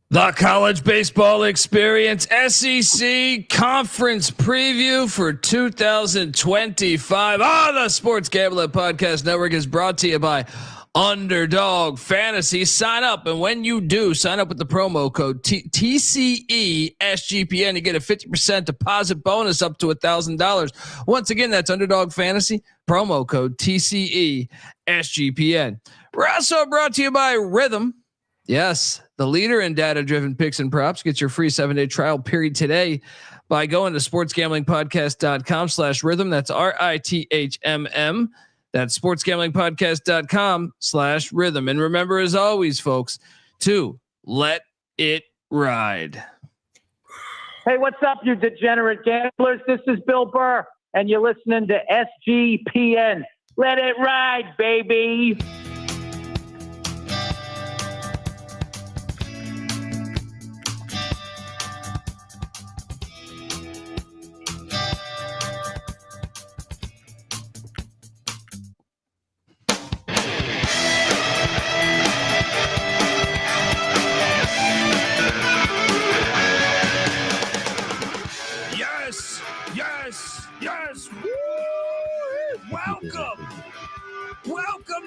The College Baseball Experience SEC Conference Preview for 2025 on the Sports Gambling Podcast Network is brought to you by Underdog Fantasy. Sign up, and when you do, sign up with the promo code TCE SGPN. You get a 50% deposit bonus up to $1,000. Once again, that's Underdog Fantasy, promo code TCE SGPN. We're also brought to you by Rhythm. Yes, the leader in data-driven picks and props. Get your free 7-day trial period today by going to sportsgamblingpodcast.com/rhythm. That's RITHMM. That's sportsgamblingpodcast.com/rhythm. And remember, as always, folks, to let it ride. Hey, what's up, you degenerate gamblers? This is Bill Burr, and you're listening to SGPN. Let it ride, baby. Yes. Woo! Welcome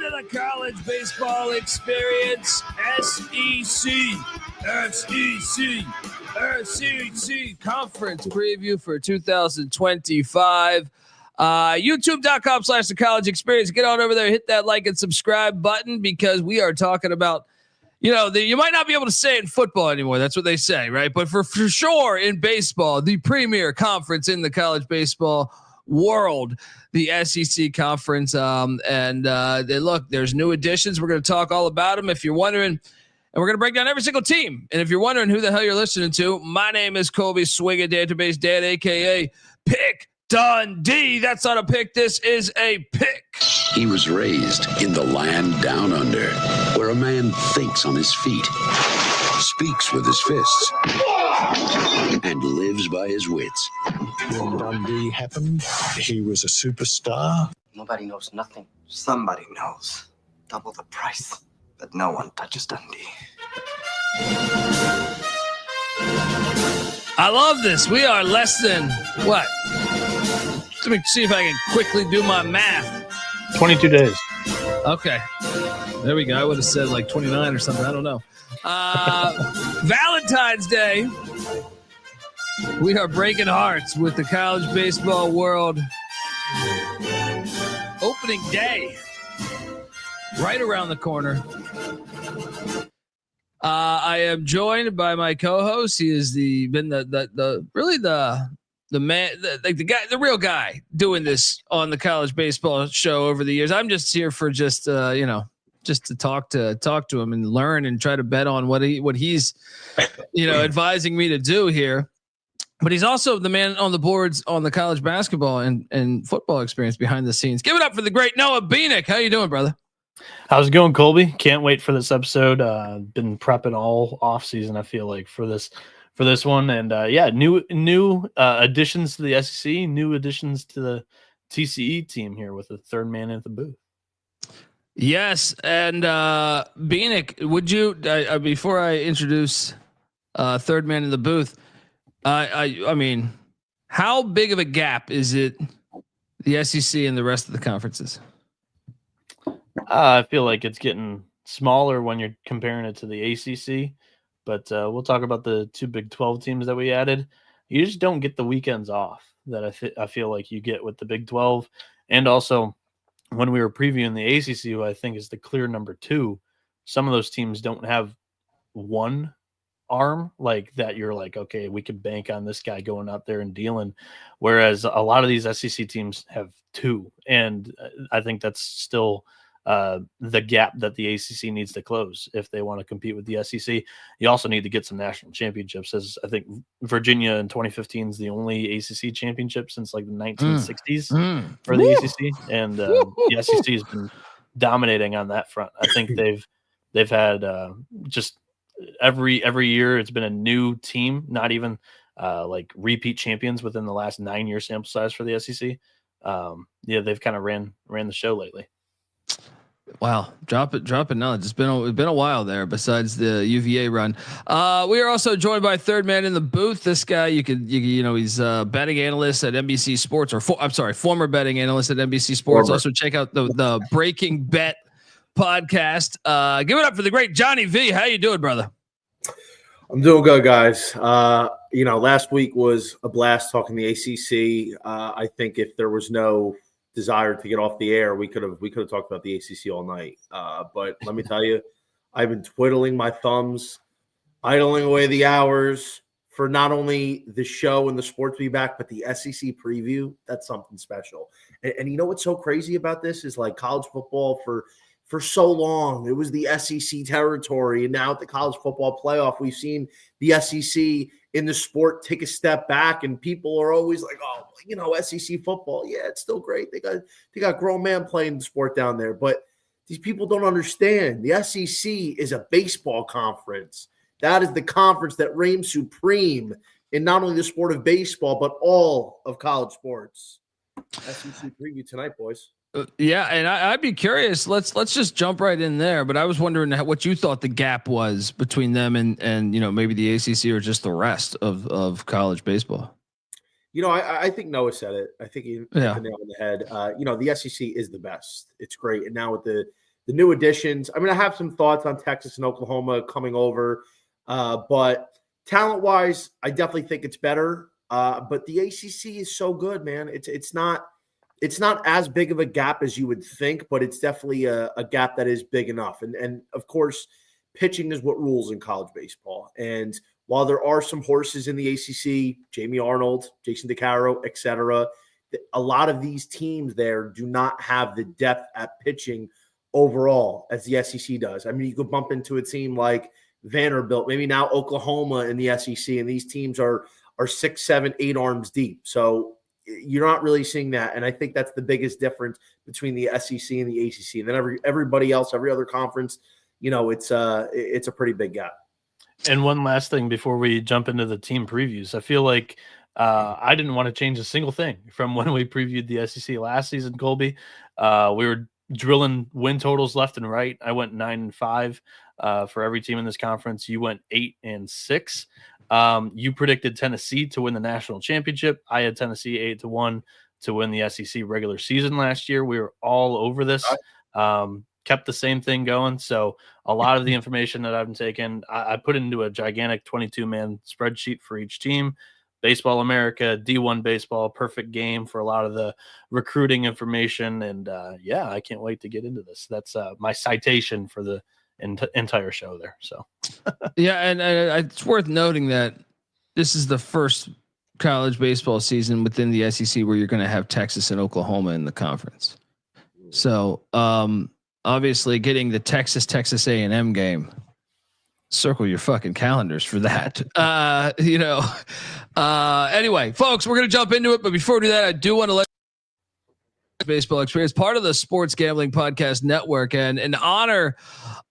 to the College Baseball Experience SEC Conference Preview for 2025. YouTube.com/the College Experience. Get on over there, hit that like and subscribe button, because we are talking about, you might not be able to say it in football anymore. That's what they say, right? But for sure in baseball, the premier conference in the college baseball world, the SEC conference. Look, there's new additions. We're going to talk all about them. If you're wondering, and we're going to break down every single team. And if you're wondering who the hell you're listening to, my name is Colby Swigga, Database Dad, a.k.a. Pick Dundee. That's not a pick. This is a pick. He was raised in the land down under, where a man thinks on his feet, speaks with his fists, and lives by his wits. When Dundee happened, he was a superstar. Nobody knows nothing. Somebody knows. Double the price. But no one touches Dundee. I love this. We are less than, what? Let me see if I can quickly do my math. 22 days. Okay. There we go. I would have said like 29 or something. I don't know. Valentine's Day. We are breaking hearts with the college baseball world. Opening day. Right around the corner. I am joined by my co-host. He is the man, the real guy doing this on the college baseball show over the years. I'm just here for just to talk to him and learn and try to bet on what he's advising me to do here. But he's also the man on the boards on the college basketball and football experience behind the scenes. Give it up for the great Noah Beanick. How you doing, brother? How's it going, Colby? Can't wait for this episode. Been prepping all off season, I feel like, for this one. And new additions to the SEC, new additions to the TCE team here with the third man in the booth. Yes, and Beanick, would you before I introduce third man in the booth, I mean, how big of a gap is it, the SEC and the rest of the conferences? I feel like it's getting smaller when you're comparing it to the ACC, but we'll talk about the two Big 12 teams that we added. You just don't get the weekends off that I feel like you get with the Big 12. And also, when we were previewing the ACC, who I think is the clear number 2, some of those teams don't have one arm like that. You're like, okay, we could bank on this guy going out there and dealing. Whereas a lot of these SEC teams have 2. And I think that's still the gap that the ACC needs to close if they want to compete with the SEC. You also need to get some national championships, as I think Virginia in 2015 is the only ACC championship since like the 1960s for the ACC, and the SEC has been dominating on that front. I think they've had just every year it's been a new team, not even like repeat champions within the last 9-year sample size for the SEC. They've kind of ran the show lately. Wow, drop it knowledge. It's been a while there. Besides the UVA run, we are also joined by third man in the booth. This guy, you know, he's a betting analyst at NBC Sports, former betting analyst at NBC Sports. Former. Also check out the Breaking Bet podcast. Give it up for the great Johnny V. How you doing, brother? I'm doing good, guys. Last week was a blast talking the ACC. I think if there was no desire to get off the air, we could have talked about the ACC all night. But let me tell you, I've been twiddling my thumbs, idling away the hours for not only the show and the sports be back, but the SEC preview. That's something special. And you know what's so crazy about this is like college football for so long, it was the SEC territory. And now at the college football playoff, we've seen the SEC in the sport take a step back, and people are always like, oh, SEC football. Yeah, it's still great. They got grown man playing the sport down there. But these people don't understand. The SEC is a baseball conference. That is the conference that reigns supreme in not only the sport of baseball, but all of college sports. SEC preview tonight, boys. Yeah, and I'd be curious. Let's just jump right in there. But I was wondering what you thought the gap was between them and maybe the ACC or just the rest of college baseball. I think Noah said it. I think he hit the nail on the head. The SEC is the best. It's great, and now with the new additions, I have some thoughts on Texas and Oklahoma coming over, but talent-wise, I definitely think it's better. But the ACC is so good, man. It's not as big of a gap as you would think, but it's definitely a gap that is big enough. And of course, pitching is what rules in college baseball. And while there are some horses in the ACC, Jamie Arnold, Jason DeCaro, et cetera, a lot of these teams there do not have the depth at pitching overall as the SEC does. You could bump into a team like Vanderbilt, maybe now Oklahoma in the SEC, and these teams are 6, 7, 8 arms deep. So you're not really seeing that. And I think that's the biggest difference between the SEC and the ACC. And then everybody else, every other conference, it's a pretty big gap. And one last thing before we jump into the team previews, I feel like I didn't want to change a single thing from when we previewed the SEC last season, Colby. We were drilling win totals left and right. I went 9-5 for every team in this conference. You went 8-6. You predicted Tennessee to win the national championship. I had Tennessee 8-1 to win the SEC regular season last year. We were all over this. Kept the same thing going. So a lot of the information that I've been taking, I put into a gigantic 22-man spreadsheet for each team. Baseball America, D1 baseball, perfect game for a lot of the recruiting information. And I can't wait to get into this. That's my citation for the entire show there. So yeah, and it's worth noting that this is the first college baseball season within the SEC where you're going to have Texas and Oklahoma in the conference. So obviously getting the Texas A&M game, circle your fucking calendars for that. Anyway, folks, we're going to jump into it. But before we do that, I do want to let baseball experience, part of the Sports Gambling Podcast Network, and in honor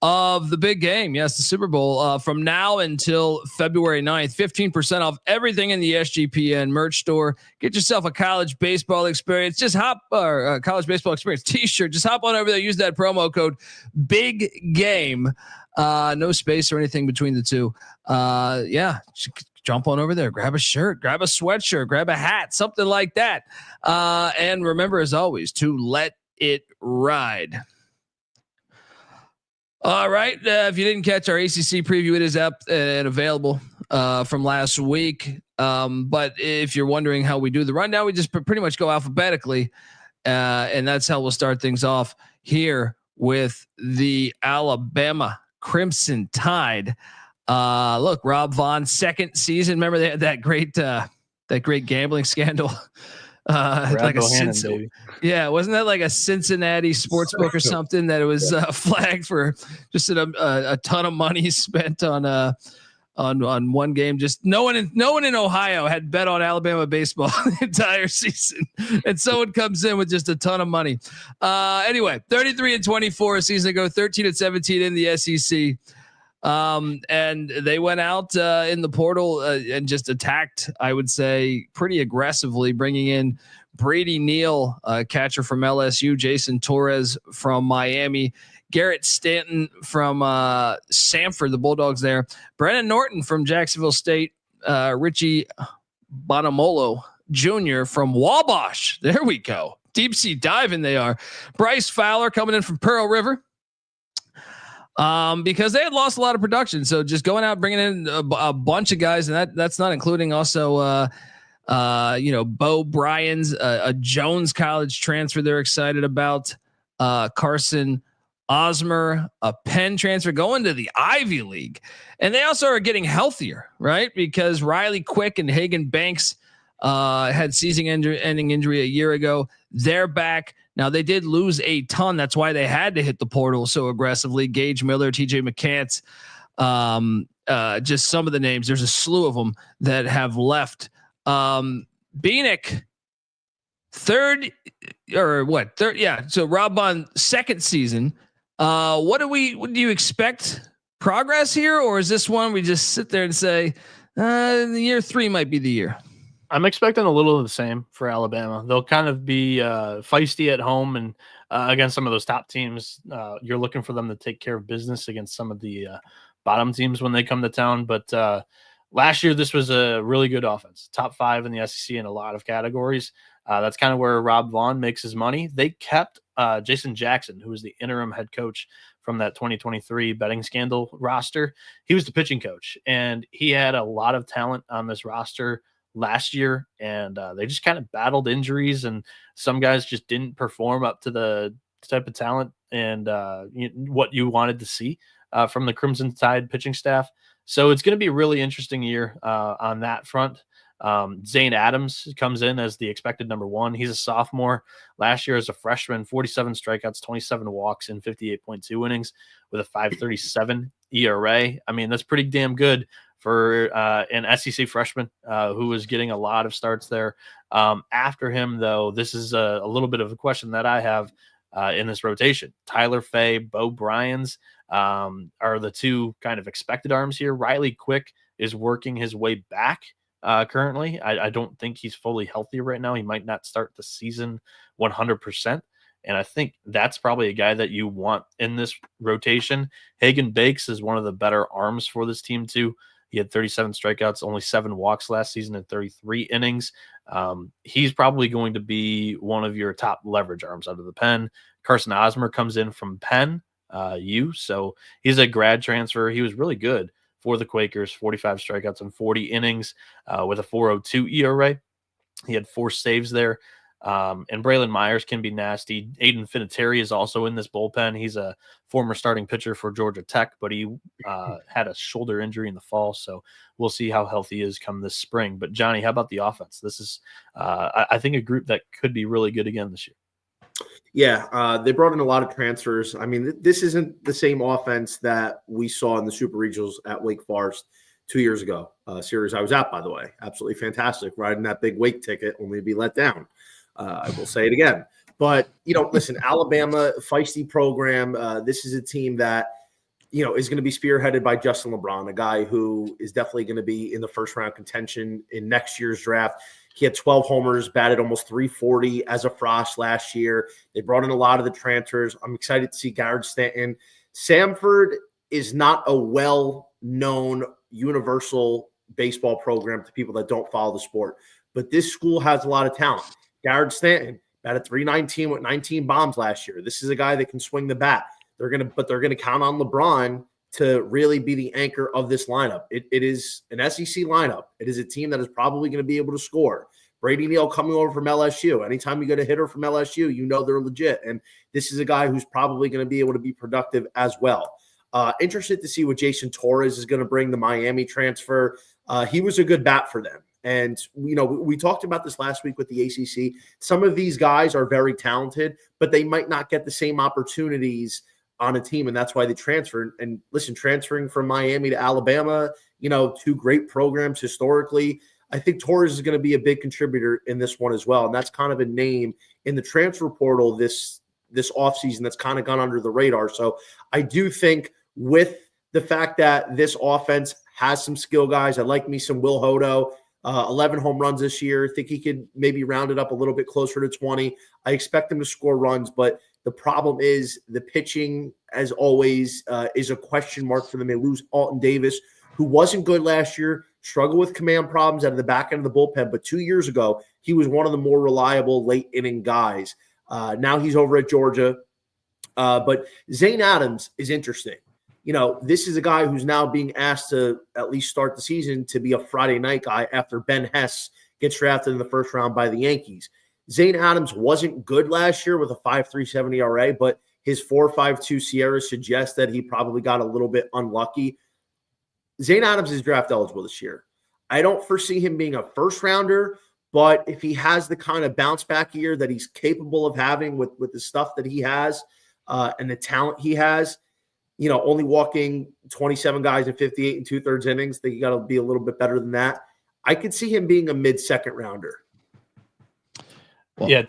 of the big game, yes, the Super Bowl, from now until February 9th, 15% off everything in the SGPN merch store. Get yourself a college baseball experience. Just college baseball experience t-shirt. Just hop on over there. Use that promo code Big Game. No space or anything between the two. Jump on over there, grab a shirt, grab a sweatshirt, grab a hat, something like that. And remember, as always, to let it ride. All right. If you didn't catch our ACC preview, it is up and available from last week. But if you're wondering how we do the rundown, we just pretty much go alphabetically. And that's how we'll start things off here with the Alabama Crimson Tide. Look, Rob Vaughn's second season. Remember they had that great gambling scandal. Like wasn't that like a Cincinnati sportsbook or something that it was flagged for just a ton of money spent on one game? Just no one in Ohio had bet on Alabama baseball the entire season, and someone comes in with just a ton of money. Anyway, 33-24 a season ago, 13-17 in the SEC. And they went out in the portal and just attacked, I would say, pretty aggressively, bringing in Brady Neal, catcher from LSU, Jason Torres from Miami, Garrett Stanton from Sanford, the Bulldogs there, Brennan Norton from Jacksonville State, Richie Bonamolo Jr. from Wabash. There we go. Deep sea diving they are. Bryce Fowler coming in from Pearl River. Because they had lost a lot of production. So just going out, bringing in a bunch of guys, and that's not including also, Bo Bryans, a Jones College transfer they're excited about, Carson Osmer, a Penn transfer going to the Ivy League. And they also are getting healthier, right? Because Riley Quick and Hagan Banks had season-ending injury a year ago. They're back. Now, they did lose a ton. That's why they had to hit the portal so aggressively. Gage Miller, TJ McCants, just some of the names. There's a slew of them that have left. Beanick, third. Yeah. So Rob Bond, second season. What do you expect progress here? Or is this one we just sit there and say, year 3 might be the year? I'm expecting a little of the same for Alabama. They'll kind of be feisty at home and against some of those top teams. You're looking for them to take care of business against some of the bottom teams when they come to town. But last year, this was a really good offense, top 5 in the SEC in a lot of categories. That's kind of where Rob Vaughn makes his money. They kept Jason Jackson, who was the interim head coach from that 2023 betting scandal roster. He was the pitching coach, and he had a lot of talent on this roster last year, and they just kind of battled injuries, and some guys just didn't perform up to the type of talent and what you wanted to see from the Crimson Tide pitching staff. So it's going to be a really interesting year on that front. Zane Adams comes in as the expected number 1. He's a sophomore. Last year as a freshman, 47 strikeouts, 27 walks in 58.2 innings with a 5.37 ERA. I mean, that's pretty damn good for an SEC freshman who was getting a lot of starts there. After him, though, this is a little bit of a question that I have in this rotation. Tyler Fay, Bo Bryans are the 2 kind of expected arms here. Riley Quick is working his way back currently. I don't think he's fully healthy right now. He might not start the season 100%. And I think that's probably a guy that you want in this rotation. Hagan Bakes is one of the better arms for this team, too. He had 37 strikeouts, only 7 walks last season in 33 innings. He's probably going to be one of your top leverage arms out of the pen. Carson Osmer comes in from Penn U, so he's a grad transfer. He was really good for the Quakers, 45 strikeouts in 40 innings with a 4.02 ERA. He had 4 saves there. And Braylon Myers can be nasty. Aiden Finateri is also in this bullpen. He's a former starting pitcher for Georgia Tech, but he had a shoulder injury in the fall. So we'll see how healthy he is come this spring. But Johnny, how about the offense? This is, I think, a group that could be really good again this year. Yeah, they brought in a lot of transfers. I mean, this isn't the same offense that we saw in the Super Regionals at Wake Forest 2 years ago. Series I was at, by the way. Absolutely fantastic. Riding that big Wake ticket, only to be let down. I will say it again. But, listen, Alabama, feisty program. This is a team that, is going to be spearheaded by Justin LeBron, a guy who is definitely going to be in the first-round contention in next year's draft. He had 12 homers, batted almost 340 as a Frost last year. They brought in a lot of the transfers. I'm excited to see Garrett Stanton. Samford is not a well-known universal baseball program to people that don't follow the sport. But this school has a lot of talent. Garrett Stanton batted .319 with 19 bombs last year. This is a guy that can swing the bat. They're gonna count on LeBron to really be the anchor of this lineup. It is an SEC lineup. It is a team that is probably going to be able to score. Brady Neal coming over from LSU. Anytime you get a hitter from LSU, they're legit. And this is a guy who's probably going to be able to be productive as well. Interested to see what Jason Torres is going to bring, the Miami transfer. He was a good bat for them. And, we talked about this last week with the ACC. Some of these guys are very talented, but they might not get the same opportunities on a team, and that's why they transferred. And listen, transferring from Miami to Alabama, 2 great programs historically. I think Torres is going to be a big contributor in this one as well. And that's kind of a name in the transfer portal this offseason that's kind of gone under the radar. So I do think with the fact that this offense has some skill guys. I like me some Will Hodo. 11 home runs this year. Think he could maybe round it up a little bit closer to 20. I expect him to score runs, but the problem is the pitching, as always, is a question mark for them. They lose Alton Davis, who wasn't good last year, struggled with command problems out of the back end of the bullpen. But 2 years ago, he was one of the more reliable late inning guys. Now he's over at Georgia. But Zane Adams is interesting. This is a guy who's now being asked to at least start the season to be a Friday night guy after Ben Hess gets drafted in the first round by the Yankees. Zane Adams wasn't good last year with a 5.37 ERA, but his 4.52 Sierra suggests that he probably got a little bit unlucky. Zane Adams is draft eligible this year. I don't foresee him being a first rounder, but if he has the kind of bounce back year that he's capable of having with the stuff that he has and the talent he has, only walking 27 guys in 58 and 2/3 innings, think you got to be a little bit better than that. I could see him being a mid-second rounder. Well, yeah,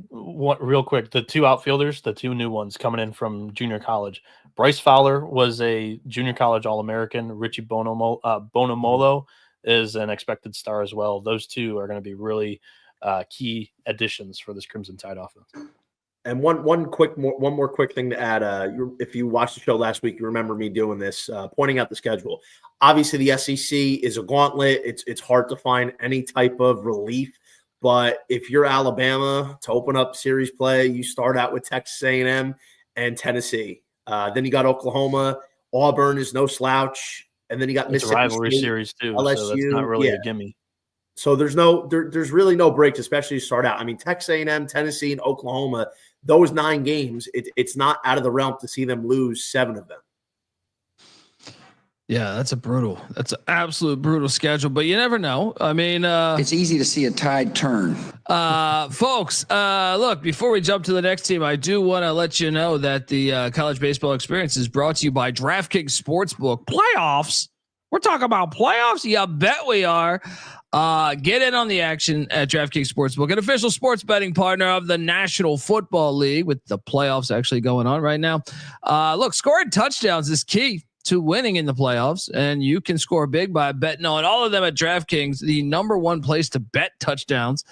real quick. The two outfielders, the two new ones coming in from junior college. Bryce Fowler was a junior college All-American. Richie Bonamolo is an expected star as well. Those two are going to be really key additions for this Crimson Tide offense. And one more quick thing to add. If you watched the show last week, you remember me doing this, pointing out the schedule. Obviously, the SEC is a gauntlet. It's hard to find any type of relief. But if you're Alabama to open up series play, you start out with Texas A&M and Tennessee. Then you got Oklahoma. Auburn is no slouch, and then you got Mississippi rivalry State, series too. LSU. So that's not really a gimme. So there's really no breaks, especially to start out. I mean, Texas A&M, Tennessee, and Oklahoma. Those 9 games, it's not out of the realm to see them lose 7 of them. Yeah, that's an absolute brutal schedule, but you never know. I mean, it's easy to see a tide turn. Folks, look, before we jump to the next team, I do want to let you know that the college baseball experience is brought to you by DraftKings Sportsbook. Playoffs. We're talking about playoffs. Yeah, bet we are. Get in on the action at DraftKings Sportsbook, an official sports betting partner of the National Football League, with the playoffs actually going on right now. Look, scoring touchdowns is key to winning in the playoffs, and you can score big by betting on all of them at DraftKings, the number one place to bet touchdowns.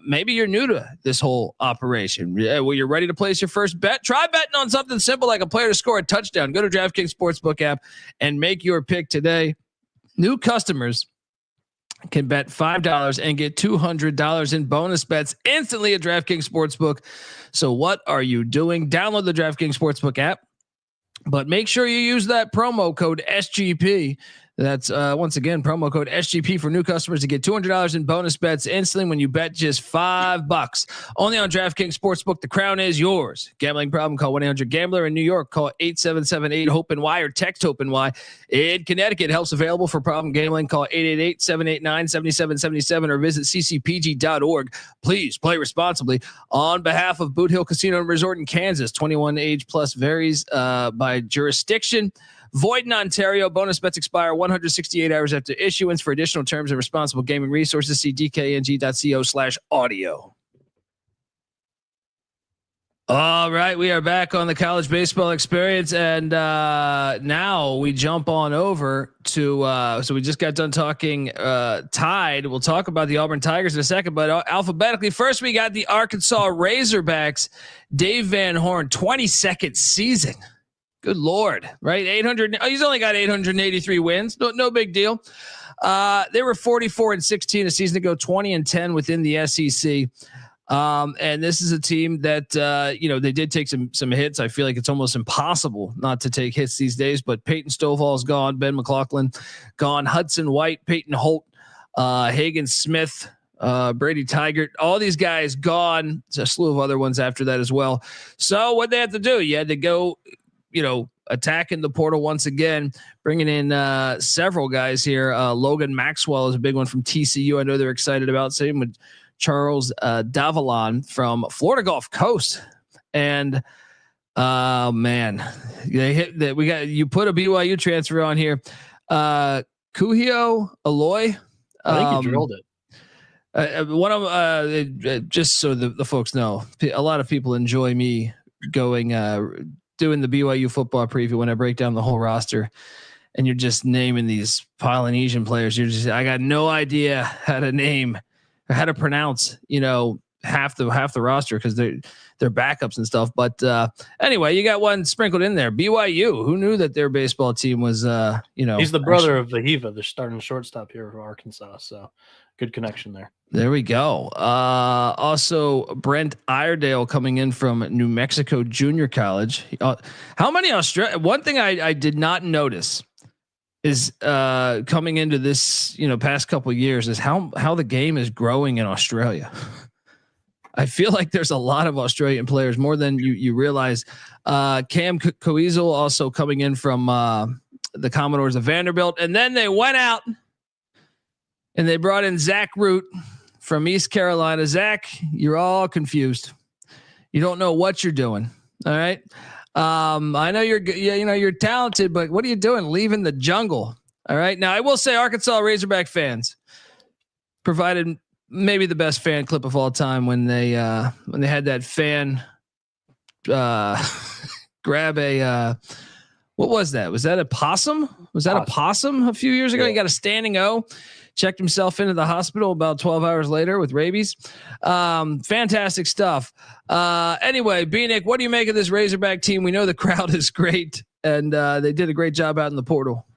Maybe you're new to this whole operation. Well, you're ready to place your first bet. Try betting on something simple like a player to score a touchdown. Go to DraftKings Sportsbook app and make your pick today. New customers can bet $5 and get $200 in bonus bets instantly at DraftKings Sportsbook. So what are you doing? Download the DraftKings Sportsbook app, but make sure you use that promo code SGP. That's once again, promo code SGP for new customers to get $200 in bonus bets instantly when you bet just $5. Only on DraftKings Sportsbook. The crown is yours. Gambling problem? Call 1-800-GAMBLER. In New York, call 877-8-HOPE-NY or text HOPE-NY. In Connecticut, help's available for problem gambling. Call 888-789-7777 or visit ccpg.org. Please play responsibly. On behalf of Boot Hill Casino and Resort in Kansas, 21 age plus varies by jurisdiction. Void in Ontario. Bonus bets expire 168 hours after issuance. For additional terms and responsible gaming resources, see dkng.co/audio. All right, we are back on the college baseball experience, and now we jump on over to. So we just got done talking Tide. We'll talk about the Auburn Tigers in a second, but alphabetically, first we got the Arkansas Razorbacks. Dave Van Horn, 22nd season. Good Lord, right? 800. He's only got 883 wins. No big deal. They were 44-16 a season ago, 20-10 within the SEC. And this is a team that, they did take some hits. I feel like it's almost impossible not to take hits these days, but Peyton Stovall's gone. Ben McLaughlin gone. Hudson White, Peyton Holt, Hagen Smith, Brady Tigert, all these guys gone. There's a slew of other ones after that as well. So what they had to do, you had to go, attacking the portal once again, bringing in several guys here. Logan Maxwell is a big one from TCU. I know they're excited about. Same with Charles Davalon from Florida Gulf Coast. And man, they hit that. You put a BYU transfer on here. Kuhio Aloy. I think you drilled it. One of just so the folks know, a lot of people enjoy me going doing the BYU football preview when I break down the whole roster, and you're just naming these Polynesian players. I got no idea how to name or how to pronounce, half the roster because they're backups and stuff. But anyway, you got one sprinkled in there. BYU. Who knew that their baseball team was he's the brother of Vahiva, the starting shortstop here for Arkansas. So good connection there. There we go. Also Brent Iredale coming in from New Mexico Junior College. How many one thing I did not notice is coming into this, past couple of years is how the game is growing in Australia. I feel like there's a lot of Australian players, more than you realize. Cam Coezel also coming in from the Commodores of Vanderbilt, and then they went out and they brought in Zach Root from East Carolina. Zach, you're all confused. You don't know what you're doing. All right. I know you're talented, but what are you doing leaving the jungle? All right. Now I will say Arkansas Razorback fans provided maybe the best fan clip of all time when they had that fan grab a what was that? Was that a possum? Was that a possum a few years ago? Yeah. He got a standing O, checked himself into the hospital about 12 hours later with rabies. Fantastic stuff. Anyway, B-Nick, what do you make of this Razorback team? We know the crowd is great, and they did a great job out in the portal.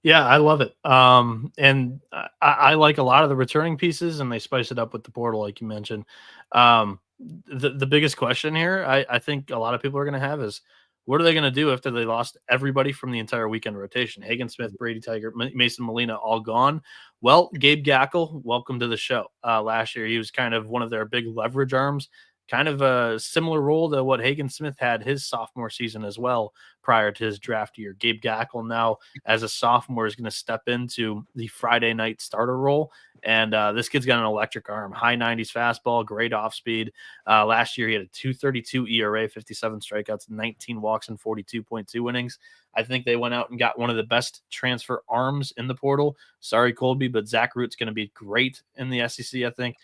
Yeah, I love it. And I like a lot of the returning pieces, and they spice it up with the portal, like you mentioned. The biggest question here, I think a lot of people are going to have is, what are they going to do after they lost everybody from the entire weekend rotation? Hagen Smith, Brady Tiger, Mason Molina, all gone. Well, Gabe Gackle, welcome to the show. Last year, he was kind of one of their big leverage arms, kind of a similar role to what Hagen Smith had his sophomore season as well prior to his draft year. Gabe Gackle now, as a sophomore, is going to step into the Friday night starter role. And this kid's got an electric arm, high 90s fastball, great off speed. Last year, he had a 2.32 ERA, 57 strikeouts, 19 walks, and 42.2 innings. I think they went out and got one of the best transfer arms in the portal. Sorry, Colby, but Zach Root's going to be great in the SEC, I think.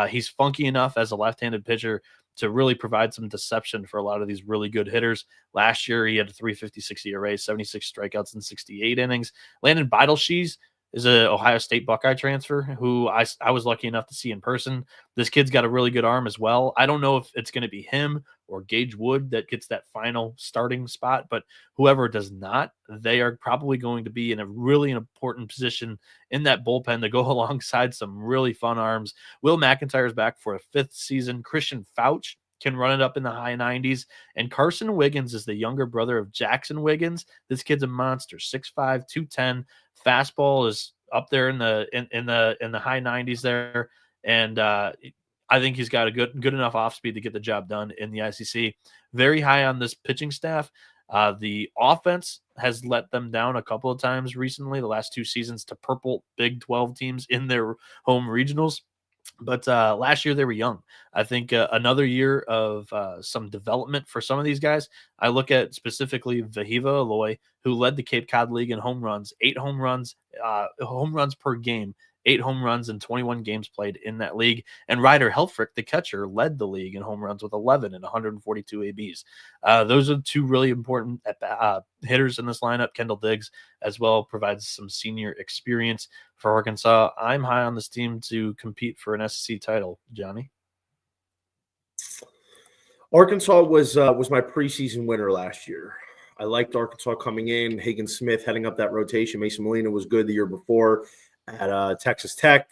He's funky enough as a left-handed pitcher to really provide some deception for a lot of these really good hitters. Last year, he had a 3.56 ERA, 76 strikeouts, and 68 innings. Landon Beidelshees is a Ohio State Buckeye transfer who I was lucky enough to see in person. This kid's got a really good arm as well. I don't know if it's going to be him or Gage Wood that gets that final starting spot, but whoever does not, they are probably going to be in a really important position in that bullpen to go alongside some really fun arms. Will McIntyre's back for a 5th season. Christian Fauch can run it up in the high 90s. And Carson Wiggins is the younger brother of Jackson Wiggins. This kid's a monster, 6'5", 210. Fastball is up there in the high 90s there. And I think he's got a good enough off speed to get the job done in the ICC. Very high on this pitching staff. The offense has let them down a couple of times recently, the last 2 seasons, to purple Big 12 teams in their home regionals. But last year they were young. I think another year of some development for some of these guys. I look at specifically Vahiva Aloy, who led the Cape Cod League in home runs, 8 home runs per game, 8 home runs in 21 games played in that league. And Ryder Helfrich, the catcher, led the league in home runs with 11 and 142 ABs. Those are 2 really important hitters in this lineup. Kendall Diggs as well provides some senior experience for Arkansas. I'm high on this team to compete for an SEC title. Johnny? Arkansas was my preseason winner last year. I liked Arkansas coming in. Hagen Smith heading up that rotation. Mason Molina was good the year before at Texas Tech.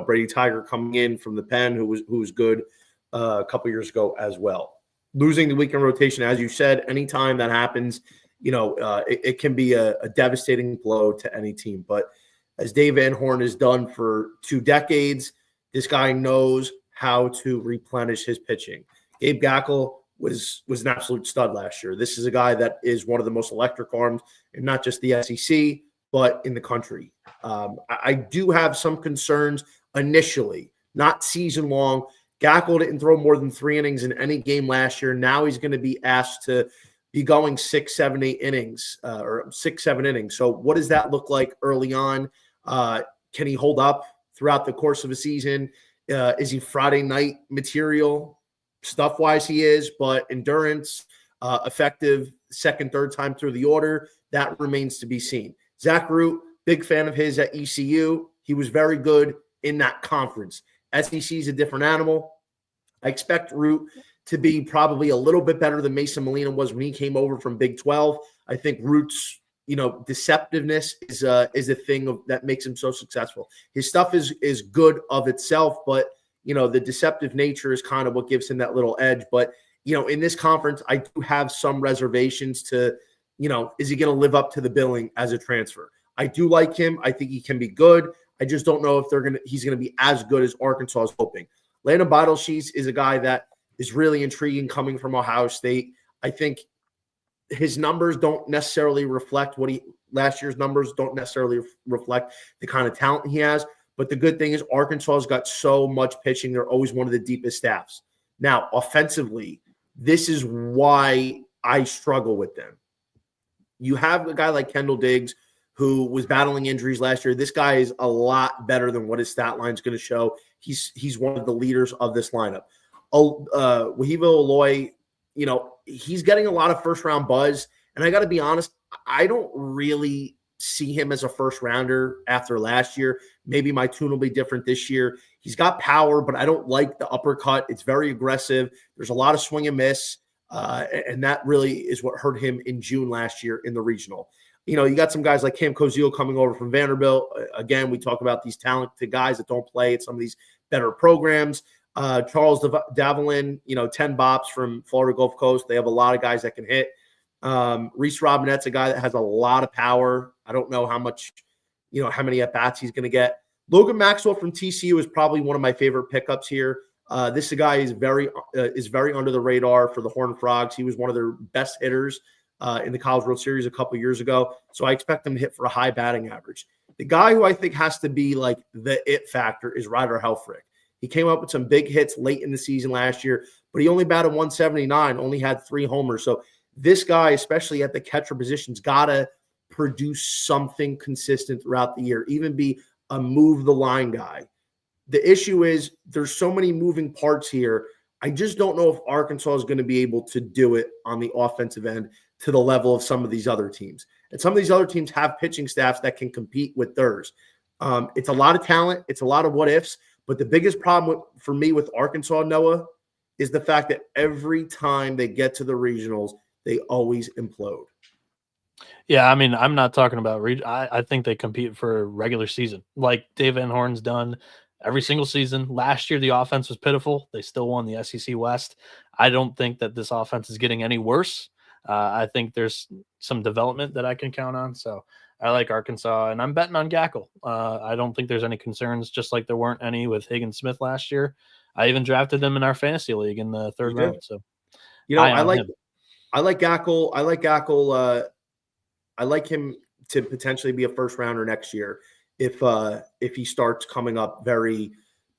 Brady Tiger coming in from the pen, who was good a couple years ago as well. Losing the weekend rotation, as you said, anytime that happens, it can be a devastating blow to any team. But as Dave Van Horn has done for 2 decades, this guy knows how to replenish his pitching. Gabe Gackle was an absolute stud last year. This is a guy that is one of the most electric arms in not just the SEC, but in the country. I do have some concerns initially, not season long. Gackle didn't throw more than 3 innings in any game last year. Now he's going to be asked to be going 6, 7, 8 innings or 6, 7 innings. So what does that look like early on? Can he hold up throughout the course of a season? Is he Friday night material? Stuff-wise, he is, but endurance, Effective second, third time through the order, that remains to be seen. Zach Root, big fan of his at ECU. He was very good in that conference. SEC is a different animal. I expect Root to be probably a little bit better than Mason Molina was when he came over from Big 12. I think Root's, deceptiveness is a thing that makes him so successful. His stuff is good of itself, but the deceptive nature is kind of what gives him that little edge. But in this conference, I do have some reservations to, is he going to live up to the billing as a transfer? I do like him. I think he can be good. I just don't know if he's going to be as good as Arkansas is hoping. Landon Beidelshees is a guy that is really intriguing coming from Ohio State. I think his numbers don't necessarily reflect last year's numbers don't necessarily reflect the kind of talent he has. But the good thing is Arkansas has got so much pitching. They're always one of the deepest staffs. Now, offensively, this is why I struggle with them. You have a guy like Kendall Diggs who was battling injuries last year. This guy is a lot better than what his stat line is going to show. He's one of the leaders of this lineup. Wahiba Aloy, he's getting a lot of first-round buzz. And I got to be honest, I don't really see him as a first-rounder after last year. Maybe my tune will be different this year. He's got power, but I don't like the uppercut. It's very aggressive. There's a lot of swing and miss, and that really is what hurt him in June last year in the regional. You got some guys like Cam Koziel coming over from Vanderbilt. Again, we talk about these talented guys that don't play at some of these better programs. Charles Davalin, 10 bops from Florida Gulf Coast. They have a lot of guys that can hit. Reese Robinette's a guy that has a lot of power. I don't know how much, how many at-bats he's going to get. Logan Maxwell from TCU is probably one of my favorite pickups here. This guy is very under the radar for the Horned Frogs. He was one of their best hitters in the College World Series a couple years ago. So I expect him to hit for a high batting average. The guy who I think has to be like the it factor is Ryder Helfrich. He came up with some big hits late in the season last year, but he only batted 179, only had 3 homers. So this guy, especially at the catcher position's got to produce something consistent throughout the year, even be a move the line guy. The issue is there's so many moving parts here. I just don't know if Arkansas is going to be able to do it on the offensive end to the level of some of these other teams. And some of these other teams have pitching staffs that can compete with theirs. It's a lot of talent. It's a lot of what ifs. But the biggest problem for me with Arkansas, Noah, is the fact that every time they get to the regionals, they always implode. Yeah, I mean, I'm not talking about I think they compete for regular season, like Dave Van Horn's done every single season. Last year, the offense was pitiful. They still won the SEC West. I don't think that this offense is getting any worse. I think there's some development that I can count on. So I like Arkansas, and I'm betting on Gackle. I don't think there's any concerns, just like there weren't any with Higgins Smith last year. I even drafted them in our fantasy league in the third round. So, I like Gackle. I like Gackle. I like him to potentially be a first rounder next year if he starts coming up very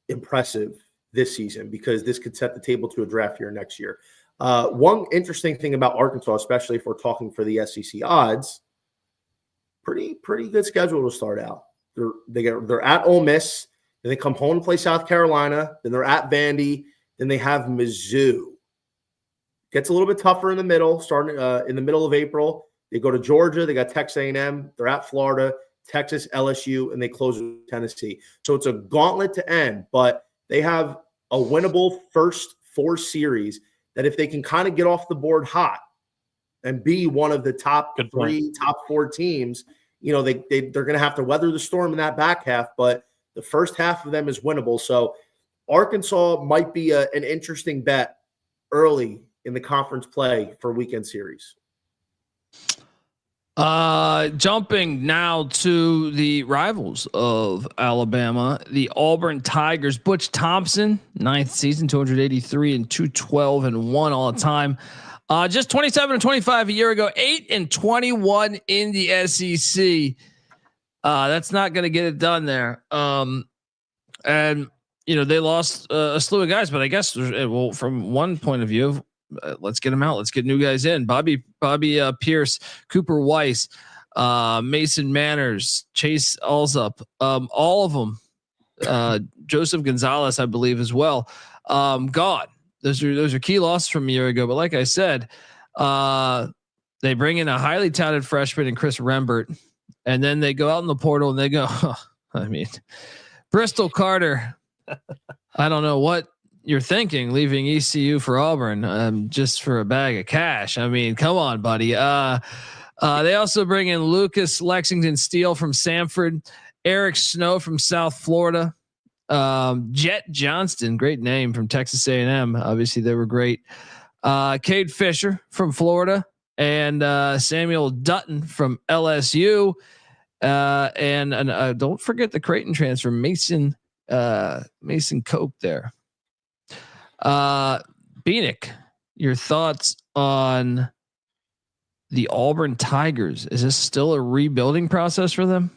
impressive this season, because this could set the table to a draft year next year. One interesting thing about Arkansas, especially if we're talking for the SEC odds, pretty good schedule to start out. They're at Ole Miss, then they come home and play South Carolina, then they're at Vandy, then they have Mizzou. Gets a little bit tougher in the middle, starting in the middle of April. They go to Georgia, they got Texas A&M, they're at Florida, Texas, LSU, and they close with Tennessee. So it's a gauntlet to end, but they have a winnable first 4 series that if they can kind of get off the board hot and be one of the top 3, top 4 teams, they're going to have to weather the storm in that back half, but the first half of them is winnable. So Arkansas might be an interesting bet early in the conference play for weekend series. Jumping now to the rivals of Alabama, the Auburn Tigers. Butch Thompson, 9th season, 283 and 212 and 1 all the time. Just 27 and 25 a year ago, 8 and 21 in the SEC. That's not going to get it done there. And they lost a slew of guys, but I guess from one point of view, let's get them out. Let's get new guys in. Bobby Pierce, Cooper Weiss, Mason Manners, Chase Alsup, all of them. Joseph Gonzalez, I believe, as well. Gone. Those are key losses from a year ago. But like I said, They bring in a highly touted freshman in Chris Rembert, and then they go out in the portal and they go, Bristol Carter. I don't know what you're thinking, leaving ECU for Auburn, just for a bag of cash. I mean, come on, buddy. They also bring in Lucas Lexington Steele from Samford, Eric Snow from South Florida, Jet Johnston, great name, from Texas A&M. Obviously, they were great. Cade Fisher from Florida, and Samuel Dutton from LSU, and don't forget the Creighton transfer, Mason Cope there. Beanick, your thoughts on the Auburn Tigers? Is this still a rebuilding process for them?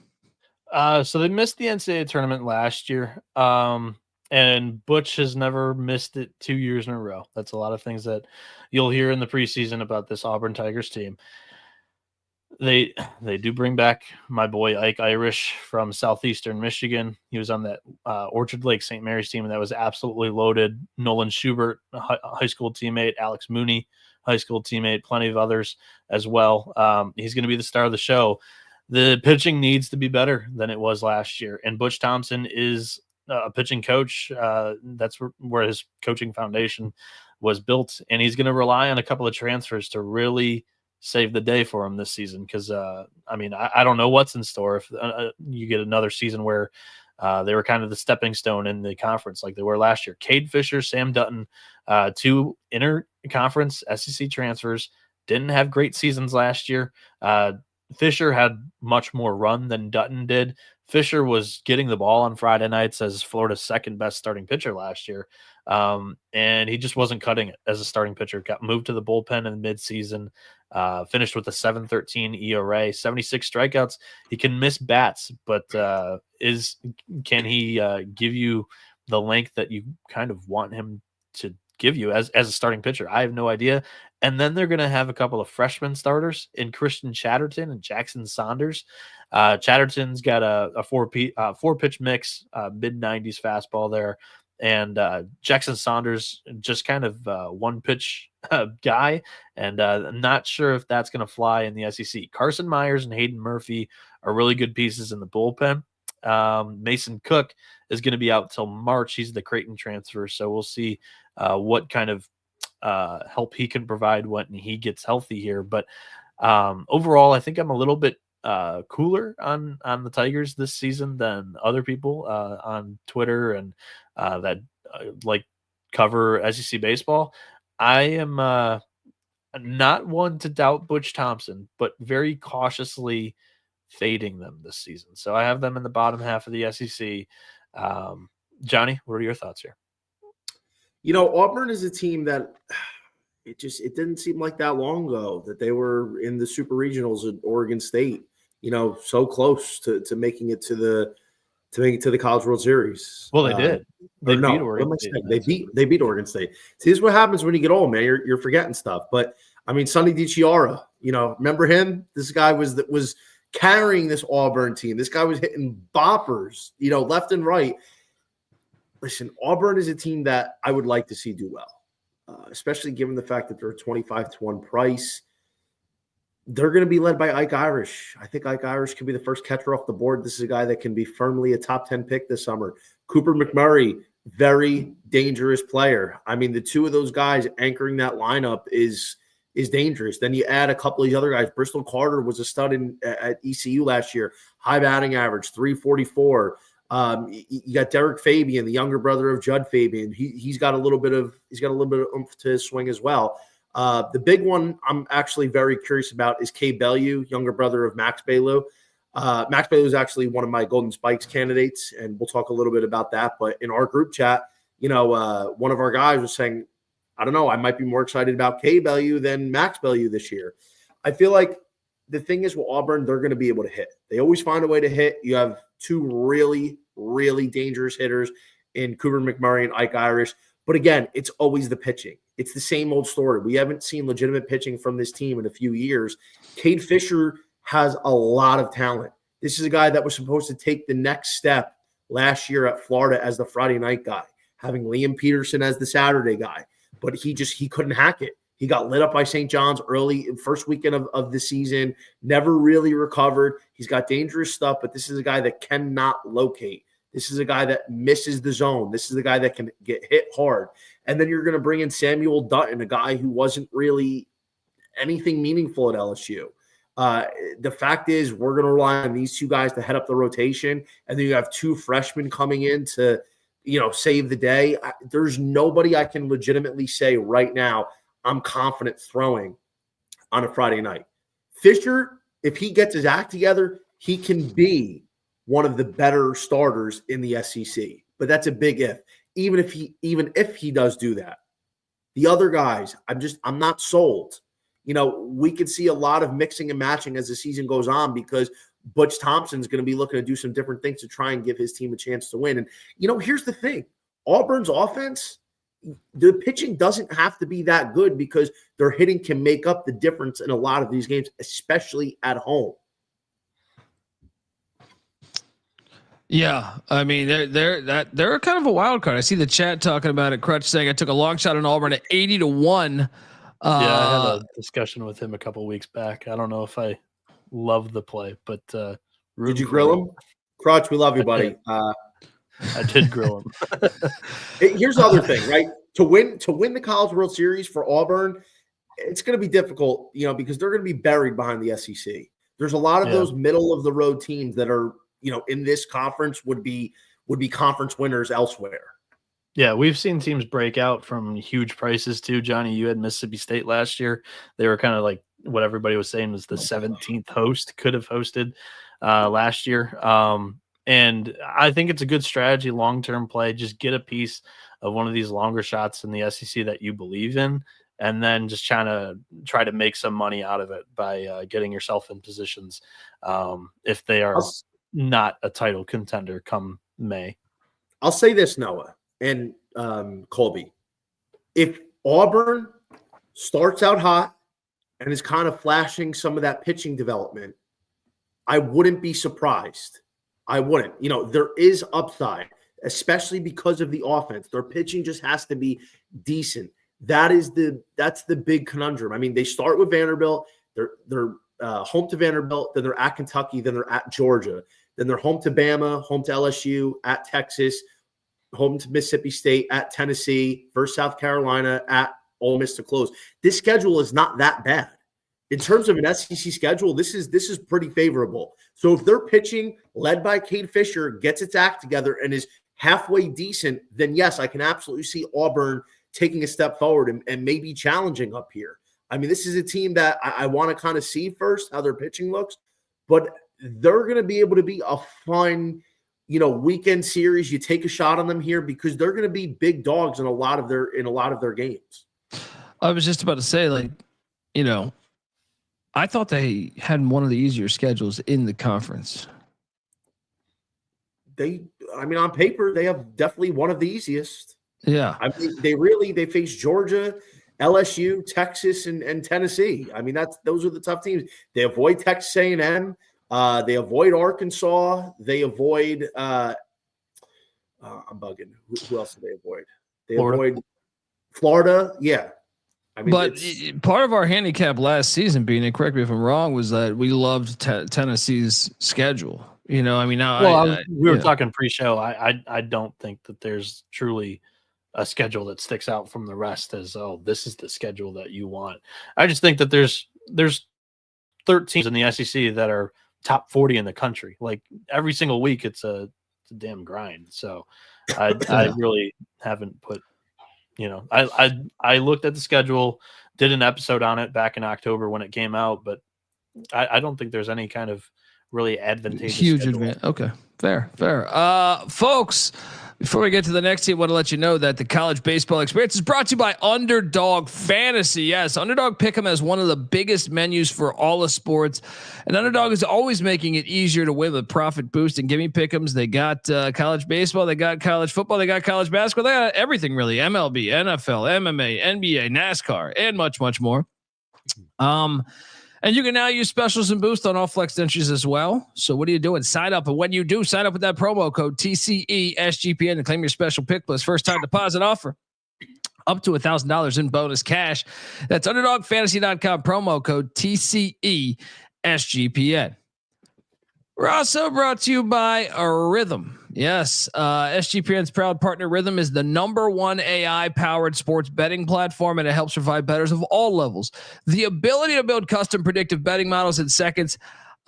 So they missed the NCAA tournament last year. And Butch has never missed it 2 years in a row. That's a lot of things that you'll hear in the preseason about this Auburn Tigers team. They do bring back my boy Ike Irish from Southeastern Michigan. He was on that Orchard Lake St. Mary's team that was absolutely loaded. Nolan Schubert, a high school teammate. Alex Mooney, high school teammate. Plenty of others as well. He's going to be the star of the show. The pitching needs to be better than it was last year, and Butch Thompson is a pitching coach. That's where his coaching foundation was built, and he's going to rely on a couple of transfers to really save the day for him this season. Because I don't know what's in store if you get another season where they were kind of the stepping stone in the conference like they were last year. Cade Fisher, Sam Dutton, two inter-conference SEC transfers, didn't have great seasons last year. Fisher had much more run than Dutton did. Fisher was getting the ball on Friday nights as Florida's second best starting pitcher last year. And he just wasn't cutting it as a starting pitcher. Got moved to the bullpen in midseason, finished with a 7.13 ERA, 76 strikeouts. He can miss bats, but can he give you the length that you kind of want him to give you as a starting pitcher? I have no idea. And then they're going to have a couple of freshman starters in Christian Chatterton and Jackson Saunders. Chatterton's got a four pitch mix, mid 90s fastball there. And Jackson Saunders, just kind of one pitch guy. And I'm not sure if that's going to fly in the SEC. Carson Myers and Hayden Murphy are really good pieces in the bullpen. Mason Cook is going to be out till March. He's the Creighton transfer. So we'll see what kind of help he can provide when he gets healthy here. But overall, I think I'm a little bit cooler on the Tigers this season than other people on Twitter and that like cover SEC baseball. I am not one to doubt Butch Thompson, but very cautiously fading them this season. So I have them in the bottom half of the SEC. Johnny, what are your thoughts here? You know, Auburn is a team that it didn't seem like that long ago that they were in the super regionals at Oregon State, you know, so close to making it to the College World Series. Well, they did. They beat Oregon State. They beat Oregon State. See, this is what happens when you get old, man. You're forgetting stuff. But I mean, Sonny DiChiara, you know, remember him? This guy was carrying this Auburn team. This guy was hitting boppers, you know, left and right. Listen, Auburn is a team that I would like to see do well, especially given the fact that they're a 25-1 price. They're going to be led by Ike Irish. I think Ike Irish could be the first catcher off the board. This is a guy that can be firmly a top 10 pick this summer. Cooper McMurray, very dangerous player. I mean, the two of those guys anchoring that lineup is dangerous. Then you add a couple of these other guys. Bristol Carter was a stud at ECU last year. High batting average, 344. You got Derek Fabian, the younger brother of Judd Fabian. He's got a little bit of oomph to his swing as well. The big one I'm actually very curious about is Kay Bellew, younger brother of Max Bellew. Max Bellew is actually one of my Golden Spikes candidates, and we'll talk a little bit about that. But in our group chat, you know, one of our guys was saying, I don't know, I might be more excited about Kay Bellew than Max Bellew this year. I feel like the thing is with Auburn, they're going to be able to hit. They always find a way to hit. You have two really, really dangerous hitters in Cooper McMurray and Ike Irish. But again, it's always the pitching. It's the same old story. We haven't seen legitimate pitching from this team in a few years. Cade Fisher has a lot of talent. This is a guy that was supposed to take the next step last year at Florida as the Friday night guy, having Liam Peterson as the Saturday guy. But he couldn't hack it. He got lit up by St. John's early first weekend of the season, never really recovered. He's got dangerous stuff, but this is a guy that cannot locate. This is a guy that misses the zone. This is a guy that can get hit hard. And then you're going to bring in Samuel Dutton, a guy who wasn't really anything meaningful at LSU. The fact is we're going to rely on these two guys to head up the rotation. And then you have two freshmen coming in to, save the day. There's nobody I can legitimately say right now I'm confident throwing on a Friday night. Fisher, if he gets his act together, he can be one of the better starters in the SEC. But that's a big if. Even if he does do that. The other guys, I'm not sold. We could see a lot of mixing and matching as the season goes on because Butch Thompson's going to be looking to do some different things to try and give his team a chance to win. And, here's the thing. Auburn's offense, the pitching doesn't have to be that good because their hitting can make up the difference in a lot of these games, especially at home. Yeah, I mean they're kind of a wild card. I see the chat talking about it. Crutch saying I took a long shot on Auburn at 80-1. I had a discussion with him a couple weeks back. I don't know if I love the play, but did you grill him? Crutch, we love you, buddy. I did grill him. Here's the other thing, right? To win the College World Series for Auburn, it's going to be difficult, because they're going to be buried behind the SEC. There's a lot of those middle of the road teams that are, in this conference would be conference winners elsewhere. Yeah, we've seen teams break out from huge prices too. Johnny, you had Mississippi State last year. They were kind of like what everybody was saying was the 17th host, could have hosted last year. And I think it's a good strategy, long-term play. Just get a piece of one of these longer shots in the SEC that you believe in, and then just try to make some money out of it by getting yourself in positions if they are not a title contender come May. I'll say this, Noah and Colby. If Auburn starts out hot and is kind of flashing some of that pitching development, I wouldn't be surprised. I wouldn't. There is upside, especially because of the offense. Their pitching just has to be decent. That's the big conundrum. I mean, they start with Vanderbilt. They're home to Vanderbilt, then they're at Kentucky, then they're at Georgia. Then they're home to Bama, home to LSU, at Texas, home to Mississippi State, at Tennessee, versus South Carolina, at Ole Miss to close. This schedule is not that bad. In terms of an SEC schedule, this is pretty favorable. So if their pitching, led by Cade Fisher, gets its act together and is halfway decent, then yes, I can absolutely see Auburn taking a step forward and maybe challenging up here. I mean, this is a team that I want to kind of see first how their pitching looks, but they're going to be able to be a fun, weekend series. You take a shot on them here because they're going to be big dogs in a lot of their games. I was just about to say, I thought they had one of the easier schedules in the conference. On paper, they have definitely one of the easiest. Yeah. I mean, they face Georgia, LSU, Texas, and Tennessee. I mean, those are the tough teams. They avoid Texas A&M. They avoid Arkansas. They avoid I'm bugging. Who else do they avoid? They avoid Florida. Yeah. I mean, but part of our handicap last season, being it, correct me if I'm wrong, was that we loved Tennessee's schedule. We were talking pre-show. I don't think that there's truly a schedule that sticks out from the rest as, this is the schedule that you want. I just think that there's 13 teams in the SEC that are top 40 in the country. Like every single week, it's a damn grind. So I really haven't put, I looked at the schedule, did an episode on it back in October when it came out, but I don't think there's any kind of really advantageous huge advantage. Okay, fair. Folks, before we get to the next team, I want to let you know that the college baseball experience is brought to you by Underdog Fantasy. Yes, Underdog Pick'em has one of the biggest menus for all of sports, and Underdog is always making it easier to win with profit boost and gimme pick'ems. They got college baseball, they got college football, they got college basketball, they got everything really: MLB, NFL, MMA, NBA, NASCAR, and much more. And you can now use specials and boost on all flex entries as well. So what are you doing? Sign up. And when you do, sign up with that promo code TCE SGPN to claim your special pick plus first time deposit offer. up to $1,000 in bonus cash. That's underdogfantasy.com, promo code TCE SGPN. We're also brought to you by Rhythm. Yes, SGPN's proud partner Rhythm is the #1 AI-powered sports betting platform, and it helps provide bettors of all levels the ability to build custom predictive betting models in seconds.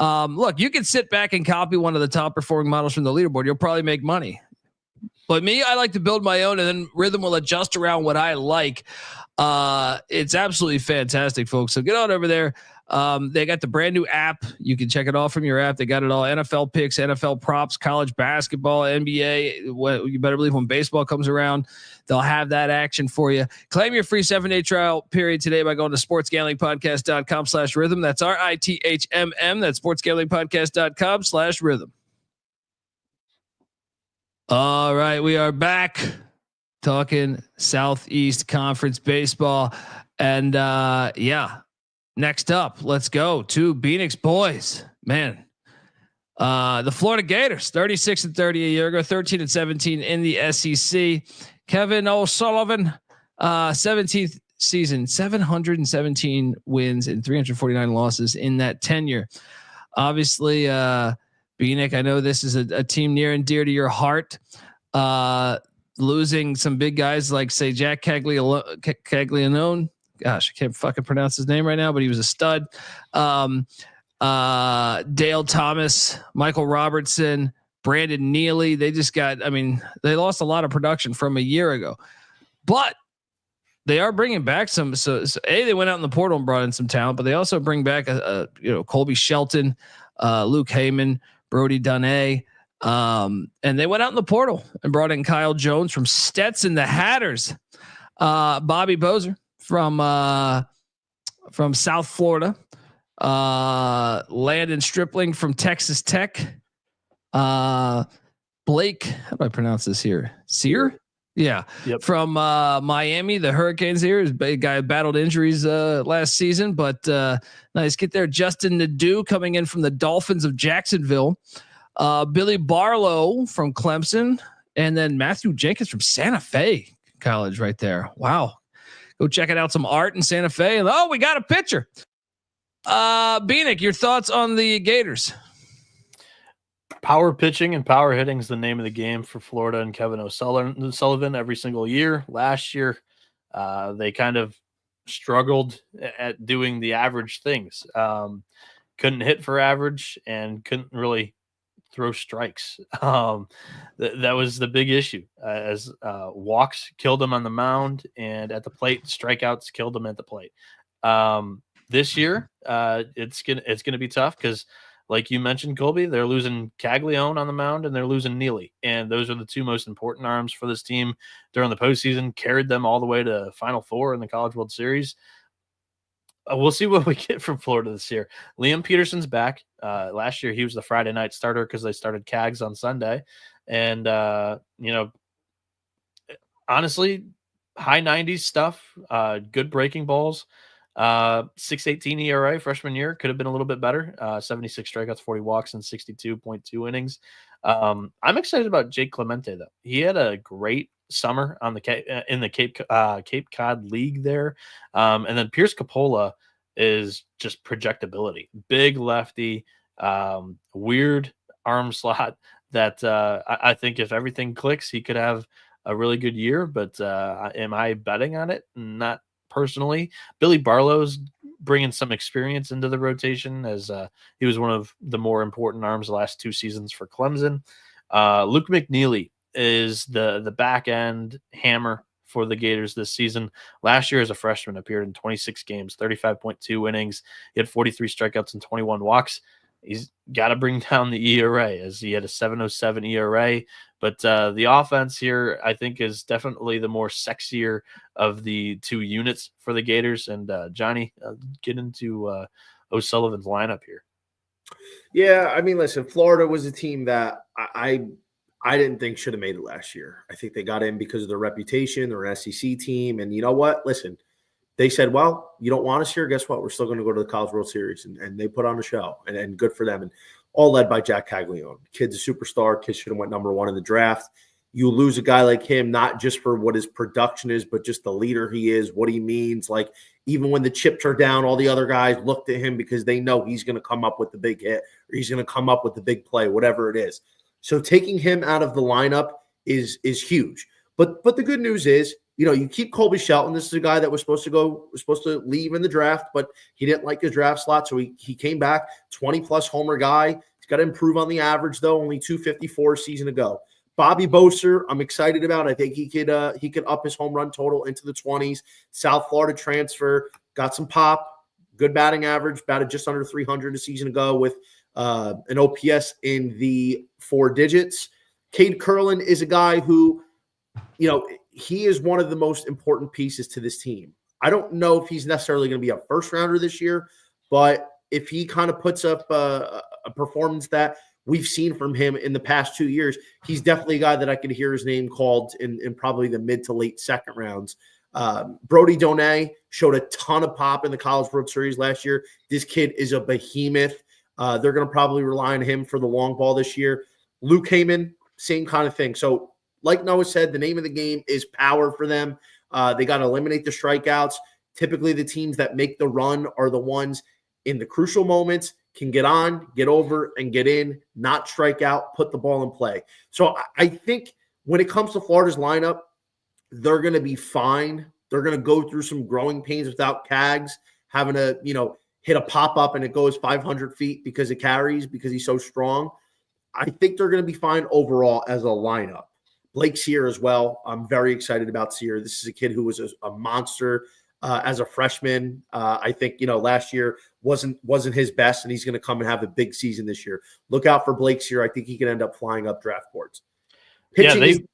Look, you can sit back and copy one of the top performing models from the leaderboard. You'll probably make money. But me, I like to build my own, and then Rhythm will adjust around what I like. It's absolutely fantastic, folks. So get on over there. They got the brand new app. You can check it all from your app. They got it all: NFL picks, NFL props, college basketball, NBA. What you better believe when baseball comes around, they'll have that action for you. Claim your free 7-day trial period today by going to sportsgamblingpodcast.com/rhythm. That's RITHMM. That's sportsgamblingpodcast.com/rhythm. All right, we are back talking Southeast Conference baseball, and next up, let's go to Phoenix boys. Man, the Florida Gators, 36-30 a year ago, 13-17 in the SEC. Kevin O'Sullivan, 17th season, 717 wins and 349 losses in that tenure. Obviously, Beanick, I know this is a team near and dear to your heart. Losing some big guys like, say, Jack Caglianone. Gosh, I can't fucking pronounce his name right now, but he was a stud. Dale Thomas, Michael Robertson, Brandon Neely. They just got, they lost a lot of production from a year ago, but they are bringing back some. So they went out in the portal and brought in some talent, but they also bring back Colby Shelton, Luke Heyman, Brody Dunne. And they went out in the portal and brought in Kyle Jones from Stetson, the Hatters, Bobby Bozer from South Florida, Landon Stripling from Texas Tech, Blake, how do I pronounce this here? Sear? Yeah. Yep. From Miami, the Hurricanes here. Is a guy battled injuries last season, but nice get there. Justin Nadeau coming in from the Dolphins of Jacksonville. Billy Barlow from Clemson, and then Matthew Jenkins from Santa Fe College right there. Wow. Go check it out. Some art in Santa Fe. And we got a pitcher. Beanick, your thoughts on the Gators? Power pitching and power hitting is the name of the game for Florida and Kevin O'Sullivan every single year. Last year, they kind of struggled at doing the average things. Couldn't hit for average and couldn't really throw strikes. That was the big issue, as walks killed them on the mound, and at the plate, strikeouts killed them at the plate. This year, it's gonna be tough because, like you mentioned, Colby, they're losing Caglianone on the mound and they're losing Neely, and those are the two most important arms for this team during the postseason. Carried them all the way to Final Four in the College World Series. We'll see what we get from Florida this year. Liam Peterson's back. Last year, he was the Friday night starter because they started Cags on Sunday. And, honestly, high 90s stuff, good breaking balls, 6.18 ERA freshman year. Could have been a little bit better. 76 strikeouts, 40 walks, and 62.2 innings. I'm excited about Jake Clemente, though. He had a great summer on in the Cape Cod League there, and then Pierce Capola is just projectability, big lefty, weird arm slot that I think if everything clicks, he could have a really good year. But am I betting on it? Not personally. Billy Barlow's bringing some experience into the rotation, as he was one of the more important arms the last 2 seasons for Clemson. Luke McNeely is the back end hammer for the Gators this season. Last year as a freshman, appeared in 26 games, 35.2 innings. He had 43 strikeouts and 21 walks. He's got to bring down the ERA, as he had a 7.07 ERA. But the offense here, I think, is definitely the more sexier of the 2 units for the Gators. And Johnny, get into O'Sullivan's lineup here. Yeah, listen, Florida was a team that I didn't think should have made it last year. I think they got in because of their reputation. They're an SEC team. And you know what? Listen, they said, well, you don't want us here. Guess what? We're still going to go to the College World Series. And they put on a show. And good for them. And all led by Jack Caglianone. Kid's a superstar. Kid should have went #1 in the draft. You lose a guy like him, not just for what his production is, but just the leader he is, what he means. Like, even when the chips are down, all the other guys look to him because they know he's going to come up with the big hit or he's going to come up with the big play, whatever it is. So taking him out of the lineup is huge. But the good news is, you keep Colby Shelton. This is a guy that was supposed to leave in the draft, but he didn't like his draft slot, so he came back. 20-plus homer guy. He's got to improve on the average, though. Only 254 a season ago. Bobby Boser, I'm excited about. I think he could up his home run total into the 20s. South Florida transfer, got some pop, good batting average, batted just under 300 a season ago with an OPS in the 4 digits. Cade Curlin is a guy who, he is one of the most important pieces to this team. I don't know if he's necessarily going to be a first rounder this year, but if he kind of puts up a performance that we've seen from him in the past 2 years, he's definitely a guy that I could hear his name called in probably the mid to late second rounds. Brody Donay showed a ton of pop in the College World Series last year. This kid is a behemoth. They're going to probably rely on him for the long ball this year. Luke Heyman, same kind of thing. So like Noah said, the name of the game is power for them. They got to eliminate the strikeouts. Typically, the teams that make the run are the ones in the crucial moments, can get on, get over, and get in, not strike out, put the ball in play. So I think when it comes to Florida's lineup, they're going to be fine. They're going to go through some growing pains without Cags having to, hit a pop-up and it goes 500 feet because it carries, because he's so strong. I think they're going to be fine overall as a lineup. Blake Sear as well. I'm very excited about Sear. This is a kid who was a monster as a freshman. I think, last year wasn't his best, and he's going to come and have a big season this year. Look out for Blake Sear. I think he can end up flying up draft boards. Pitching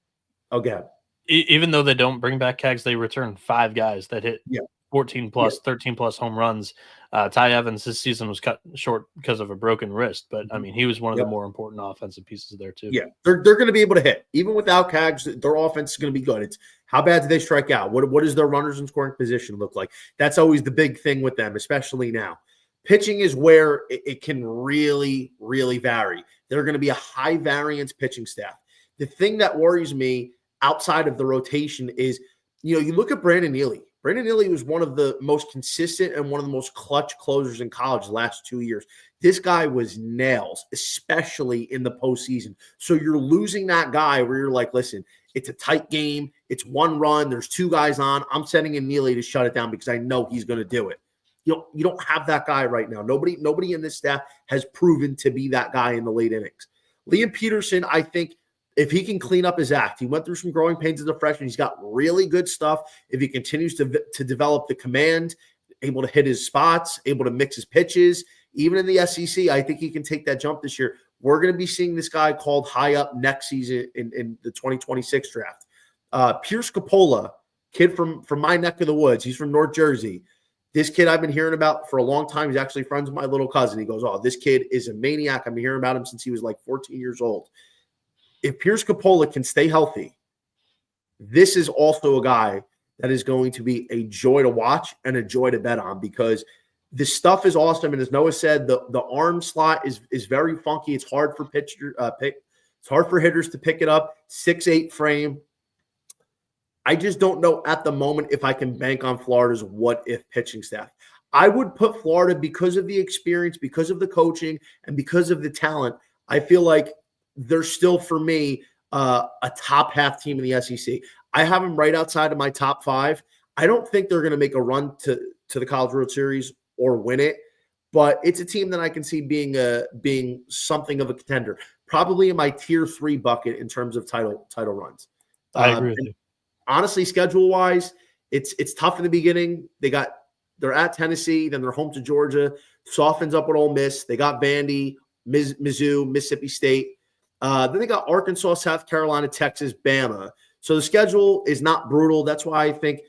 even though they don't bring back Cags, they return 5 guys that hit 14 plus, 13 plus home runs. Ty Evans, this season was cut short because of a broken wrist, but I mean, he was one of the more important offensive pieces there too. Yeah, they're going to be able to hit. Even without Cags, their offense is going to be good. It's how bad do they strike out? What does their runners in scoring position look like? That's always the big thing with them, especially now. Pitching is where it can really, really vary. They're going to be a high variance pitching staff. The thing that worries me outside of the rotation is, you look at Brandon Neely. Brandon Neely was one of the most consistent and one of the most clutch closers in college the last 2 years. This guy was nails, especially in the postseason. So you're losing that guy where you're like, listen, it's a tight game. It's one run. There's 2 guys on. I'm sending in Neely to shut it down because I know he's going to do it. You don't have that guy right now. Nobody in this staff has proven to be that guy in the late innings. Liam Peterson, I think, if he can clean up his act, he went through some growing pains as a freshman. He's got really good stuff. If he continues to develop the command, able to hit his spots, able to mix his pitches, even in the SEC, I think he can take that jump this year. We're going to be seeing this guy called high up next season in the 2026 draft. Pierce Coppola, kid from my neck of the woods. He's from North Jersey. This kid I've been hearing about for a long time. He's actually friends with my little cousin. He goes, oh, this kid is a maniac. I've been hearing about him since he was like 14 years old. If Pierce Coppola can stay healthy, this is also a guy that is going to be a joy to watch and a joy to bet on because this stuff is awesome. And as Noah said, the arm slot is very funky. It's hard for it's hard for hitters to pick it up. 6'8" frame. I just don't know at the moment if I can bank on Florida's what-if pitching staff. I would put Florida, because of the experience, because of the coaching, and because of the talent, I feel like they're still, for me, a top half team in the SEC. I have them right outside of my top 5. I don't think they're going to make a run to the College World Series or win it, but it's a team that I can see being something of a contender, probably in my tier 3 bucket in terms of title runs. I agree with you. Honestly, schedule-wise, it's tough in the beginning. They're at Tennessee, then they're home to Georgia, softens up with Ole Miss. They got Vandy, Mizzou, Mississippi State. Then they got Arkansas, South Carolina, Texas, Bama. So the schedule is not brutal. That's why I think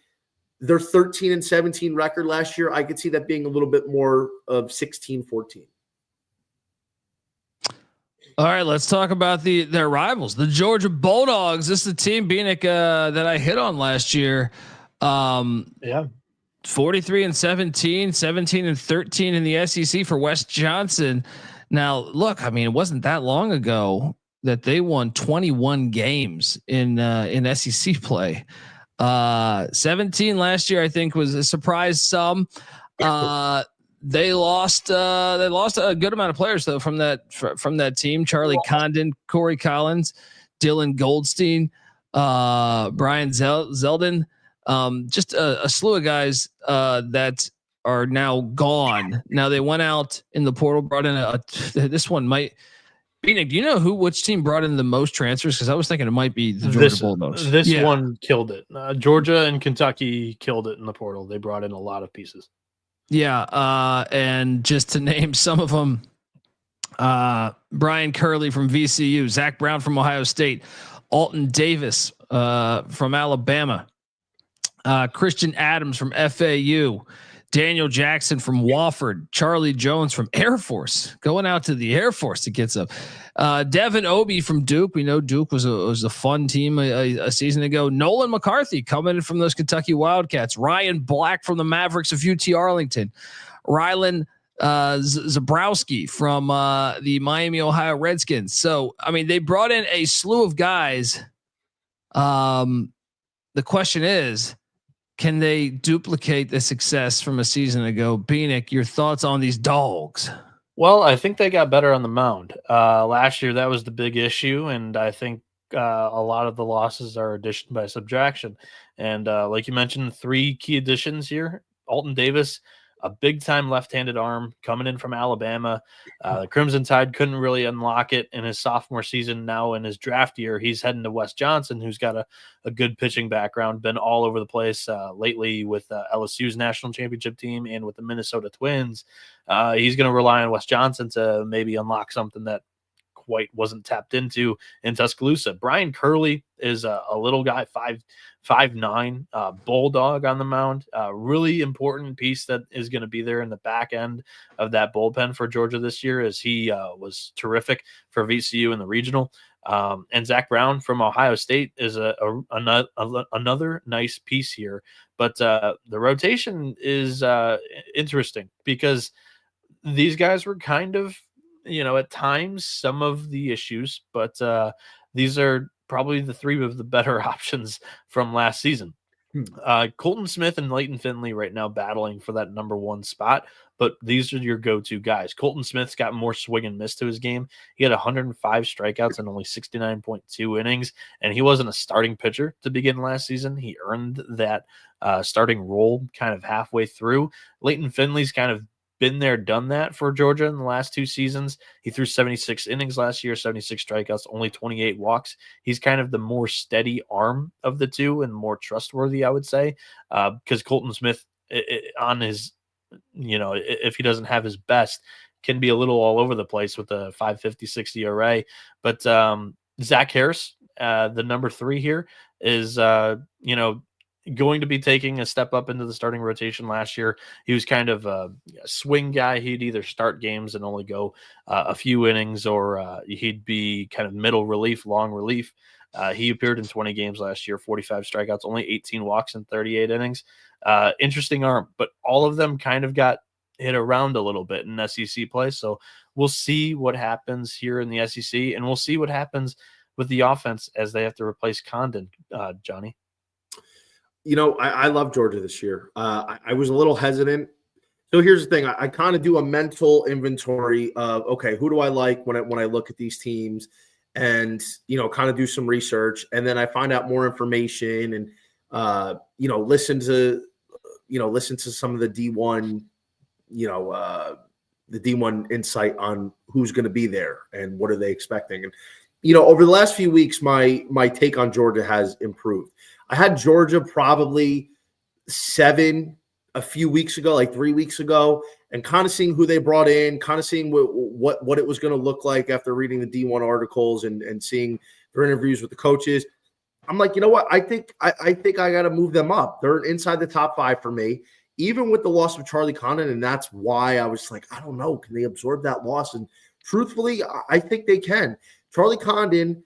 their 13-17 record last year, I could see that being a little bit more of 16-14. All right, let's talk about their rivals, the Georgia Bulldogs. This is the team, Beanick, that I hit on last year. 43-17, 17-13 in the SEC for Wes Johnson. Now, look, I mean, it wasn't that long ago that they won 21 games in SEC play. 17 last year, I think, was a surprise. Some they lost a good amount of players though from that team. Charlie Condon, Corey Collins, Dylan Goldstein, Brian Zeldin, just a slew of guys that are now gone. Now they went out in the portal, brought in this one might. Beanick, do you know which team brought in the most transfers? Because I was thinking it might be the Georgia Bulldogs. This one killed it. Georgia and Kentucky killed it in the portal. They brought in a lot of pieces. Yeah, and just to name some of them, Brian Curley from VCU, Zach Brown from Ohio State, Alton Davis from Alabama, Christian Adams from FAU, Daniel Jackson from Wofford, Charlie Jones from Air Force, going out to the Air Force to get some. Devin Obie from Duke. We know Duke was a fun team a season ago. Nolan McCarthy coming in from those Kentucky Wildcats. Ryan Black from the Mavericks of UT Arlington. Rylan Zabrowski from the Miami, Ohio Redskins. So, I mean, they brought in a slew of guys. The question is, can they duplicate the success from a season ago? Beanick, your thoughts on these dogs? Well, I think they got better on the mound. Last year, that was the big issue, and I think a lot of the losses are addition by subtraction. And like you mentioned, 3 key additions here. Alton Davis, a big-time left-handed arm coming in from Alabama. The Crimson Tide couldn't really unlock it in his sophomore season. Now in his draft year, he's heading to Wes Johnson, who's got a good pitching background, been all over the place lately with LSU's national championship team and with the Minnesota Twins. He's going to rely on Wes Johnson to maybe unlock something that quite wasn't tapped into in Tuscaloosa. Brian Curley is a little guy, 5'9", bulldog on the mound. Really important piece that is going to be there in the back end of that bullpen for Georgia this year, as he was terrific for VCU in the regional. And Zach Brown from Ohio State is another nice piece here. But the rotation is interesting because these guys were kind of, at times some of the issues, but these are probably the 3 of the better options from last season. Colton Smith and Leighton Finley right now battling for that number 1 spot, but these are your go-to guys. Colton Smith's got more swing and miss to his game. He had 105 strikeouts and only 69.2 innings, and he wasn't a starting pitcher to begin last season. He earned that starting role kind of halfway through. Leighton Finley's kind of been there, done that for Georgia in the last 2 seasons. He threw 76 innings last year, 76 strikeouts, only 28 walks. He's kind of the more steady arm of the 2 and more trustworthy, I would say, because Colton Smith on his, if he doesn't have his best, can be a little all over the place with a 5.56 ERA. But Zach Harris, the number 3 here, is, going to be taking a step up into the starting rotation. Last year, he was kind of a swing guy. He'd either start games and only go a few innings, or he'd be kind of middle relief, long relief. He appeared in 20 games last year, 45 strikeouts, only 18 walks in 38 innings. Interesting arm, but all of them kind of got hit around a little bit in SEC play. So we'll see what happens here in the SEC, and we'll see what happens with the offense as they have to replace Condon, Johnny. I love Georgia this year. I was a little hesitant. So here's the thing. I kind of do a mental inventory of, okay, who do I like when I look at these teams, and, kind of do some research. And then I find out more information and, listen to some of the D1, the D1 insight on who's going to be there and what are they expecting. And, over the last few weeks, my take on Georgia has improved. I had Georgia probably 7 a few weeks ago, like 3 weeks ago, and kind of seeing who they brought in, kind of seeing what it was going to look like after reading the D1 articles and seeing their interviews with the coaches. I'm like, you know what? I think I got to move them up. They're inside the top 5 for me, even with the loss of Charlie Condon, and that's why I was like, I don't know, can they absorb that loss? And truthfully, I think they can. Charlie Condon,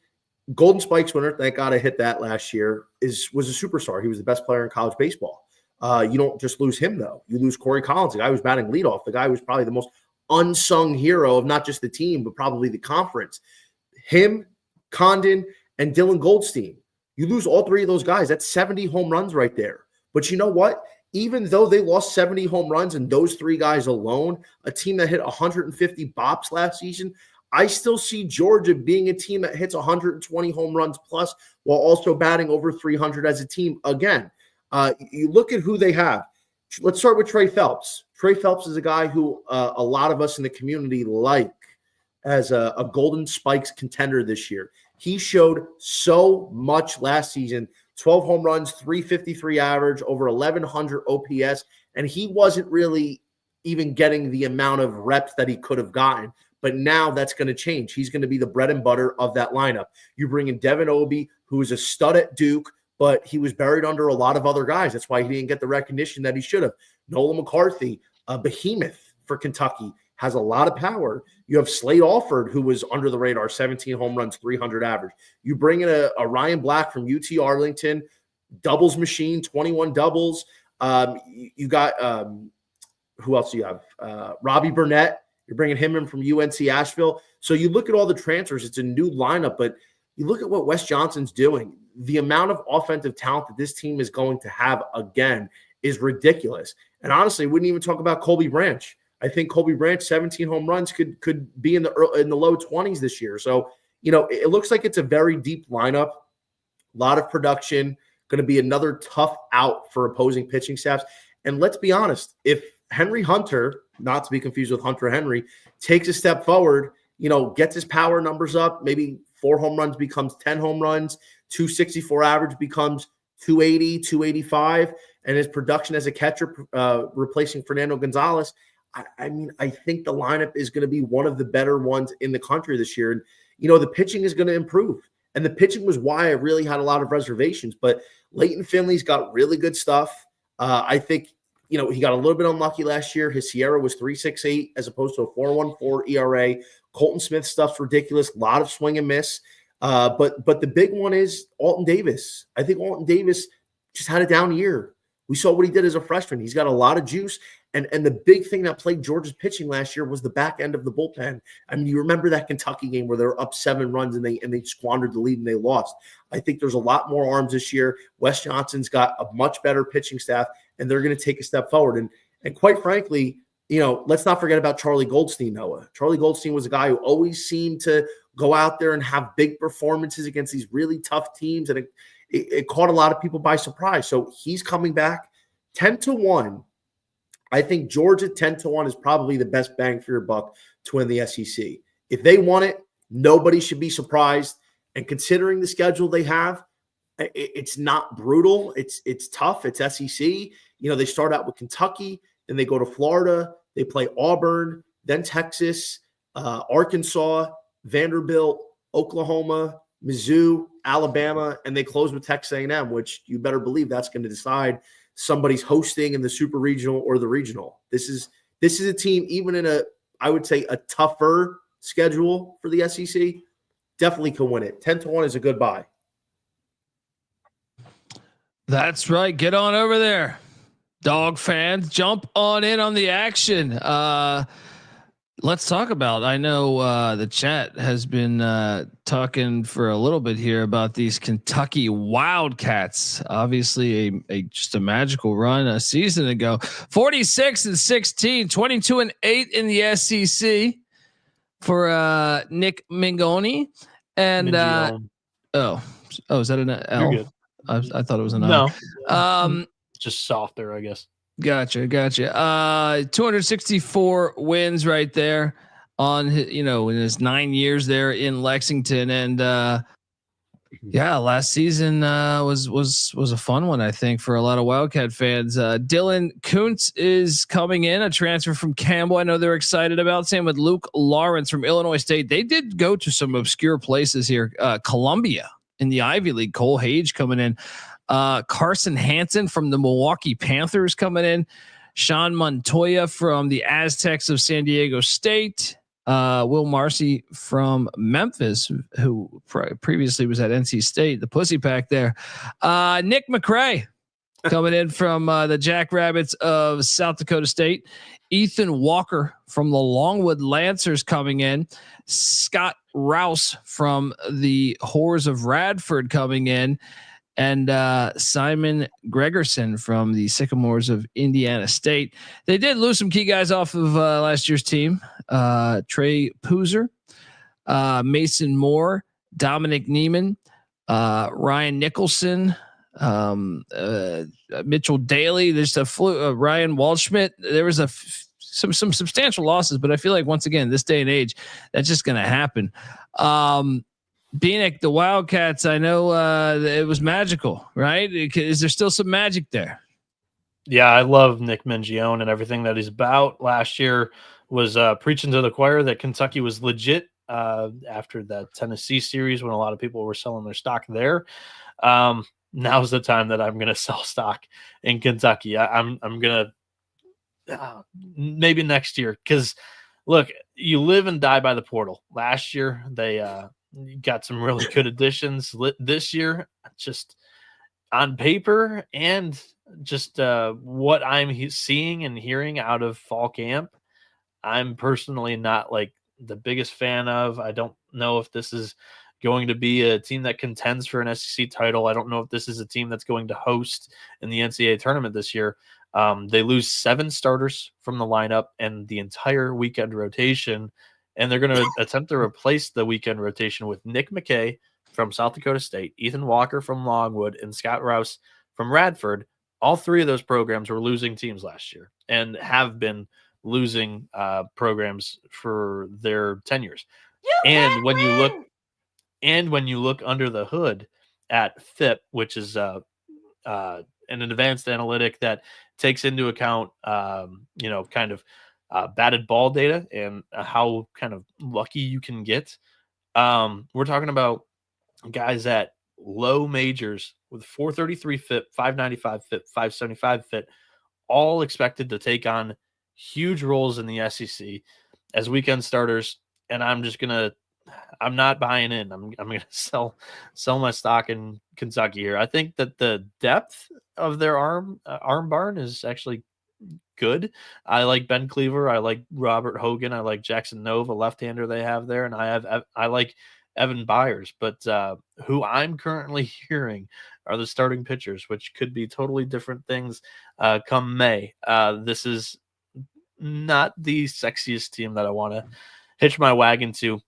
Golden Spikes winner, thank God I hit that last year, was a superstar. He was the best player in college baseball. You don't just lose him, though. You lose Corey Collins, the guy who was batting leadoff. The guy who was probably the most unsung hero of not just the team, but probably the conference. Him, Condon, and Dylan Goldstein. You lose all three of those guys. That's 70 home runs right there. But you know what? Even though they lost 70 home runs and those three guys alone, a team that hit 150 bops last season, I still see Georgia being a team that hits 120 home runs plus while also batting over 300 as a team. Again, you look at who they have. Let's start with Trey Phelps. Trey Phelps is a guy who a lot of us in the community like as a Golden Spikes contender this year. He showed so much last season, 12 home runs, 353 average, over 1,100 OPS, and he wasn't really even getting the amount of reps that he could have gotten. But now that's going to change. He's going to be the bread and butter of that lineup. You bring in Devin Obie, who is a stud at Duke, but he was buried under a lot of other guys. That's why he didn't get the recognition that he should have. Nolan McCarthy, a behemoth for Kentucky, has a lot of power. You have Slade Alford, who was under the radar, 17 home runs, 300 average. You bring in a Ryan Black from UT Arlington, doubles machine, 21 doubles. You got who else do you have? Robbie Burnett. You're bringing him in from UNC Asheville. So you look at all the transfers. It's a new lineup, but you look at what Wes Johnson's doing. The amount of offensive talent that this team is going to have again is ridiculous. And honestly, wouldn't even talk about Colby Branch. I think Colby Branch, 17 home runs, could be in the low 20s this year. So, it looks like it's a very deep lineup, a lot of production, going to be another tough out for opposing pitching staffs. And let's be honest, if Henry Hunter, not to be confused with Hunter Henry, takes a step forward, gets his power numbers up, maybe 4 home runs becomes 10 home runs, 264 average becomes 280, 285, and his production as a catcher replacing Fernando Gonzalez, I think the lineup is going to be one of the better ones in the country this year. And, the pitching is going to improve. And the pitching was why I really had a lot of reservations. But Leighton Finley's got really good stuff. I think, he got a little bit unlucky last year. His Sierra was 3.68 as opposed to a 4.14 ERA. Colton Smith stuff's ridiculous. A lot of swing and miss. But the big one is Alton Davis. I think Alton Davis just had a down year. We saw what he did as a freshman. He's got a lot of juice. And the big thing that plagued Georgia's pitching last year was the back end of the bullpen. I mean, you remember that Kentucky game where they were up 7 runs and they squandered the lead and they lost. I think there's a lot more arms this year. Wes Johnson's got a much better pitching staff, and they're going to take a step forward. And quite frankly, let's not forget about Charlie Goldstein, Noah. Charlie Goldstein was a guy who always seemed to go out there and have big performances against these really tough teams, and it caught a lot of people by surprise. So he's coming back 10-1. I think Georgia 10-1 is probably the best bang for your buck to win the SEC. If they won it, nobody should be surprised. And considering the schedule they have, it's not brutal. It's tough. It's SEC. They start out with Kentucky, then they go to Florida, they play Auburn, then Texas, Arkansas, Vanderbilt, Oklahoma, Mizzou, Alabama, and they close with Texas A&M, which you better believe that's going to decide somebody's hosting in the super regional or the regional. This is a team, even in I would say a tougher schedule for the SEC, definitely can win it. 10-1 is a good buy. That's right. Get on over there, Dog fans. Jump on in on the action. Let's talk about, I know the chat has been talking for a little bit here about these Kentucky Wildcats. Obviously just a magical run a season ago. 46-16, 22-8 in the SEC for Nick Mingoni. And is that an L? You're good. I thought it was an no. L. Just softer, I guess. Gotcha. 264 wins right there on in his 9 years there in Lexington, and last season was a fun one, I think, for a lot of Wildcat fans. Dylan Kuntz is coming in, a transfer from Campbell. I know they're excited about. Same with Luke Lawrence from Illinois State. They did go to some obscure places here. Columbia in the Ivy League. Cole Hage coming in. Carson Hansen from the Milwaukee Panthers coming in. Sean Montoya from the Aztecs of San Diego State. Will Marcy from Memphis, who previously was at NC State, the Pussy Pack there. Nick McCray coming in from the Jackrabbits of South Dakota State. Ethan Walker from the Longwood Lancers coming in. Scott Rouse from the Whores of Radford coming in, and Simon Gregerson from the Sycamores of Indiana State. They did lose some key guys off of last year's team. Trey Poozer, Mason Moore, Dominic Neiman, Ryan Nicholson, Mitchell Daly. There's Ryan Waldschmidt. There was some substantial losses, but I feel like once again, this day and age, that's just going to happen. Being at the Wildcats, I know it was magical, right? Is there still some magic there? Yeah, I love Nick Mingione and everything that he's about. Last year was preaching to the choir that Kentucky was legit after that Tennessee series when a lot of people were selling their stock there. Now's the time that I'm going to sell stock in Kentucky. I'm going to maybe next year, because look, you live and die by the portal. Last year they got some really good additions. This year, just on paper and just what I'm seeing and hearing out of fall camp, I'm personally not like the biggest fan of. I don't know if this is going to be a team that contends for an SEC title. I don't know if this is a team that's going to host in the NCAA tournament this year. They lose 7 starters from the lineup and the entire weekend rotation, and they're going to attempt to replace the weekend rotation with Nick McKay from South Dakota State, Ethan Walker from Longwood, and Scott Rouse from Radford. All 3 of those programs were losing teams last year and have been losing programs for their tenures. And when you look under the hood at FIP, which is an advanced analytic that takes into account, kind of batted ball data and how kind of lucky you can get. We're talking about guys at low majors with 433 FIP, 595 FIP, 575 FIP, all expected to take on huge roles in the SEC as weekend starters. And I'm not buying in. I'm going to sell my stock in Kentucky here. I think that the depth of their arm barn is actually good. I like Ben Cleaver. I like Robert Hogan. I like Jackson Nova, left-hander they have there. And I like Evan Byers, but who I'm currently hearing are the starting pitchers, which could be totally different things come May. This is not the sexiest team that I want to hitch my wagon to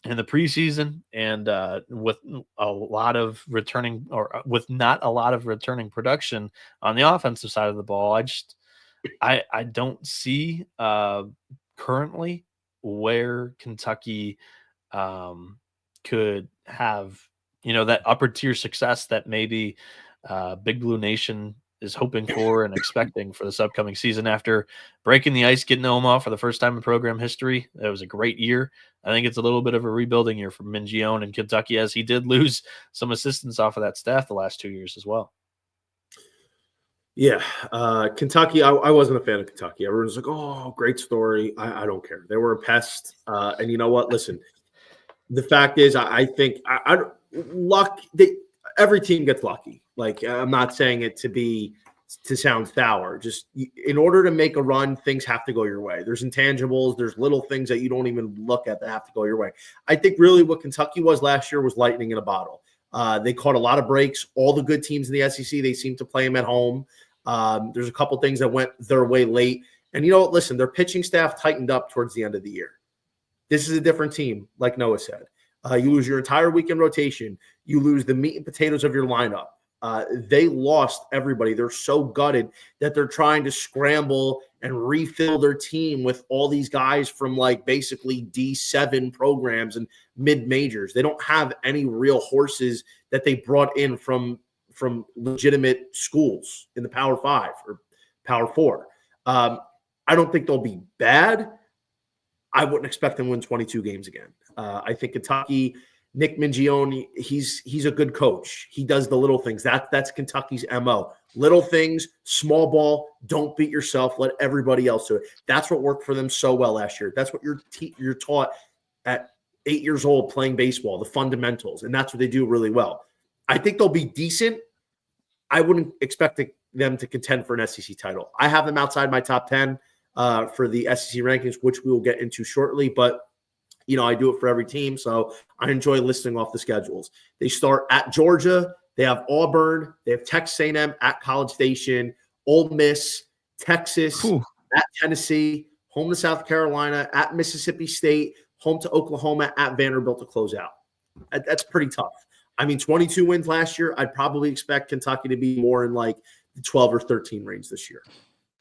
in the preseason, and with a lot of returning, or with not a lot of returning production on the offensive side of the ball. I don't see currently where Kentucky could have, that upper tier success that maybe Big Blue Nation is hoping for and expecting for this upcoming season after breaking the ice, getting to Omaha for the first time in program history. It was a great year. I think it's a little bit of a rebuilding year for Mingione and Kentucky, as he did lose some assistants off of that staff the last 2 years as well. Yeah, Kentucky, I wasn't a fan of Kentucky. Everyone's like, oh, great story. I don't care. They were a pest. And you know what? Listen, the fact is, I think every team gets lucky. Like, I'm not saying it to sound sour. Just in order to make a run, things have to go your way. There's intangibles. There's little things that you don't even look at that have to go your way. I think really what Kentucky was last year was lightning in a bottle. They caught a lot of breaks. All the good teams in the SEC, they seem to play them at home. There's a couple things that went their way late. And you know what? Listen, their pitching staff tightened up towards the end of the year. This is a different team, like Noah said. You lose your entire weekend rotation. You lose the meat and potatoes of your lineup. They lost everybody. They're so gutted that they're trying to scramble and refill their team with all these guys from like basically D7 programs and mid-majors. They don't have any real horses that they brought in from legitimate schools in the Power 5 or Power 4. I don't think they'll be bad. I wouldn't expect them to win 22 games again. I think Kentucky, Nick Mingione, he's a good coach. He does the little things. That's Kentucky's MO. Little things, small ball, don't beat yourself. Let everybody else do it. That's what worked for them so well last year. That's what you're taught at 8 years old playing baseball, the fundamentals, and that's what they do really well. I think they'll be decent. I wouldn't expect them to contend for an SEC title. I have them outside my top 10 for the SEC rankings, which we will get into shortly. But I do it for every team, so I enjoy listing off the schedules. They start at Georgia. They have Auburn. They have Texas A&M at College Station, Ole Miss, Texas, at Tennessee, home to South Carolina, at Mississippi State, home to Oklahoma, at Vanderbilt to close out. That's pretty tough. I mean, 22 wins last year. I'd probably expect Kentucky to be more in like the 12 or 13 range this year.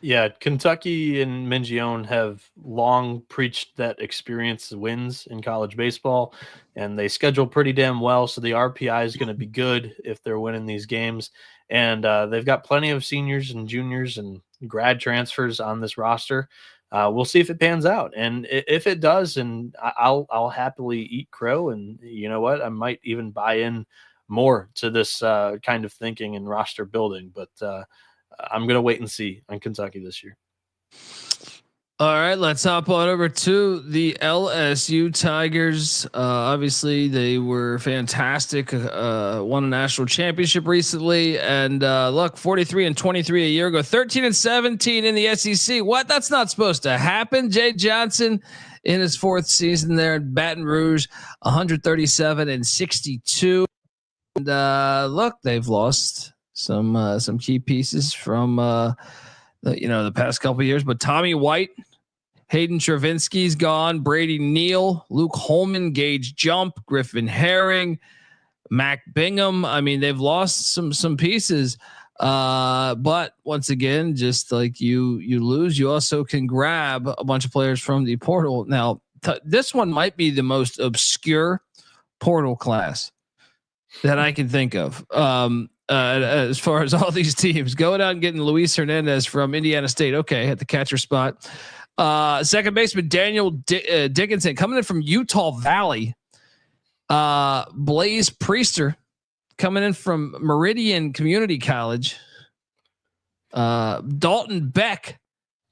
Yeah, Kentucky and Mingione have long preached that experience wins in college baseball, and they schedule pretty damn well. So the RPI is going to be good if they're winning these games. And they've got plenty of seniors and juniors and grad transfers on this roster. We'll see if it pans out. And if it does, and I'll happily eat crow. And you know what? I might even buy in more to this kind of thinking and roster building. But I'm going to wait and see on Kentucky this year. All right, let's hop on over to the LSU Tigers. Obviously, they were fantastic. Won a national championship recently, and look, 43-23 a year ago, 13-17 in the SEC. What? That's not supposed to happen. Jay Johnson in his 4th season there in Baton Rouge, 137-62. And look, they've lost some key pieces from the past couple of years, but Tommy White, Hayden Travinsky's gone, Brady Neal, Luke Holman, Gage Jump, Griffin Herring, Mac Bingham. I mean, they've lost some pieces, but once again, just like you lose, you also can grab a bunch of players from the portal. Now, this one might be the most obscure portal class that I can think of. As far as all these teams going out and getting Luis Hernandez from Indiana State. Okay. At the catcher spot. Second baseman, Daniel Dickinson coming in from Utah Valley. Blaze Priester coming in from Meridian Community College. Dalton Beck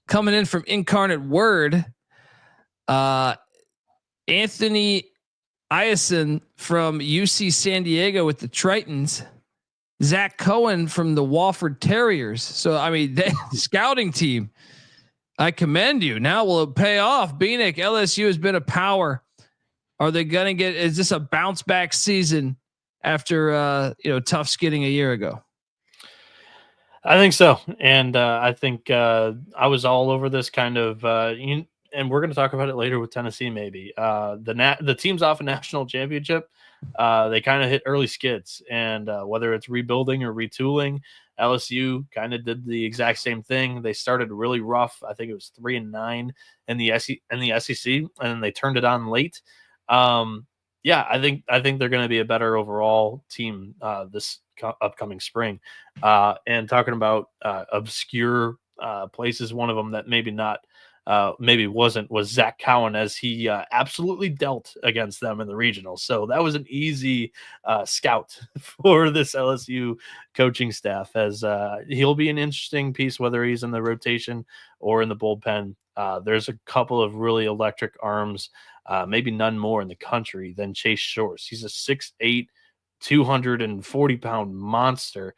coming in from Incarnate Word. Anthony Iacon from UC San Diego with the Tritons. Zach Cohen from the Wofford Terriers. So, I mean, the scouting team, I commend you. Now will it pay off? Beanick, LSU has been a power. Are they going to get, is this a bounce back season after, tough skidding a year ago? I think so. And I think I was all over this kind of, and we're going to talk about it later with Tennessee, maybe. The teams off a national championship, they kind of hit early skids, and whether it's rebuilding or retooling, LSU kind of did the exact same thing. They started really rough. I think it was 3-9 in the SEC, and then they turned it on late. I think they're going to be a better overall team this upcoming spring. And talking about obscure places, one of them that was Zach Cowan, as he absolutely dealt against them in the regional. So that was an easy scout for this LSU coaching staff, as he'll be an interesting piece, whether he's in the rotation or in the bullpen. There's a couple of really electric arms, maybe none more in the country than Chase Shores. He's a 6'8", 240-pound monster.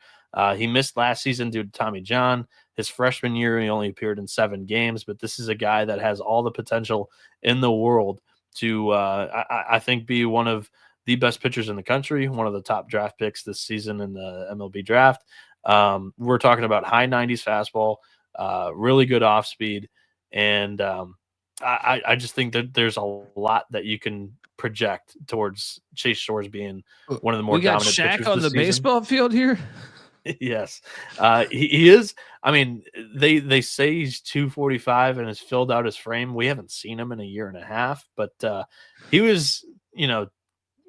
He missed last season due to Tommy John. His freshman year, he only appeared in 7 games, but this is a guy that has all the potential in the world to, I think, be one of the best pitchers in the country, one of the top draft picks this season in the MLB draft. We're talking about high 90s fastball, really good off speed. And I just think that there's a lot that you can project towards Chase Shores being one of the more dominant pitchers. We got Shaq on the baseball field here. Yes, he is. I mean, they say he's 245 and has filled out his frame. We haven't seen him in a year and a half, but he was,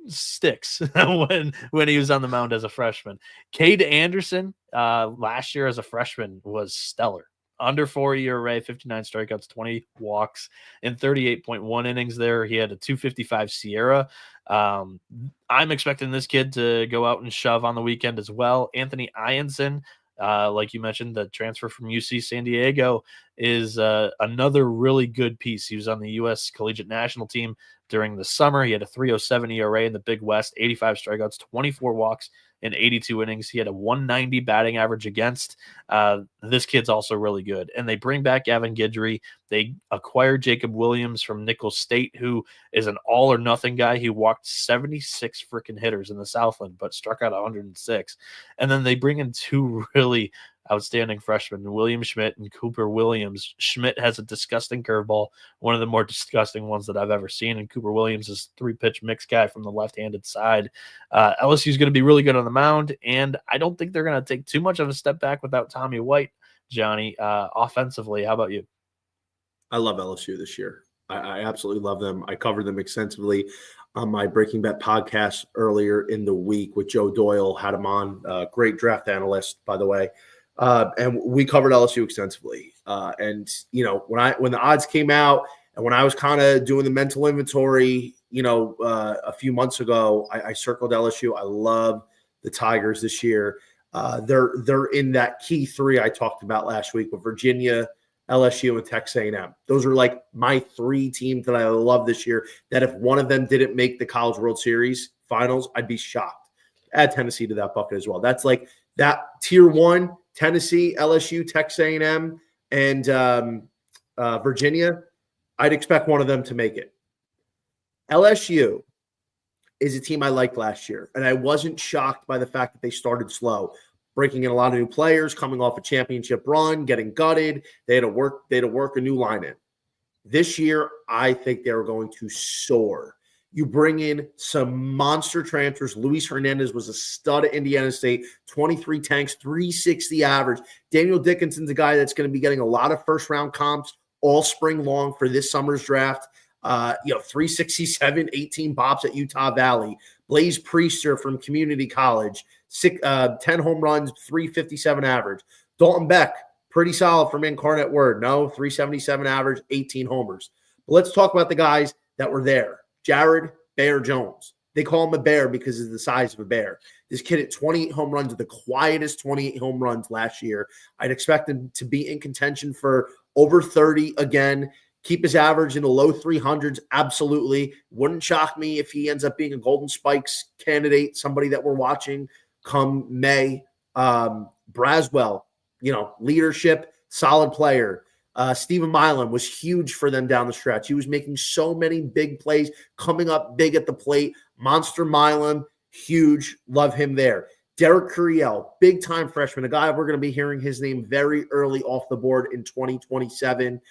sticks when he was on the mound as a freshman. Cade Anderson last year as a freshman was stellar. Under 4 ERA, 59 strikeouts, 20 walks in 38.1 innings there. He had a 255 Sierra. I'm expecting this kid to go out and shove on the weekend as well. Anthony Iacon, like you mentioned, the transfer from UC San Diego, is another really good piece. He was on the U.S. Collegiate National Team during the summer. He had a 3.07 ERA in the Big West, 85 strikeouts, 24 walks, in 82 innings. He had a 190 batting average against. This kid's also really good. And they bring back Evan Guidry. They acquired Jacob Williams from Nicholls State, who is an all or nothing guy. He walked 76 freaking hitters in the Southland, but struck out 106. And then they bring in two really outstanding freshmen, William Schmidt and Cooper Williams. Schmidt has a disgusting curveball, one of the more disgusting ones that I've ever seen. And Cooper Williams is 3-pitch mix guy from the left-handed side. LSU is going to be really good on the mound, and I don't think they're going to take too much of a step back without Tommy White, Johnny, offensively. How about you? I love LSU this year. I absolutely love them. I covered them extensively on my Breaking Bet podcast earlier in the week with Joe Doyle. Had him on, great draft analyst, by the way. And we covered LSU extensively. And when the odds came out and when I was kind of doing the mental inventory, a few months ago, I circled LSU. I love the Tigers this year. They're in that key three I talked about last week with Virginia, LSU, and Texas A&M. Those are like my three teams that I love this year, that if one of them didn't make the College World Series finals, I'd be shocked. Add Tennessee to that bucket as well. That's like that tier one, Tennessee, LSU, Texas A&M, and Virginia. I'd expect one of them to make it. LSU is a team I liked last year, and I wasn't shocked by the fact that they started slow, breaking in a lot of new players, coming off a championship run, getting gutted. They had to work a new line in. This year, I think they're going to soar. You bring in some monster transfers. Luis Hernandez was a stud at Indiana State, 23 tanks, 360 average. Daniel Dickinson's a guy that's going to be getting a lot of first-round comps all spring long for this summer's draft. 367, 18 bops at Utah Valley. Blaze Priester from Community College, 10 home runs, 357 average. Dalton Beck, pretty solid from Incarnate Word. No, 377 average, 18 homers. But let's talk about the guys that were there. Jared Bear Jones. They call him a bear because of the size of a bear. This kid at 28 home runs, the quietest 28 home runs last year. I'd expect him to be in contention for over 30 again. Keep his average in the low 300s, absolutely. Wouldn't shock me if he ends up being a Golden Spikes candidate, somebody that we're watching come May. Braswell, leadership, solid player. Stephen Milam was huge for them down the stretch. He was making so many big plays, coming up big at the plate. Monster Milam, huge. Love him there. Derek Curiel, big-time freshman, a guy we're going to be hearing his name very early off the board in 2027.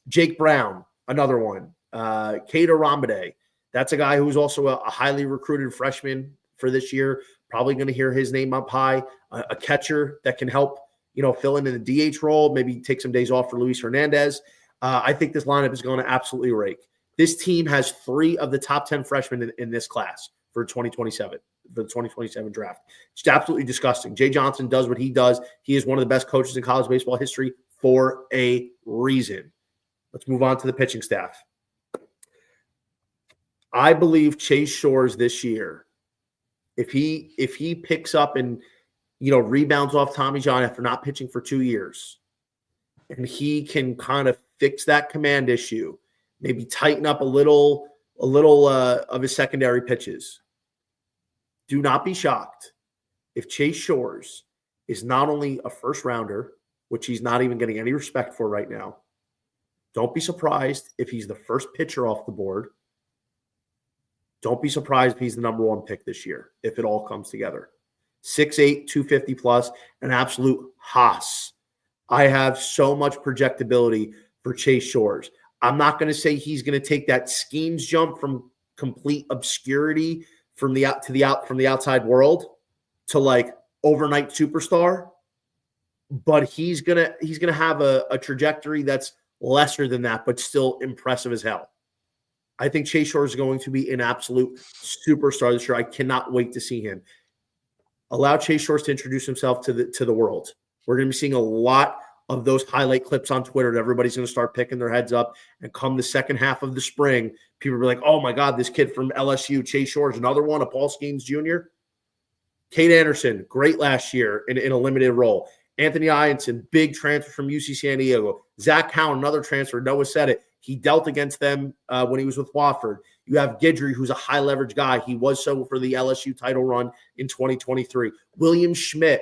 Jake Brown, another one. Keita Ramade, that's a guy who's also a highly recruited freshman for this year. Probably going to hear his name up high. A catcher that can help, fill in the DH role, maybe take some days off for Luis Hernandez. I think this lineup is going to absolutely rake. This team has 3 of the top 10 freshmen in this class for 2027, for the 2027 draft. It's absolutely disgusting. Jay Johnson does what he does. He is one of the best coaches in college baseball history for a reason. Let's move on to the pitching staff. I believe Chase Shores this year, if he picks up and rebounds off Tommy John after not pitching for 2 years, and he can kind of fix that command issue, maybe tighten up a little of his secondary pitches. Do not be shocked if Chase Shores is not only a first rounder, which he's not even getting any respect for right now. Don't be surprised if he's the first pitcher off the board. Don't be surprised if he's the number 1 pick this year, if it all comes together. 6'8", 250 plus, an absolute hoss. I have so much projectability for Chase Shores. I'm not going to say he's going to take that Skeens jump from complete obscurity from the outside world to like overnight superstar, but he's gonna have a trajectory that's lesser than that, but still impressive as hell. I think Chase Shores is going to be an absolute superstar this year. I cannot wait to see him. Allow Chase Shores to introduce himself to the world. We're going to be seeing a lot of those highlight clips on Twitter that everybody's going to start picking their heads up. And come the second half of the spring, people will be like, oh my God, this kid from LSU, Chase Shores, another one, a Paul Skeens Jr. Kate Anderson, great last year in a limited role. Anthony Ianson, big transfer from UC San Diego. Zach Cowan, another transfer. Noah said it. He dealt against them when he was with Wofford. You have Guidry, who's a high leverage guy. He was so for the LSU title run in 2023. William Schmidt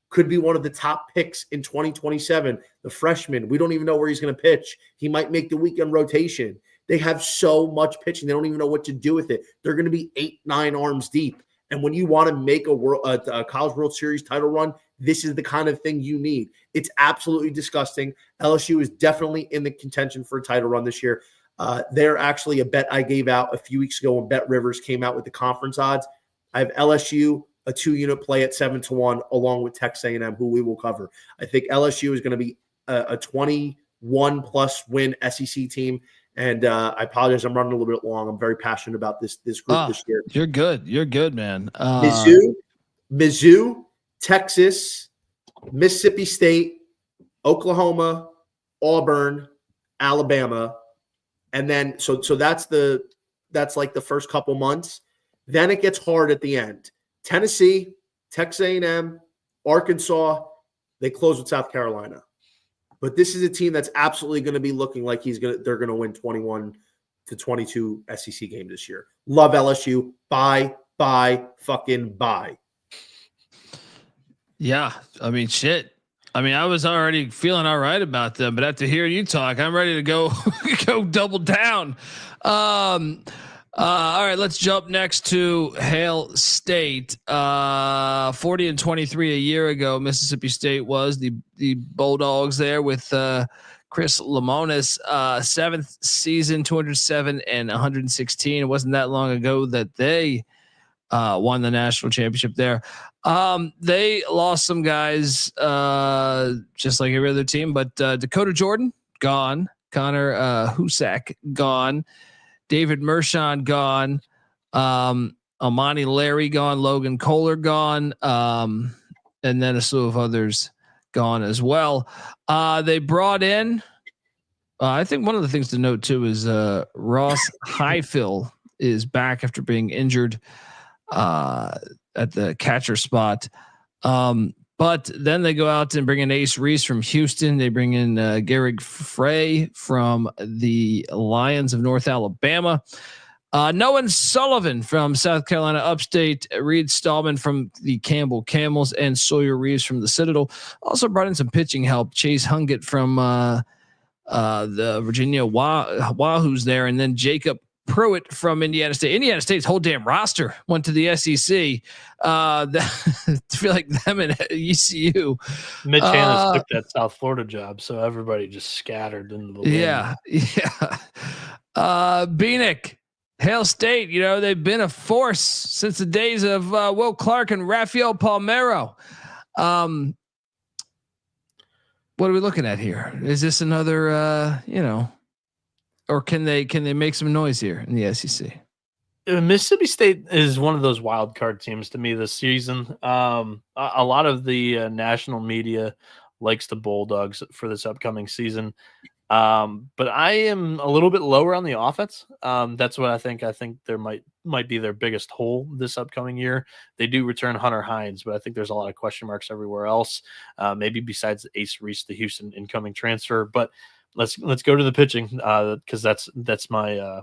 could be one of the top picks in 2027. The freshman, we don't even know where he's going to pitch. He might make the weekend rotation. They have so much pitching. They don't even know what to do with it. They're going to be 8-9 arms deep. And when you want to make a College World Series title run, this is the kind of thing you need. It's absolutely disgusting. LSU is definitely in the contention for a title run this year. They're actually a bet I gave out a few weeks ago when Bet Rivers came out with the conference odds. I have LSU, a 2-unit play at 7-1, along with Texas A&M, who we will cover. I think LSU is going to be a 21-plus win SEC team. And I apologize, I'm running a little bit long. I'm very passionate about this group this year. You're good. You're good, man. Mizzou, Texas, Mississippi State, Oklahoma, Auburn, Alabama, and then so that's like the first couple months. Then it gets hard at the end. Tennessee, Texas A&M, Arkansas, they close with South Carolina. But this is a team that's absolutely going to be looking like they're going to win 21 to 22 SEC games this year. Love LSU. Bye, fucking bye. Yeah, I mean, shit. I mean, I was already feeling all right about them, but after hearing you talk, I'm ready to go go double down. All right, let's jump next to Hail State. 40-23 a year ago, Mississippi State was the Bulldogs there with Chris Lemonis, 7th season, 207 and 116. It wasn't that long ago that they won the national championship there. They lost some guys just like every other team, but Dakota Jordan gone, Connor Husak gone, David Mershon gone, Amani Larry gone, Logan Kohler gone, and then a slew of others gone as well. They brought in, I think one of the things to note too is Ross Highfill is back after being injured at the catcher spot. But then they go out and bring in Ace Reese from Houston. They bring in Garrick Frey from the Lions of North Alabama. Noah Sullivan from South Carolina Upstate, Reed Stallman from the Campbell Camels, and Sawyer Reeves from the Citadel. Also brought in some pitching help. Chase Hungett from the Virginia Wahoos there, and then Jacob Pruitt from Indiana State. Indiana State's whole damn roster went to the SEC. I feel like them and ECU. Mitch Hannes took that South Florida job, so everybody just scattered into the wind. Yeah. Beanick, Hail State, they've been a force since the days of Will Clark and Rafael Palmeiro. What are we looking at here? Is this another, or can they make some noise here in the SEC? Mississippi State is one of those wild card teams to me this season. A lot of the national media likes the Bulldogs for this upcoming season. But I am a little bit lower on the offense. That's what I think. I think there might be their biggest hole this upcoming year. They do return Hunter Hines, but I think there's a lot of question marks everywhere else. Maybe besides Ace Reese, the Houston incoming transfer. But let's go to the pitching because that's my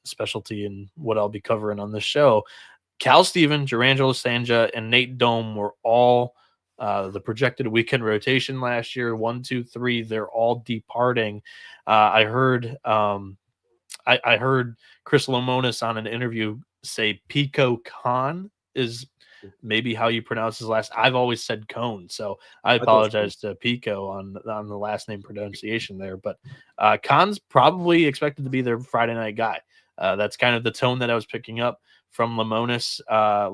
specialty and what I'll be covering on this show. Cal Steven, Jarangelo Sanja, and Nate Dome were all the projected weekend rotation last year. 1, 2, 3. They're all departing. I heard Chris Lemonis on an interview say Pico Khan is maybe how you pronounce his last. I've always said Cone, so I apologize to Pico on the last name pronunciation there. But Khan's probably expected to be their Friday night guy. That's kind of the tone that I was picking up from Lemonis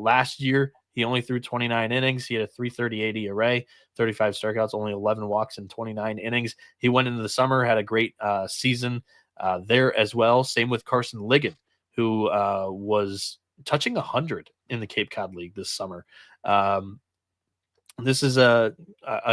last year. He only threw 29 innings. He had a 3.38 ERA, 35 strikeouts, only 11 walks in 29 innings. He went into the summer, had a great season there as well. Same with Carson Ligon, who was touching 100 in the Cape Cod League this summer. This is a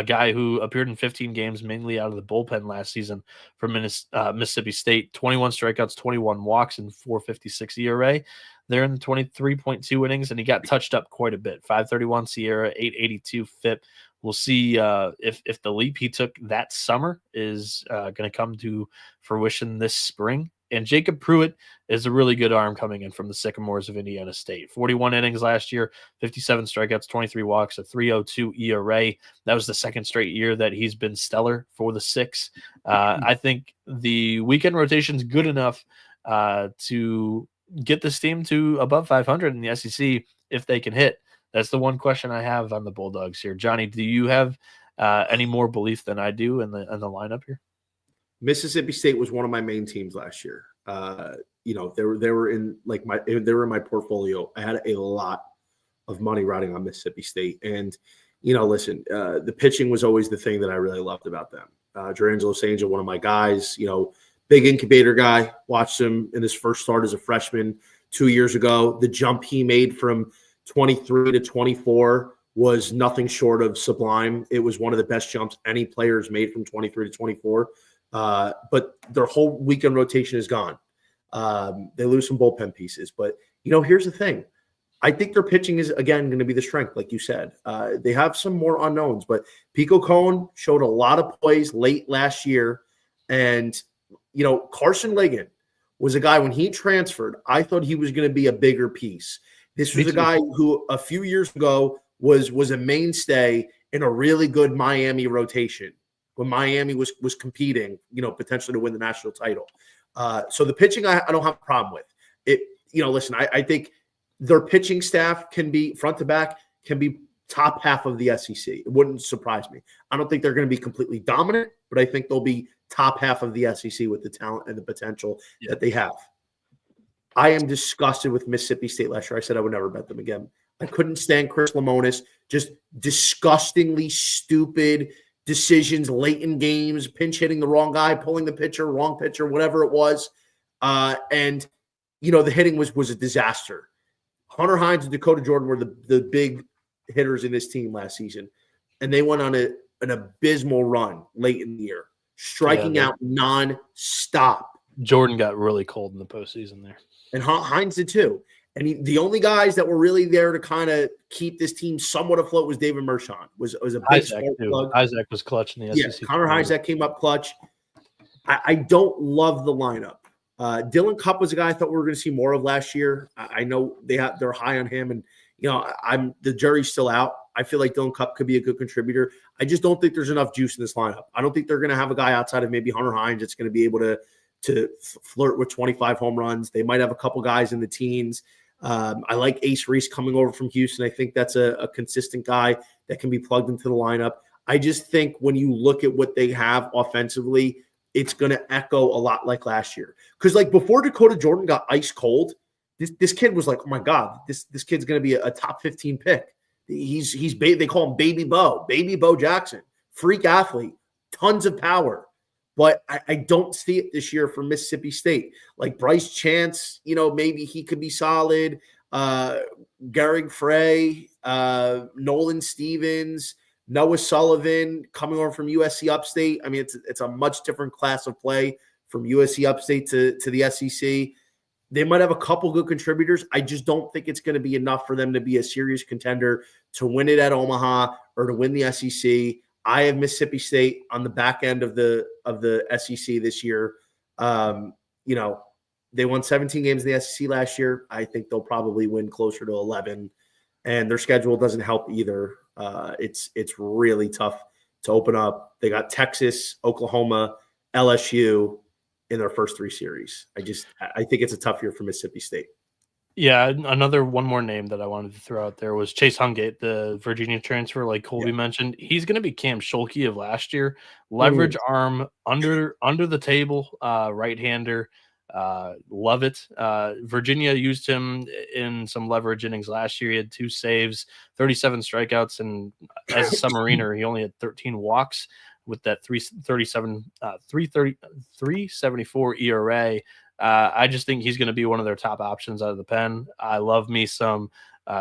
guy who appeared in 15 games, mainly out of the bullpen last season for Mississippi State. 21 strikeouts, 21 walks, and 4.56 ERA. They're in the 23.2 innings, and he got touched up quite a bit. 5.31 SIERA, 8.82 FIP. We'll see if the leap he took that summer is going to come to fruition this spring. And Jacob Pruitt is a really good arm coming in from the Sycamores of Indiana State. 41 innings last year, 57 strikeouts, 23 walks, a 3.02 ERA. That was the second straight year that he's been stellar for the Six. I think the weekend rotation is good enough to get this team to above 500 in the SEC if they can hit. That's the one question I have on the Bulldogs here. Johnny, do you have any more belief than I do in the lineup here? Mississippi State was one of my main teams last year. They were in my portfolio. I had a lot of money riding on Mississippi State, and listen, the pitching was always the thing that I really loved about them. Durangelo St. Angel, one of my guys, big incubator guy. Watched him in his first start as a freshman 2 years ago. The jump he made from 23 to 24 was nothing short of sublime. It was one of the best jumps any players made from 23 to 24. But their whole weekend rotation is gone. They lose some bullpen pieces. But, here's the thing. I think their pitching is, again, going to be the strength, like you said. They have some more unknowns. But Pico Cohn showed a lot of plays late last year. And, Carson Ligon was a guy, when he transferred, I thought he was going to be a bigger piece. This was a guy who a few years ago was a mainstay in a really good Miami rotation when Miami was competing, potentially to win the national title. So the pitching, I don't have a problem with it. Listen, I think their pitching staff can be front to back, can be top half of the SEC. It wouldn't surprise me. I don't think they're going to be completely dominant, but I think they'll be top half of the SEC with the talent and the potential that they have. I am disgusted with Mississippi State last year. I said I would never bet them again. I couldn't stand Chris Lemonis. Just disgustingly stupid decisions late in games, pinch hitting the wrong guy, pulling the pitcher, wrong pitcher, whatever it was. And the hitting was a disaster. Hunter Hines and Dakota Jordan were the big hitters in this team last season. And they went on an abysmal run late in the year, striking out nonstop. Jordan got really cold in the postseason there. And Hines did too. And the only guys that were really there to kind of keep this team somewhat afloat was David Mershon. Was a big plug. Isaac was clutch in the SEC. Connor Isaac came up clutch. I don't love the lineup. Dylan Cupp was a guy I thought we were going to see more of last year. I know they're high on him, and the jury's still out. I feel like Dylan Cupp could be a good contributor. I just don't think there's enough juice in this lineup. I don't think they're going to have a guy outside of maybe Hunter Hines that's going to be able to flirt with 25 home runs. They might have a couple guys in the teens. I like Ace Reese coming over from Houston. I think that's a consistent guy that can be plugged into the lineup. I just think when you look at what they have offensively, it's going to echo a lot like last year. Because before Dakota Jordan got ice cold, this kid was like, oh my God, this kid's going to be a top 15 pick. They call him Baby Bo Jackson, freak athlete, tons of power. But I don't see it this year for Mississippi State. Like Bryce Chance, maybe he could be solid. Gehrig Frey, Nolan Stevens, Noah Sullivan coming over from USC Upstate. I mean, it's a much different class of play from USC Upstate to the SEC. They might have a couple good contributors. I just don't think it's going to be enough for them to be a serious contender to win it at Omaha or to win the SEC. I have Mississippi State on the back end of the SEC this year. They won 17 games in the SEC last year. I think they'll probably win closer to 11, and their schedule doesn't help either. It's really tough to open up. They got Texas, Oklahoma, LSU in their first three series. I think it's a tough year for Mississippi State. Yeah, one more name that I wanted to throw out there was Chase Hungate, the Virginia transfer, like Colby mentioned. He's going to be Cam Schulke of last year. Leverage arm, under the table, right-hander. Love it. Virginia used him in some leverage innings last year. He had 2 saves, 37 strikeouts, and as a submariner, he only had 13 walks with that 3.74 ERA. I just think he's going to be one of their top options out of the pen. I love me some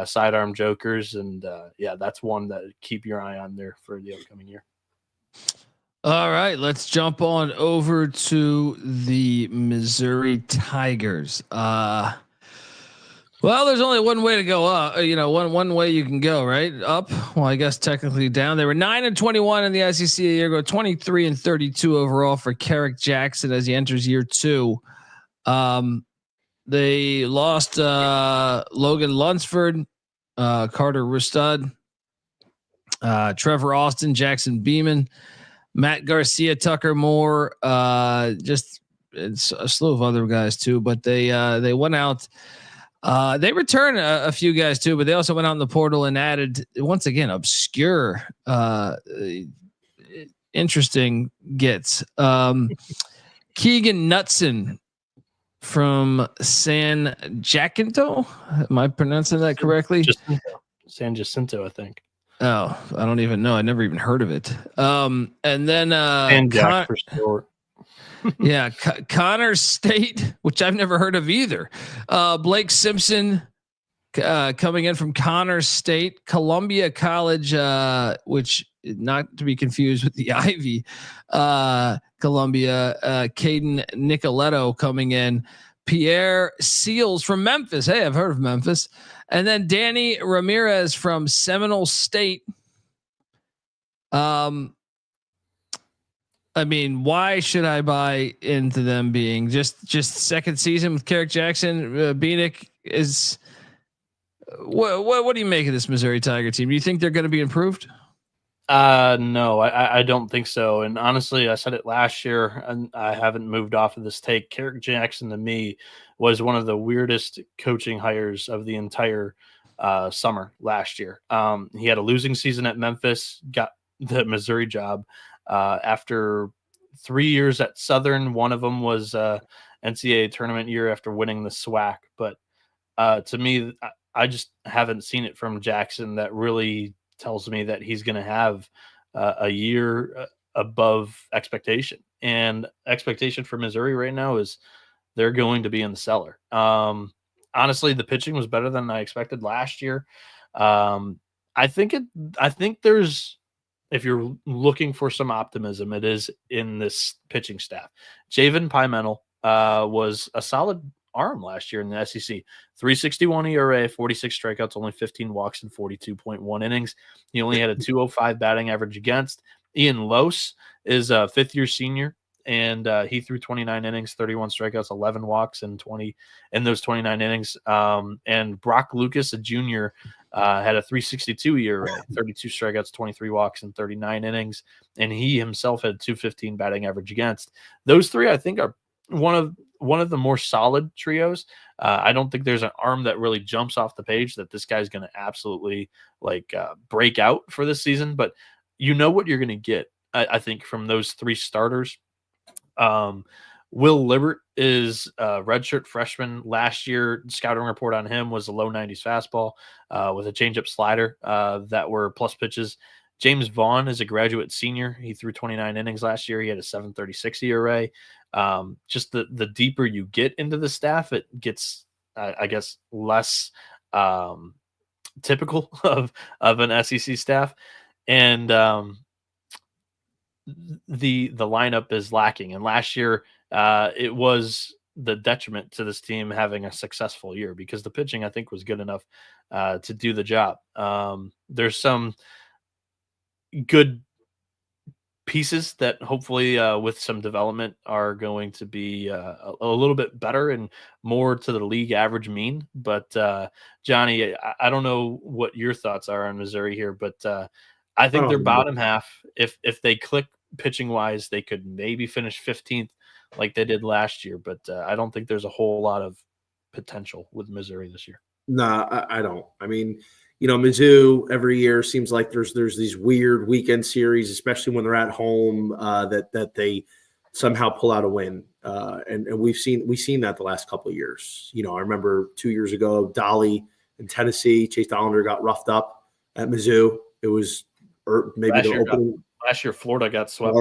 sidearm jokers. And yeah, that's one that keep your eye on there for the upcoming year. All right, let's jump on over to the Missouri Tigers. Well, there's only one way to go up. One way you can go, right? Up. Well, I guess technically down. They were 9-21 in the SEC a year ago, 23-32 overall for Carrick Jackson as he enters year 2. They lost Logan Lunsford, Carter Rustad, Trevor Austin, Jackson Beeman, Matt Garcia, Tucker Moore, just it's a slew of other guys too. But they went out. They returned a few guys too, but they also went out in the portal and added, once again, obscure, interesting gets. Keegan Knutson from San Jacinto. Am I pronouncing that correctly? San Jacinto, I think. Oh, I don't even know. I never even heard of it. And then San Jack for short. Yeah, Connor State, which I've never heard of either. Blake Simpson coming in from Connor State, Columbia College, which not to be confused with the Ivy, Columbia. Caden Nicoletto coming in. Pierre Seals from Memphis. Hey, I've heard of Memphis. And then Danny Ramirez from Seminole State. I mean, why should I buy into them being just second season with Carrick Jackson? Beanick is what do you make of this Missouri Tiger team? Do you think they're going to be improved? No, I don't think so. And honestly, I said it last year, and I haven't moved off of this take. Carrick Jackson to me was one of the weirdest coaching hires of the entire summer last year. He had a losing season at Memphis, got the Missouri job. After 3 years at Southern, one of them was NCAA tournament year after winning the SWAC. But to me, I just haven't seen it from Jackson that really tells me that he's going to have a year above expectation. And expectation for Missouri right now is they're going to be in the cellar. Honestly, the pitching was better than I expected last year. I think there's, if you're looking for some optimism, it is in this pitching staff. Javen Pimentel was a solid arm last year in the SEC. 3.61 ERA, 46 strikeouts, only 15 walks in 42.1 innings. He only had a 2.05 batting average against. Ian Lose is a fifth-year senior, and he threw 29 innings, 31 strikeouts, 11 walks in those 29 innings. And Brock Lucas, a junior, had a 3.62 ERA, 32 strikeouts, 23 walks in 39 innings, and he himself had 2.15 batting average against. Those three, I think, are one of the more solid trios. I don't think there's an arm that really jumps off the page that this guy's going to absolutely break out for this season, but you know what you're going to get, I think, from those three starters. Will Libbert is a redshirt freshman. Last year, scouting report on him was a low 90s fastball with a changeup slider that were plus pitches. James Vaughn is a graduate senior. He threw 29 innings last year. He had a 7.36 ERA. Just the deeper you get into the staff, it gets, I guess, less typical of an SEC staff. And the lineup is lacking. And last year, it was the detriment to this team having a successful year because the pitching, I think, was good enough to do the job. There's some good pieces that hopefully with some development are going to be a little bit better and more to the league average mean. But Johnny, I don't know what your thoughts are on Missouri here, but I think their bottom half, if they click pitching wise, they could maybe finish 15th like they did last year. But I don't think there's a whole lot of potential with Missouri this year. No, I don't. I mean, Mizzou every year seems like there's these weird weekend series, especially when they're at home, that they somehow pull out a win. And we've seen that the last couple of years. I remember 2 years ago, Dolly in Tennessee, Chase Dollander got roughed up at Mizzou. It was maybe the opening. Last year, Florida got swept.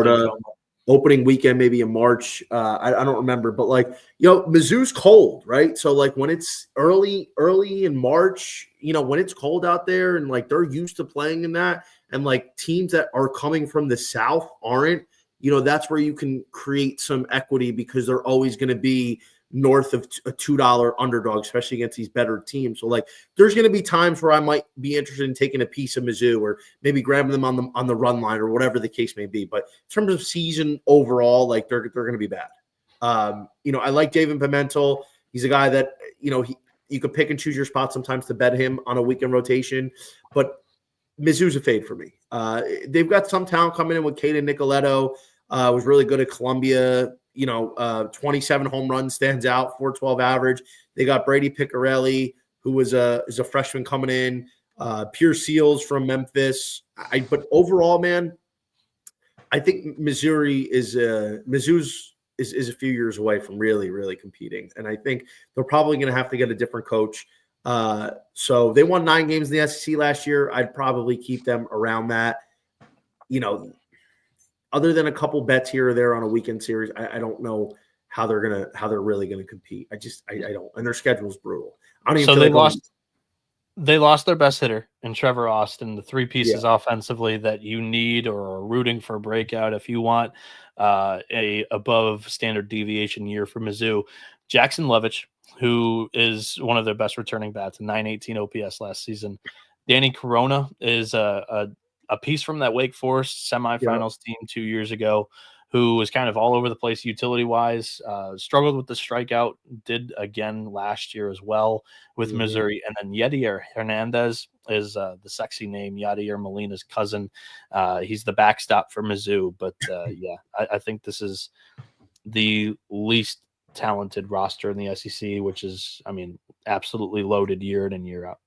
opening weekend, maybe in March. I don't remember, but like, Mizzou's cold, right? So like when it's early in March, when it's cold out there and like they're used to playing in that, and like teams that are coming from the South aren't, that's where you can create some equity because they're always going to be north of a $2 underdog, especially against these better teams. So like there's going to be times where I might be interested in taking a piece of Mizzou or maybe grabbing them on the run line or whatever the case may be. But in terms of season overall, like they're going to be bad. I like David Pimentel. He's a guy that, you could pick and choose your spot sometimes to bet him on a weekend rotation, but Mizzou's a fade for me. They've got some talent coming in with Caden Nicoletto, was really good at Columbia. 27 home runs, stands out, 412 average. They got Brady Piccarelli, who is a freshman coming in. Pierce Seals from Memphis. But overall, man, I think Mizzou's is a few years away from really, really competing. And I think they're probably going to have to get a different coach. So they won 9 games in the SEC last year. I'd probably keep them around that. Other than a couple bets here or there on a weekend series, I don't know how they're really gonna compete. I don't, and their schedule's brutal. I don't even. So they lost their best hitter in Trevor Austin, the 3 pieces offensively that you need or are rooting for a breakout if you want a above standard deviation year for Mizzou. Jackson Levitch, who is one of their best returning bats, a 918 OPS last season. Danny Corona is a piece from that Wake Forest semifinals team 2 years ago, who was kind of all over the place utility-wise, struggled with the strikeout, did again last year as well with Missouri. And then Yadier Hernandez is the sexy name, Yadier Molina's cousin. He's the backstop for Mizzou. But, I think this is the least talented roster in the SEC, which is, absolutely loaded year in and year out.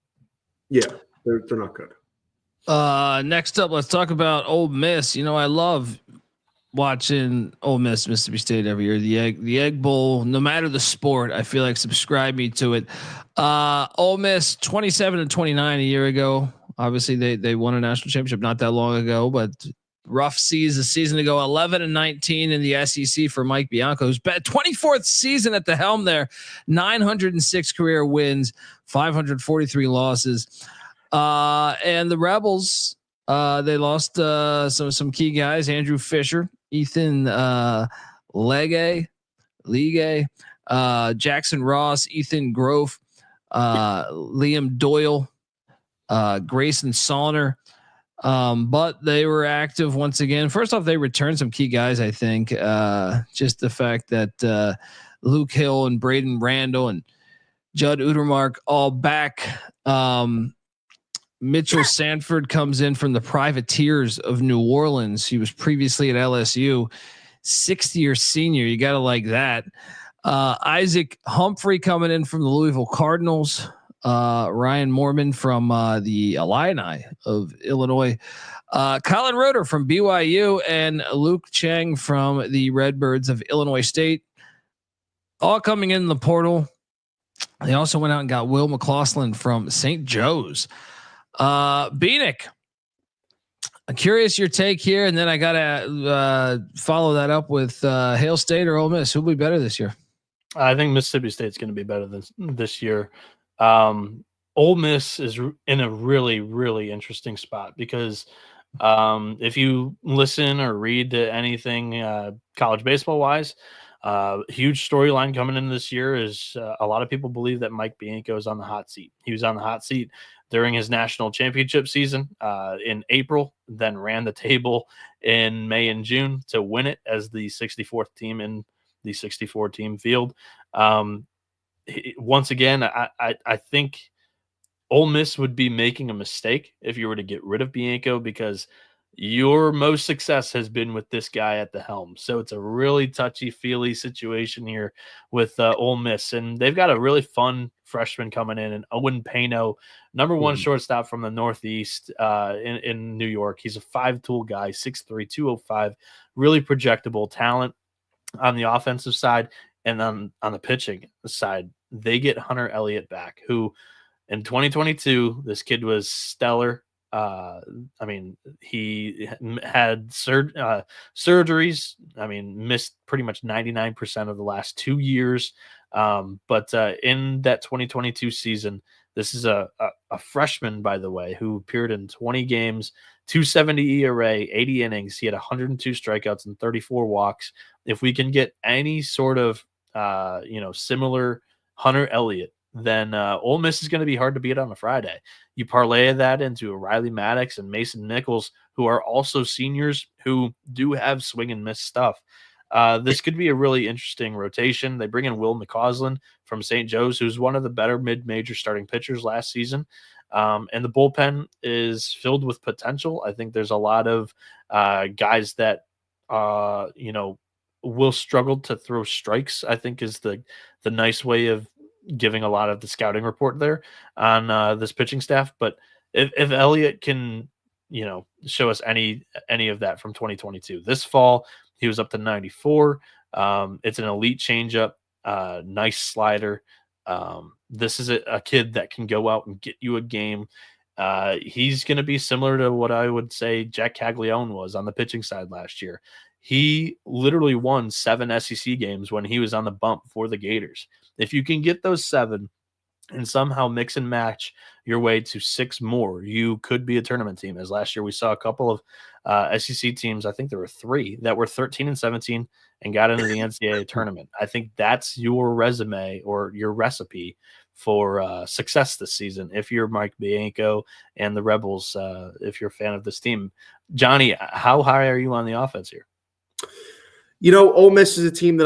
Yeah, they're not good. Next up, let's talk about Ole Miss. I love watching Ole Miss, Mississippi State every year. The Egg Bowl, no matter the sport, I feel like subscribe me to it. Ole Miss 27-29 a year ago. Obviously, they won a national championship not that long ago, but rough season ago. 11-19 in the SEC for Mike Bianco, who's 24th season at the helm there. 906 career wins, 543 losses. And the Rebels, they lost some key guys: Andrew Fisher, Ethan Legge, Jackson Ross, Ethan Grove, Liam Doyle, Grayson Salner. But they were active once again. First off, they returned some key guys. I think just the fact that Luke Hill and Braden Randall and Judd Utermark all back. Mitchell Sanford comes in from the Privateers of New Orleans. He was previously at LSU, 60-year senior. You got to like that. Isaac Humphrey coming in from the Louisville Cardinals. Ryan Mormon from the Illini of Illinois. Colin Roeder from BYU and Luke Chang from the Redbirds of Illinois State. All coming in the portal. They also went out and got Will McLaughlin from St. Joe's. Beanick, I'm curious your take here, and then I gotta follow that up with Hail State or Ole Miss. Who'll be better this year? I think Mississippi State's going to be better this year. Ole Miss is in a really, really interesting spot because if you listen or read to anything college baseball wise, huge storyline coming in this year is a lot of people believe that Mike Bianco is on the hot seat. He was on the hot seat during his national championship season in April, then ran the table in May and June to win it as the 64th team in the 64 team field. Once again, I think Ole Miss would be making a mistake if you were to get rid of Bianco because your most success has been with this guy at the helm. So it's a really touchy-feely situation here with Ole Miss. And they've got a really fun freshman coming in, and Owen Pano, number one shortstop from the Northeast in New York. He's a 5-tool guy, 6'3", 205, really projectable talent on the offensive side. And on the pitching side, they get Hunter Elliott back, who in 2022, this kid was stellar. I mean, he had surgeries. I mean, missed pretty much 99% of the last 2 years. But in that 2022 season, this is a freshman, by the way, who appeared in 20 games, 270 ERA, 80 innings. He had 102 strikeouts and 34 walks. If we can get any sort of similar Hunter Elliott, then Ole Miss is going to be hard to beat on a Friday. You parlay that into a Riley Maddox and Mason Nichols, who are also seniors who do have swing and miss stuff. This could be a really interesting rotation. They bring in Will McCausland from St. Joe's, who's one of the better mid-major starting pitchers last season. And the bullpen is filled with potential. I think there's a lot of guys that, will struggle to throw strikes, I think is the nice way of giving a lot of the scouting report there on this pitching staff. But if Elliott can, show us any of that from 2022, this fall, he was up to 94. It's an elite changeup, nice slider. This is a kid that can go out and get you a game. He's going to be similar to what I would say Jack Caglione was on the pitching side last year. He literally won 7 SEC games when he was on the bump for the Gators. If you can get those 7 and somehow mix and match your way to 6 more, you could be a tournament team. As last year, we saw a couple of SEC teams, I think there were 3 that were 13-17 and got into the NCAA tournament. I think that's your resume or your recipe for success this season. If you're Mike Bianco and the Rebels, if you're a fan of this team, Johnny, how high are you on the offense here? Ole Miss is a team that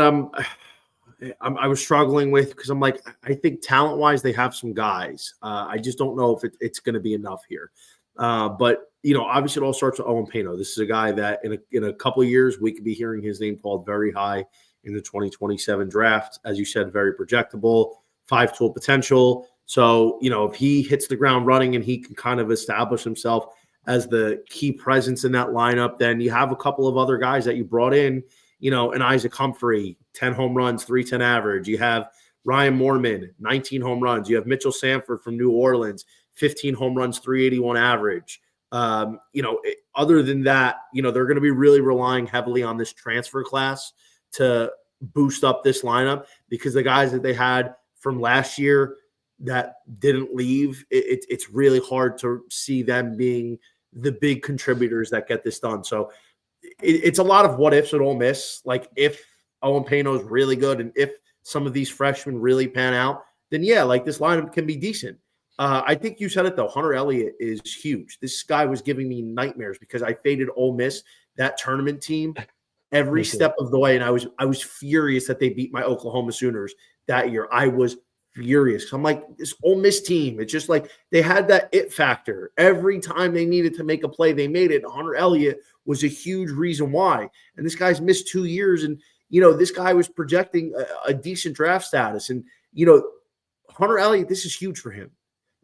I was struggling with because I'm like, I think talent-wise they have some guys. I just don't know if it's going to be enough here. But obviously it all starts with Owen Pano. This is a guy that in a couple of years we could be hearing his name called very high in the 2027 draft. As you said, very projectable, 5-tool potential. So if he hits the ground running and he can kind of establish himself as the key presence in that lineup, then you have a couple of other guys that you brought in. And Isaac Humphrey, 10 home runs, 310 average. You have Ryan Moorman, 19 home runs. You have Mitchell Sanford from New Orleans, 15 home runs, 381 average. Other than that, they're going to be really relying heavily on this transfer class to boost up this lineup because the guys that they had from last year that didn't leave, it's really hard to see them being the big contributors that get this done. So it's a lot of what ifs at Ole Miss. Like if Owen Pano is really good and if some of these freshmen really pan out, then yeah, like this lineup can be decent. I think you said it though. Hunter Elliott is huge. This guy was giving me nightmares because I faded Ole Miss, that tournament team, every step of the way, and I was furious that they beat my Oklahoma Sooners that year. I was furious. I'm like, this Ole Miss team, it's just like they had that it factor. Every time they needed to make a play, they made it. Hunter Elliott was a huge reason why. And this guy's missed 2 years, and this guy was projecting a decent draft status. And Hunter Elliott, this is huge for him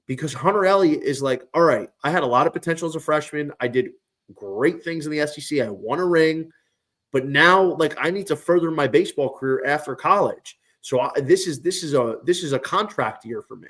because Hunter Elliott is like, all right, I had a lot of potential as a freshman. I did great things in the SEC. I won a ring, but now like I need to further my baseball career after college. So this is a contract year for me.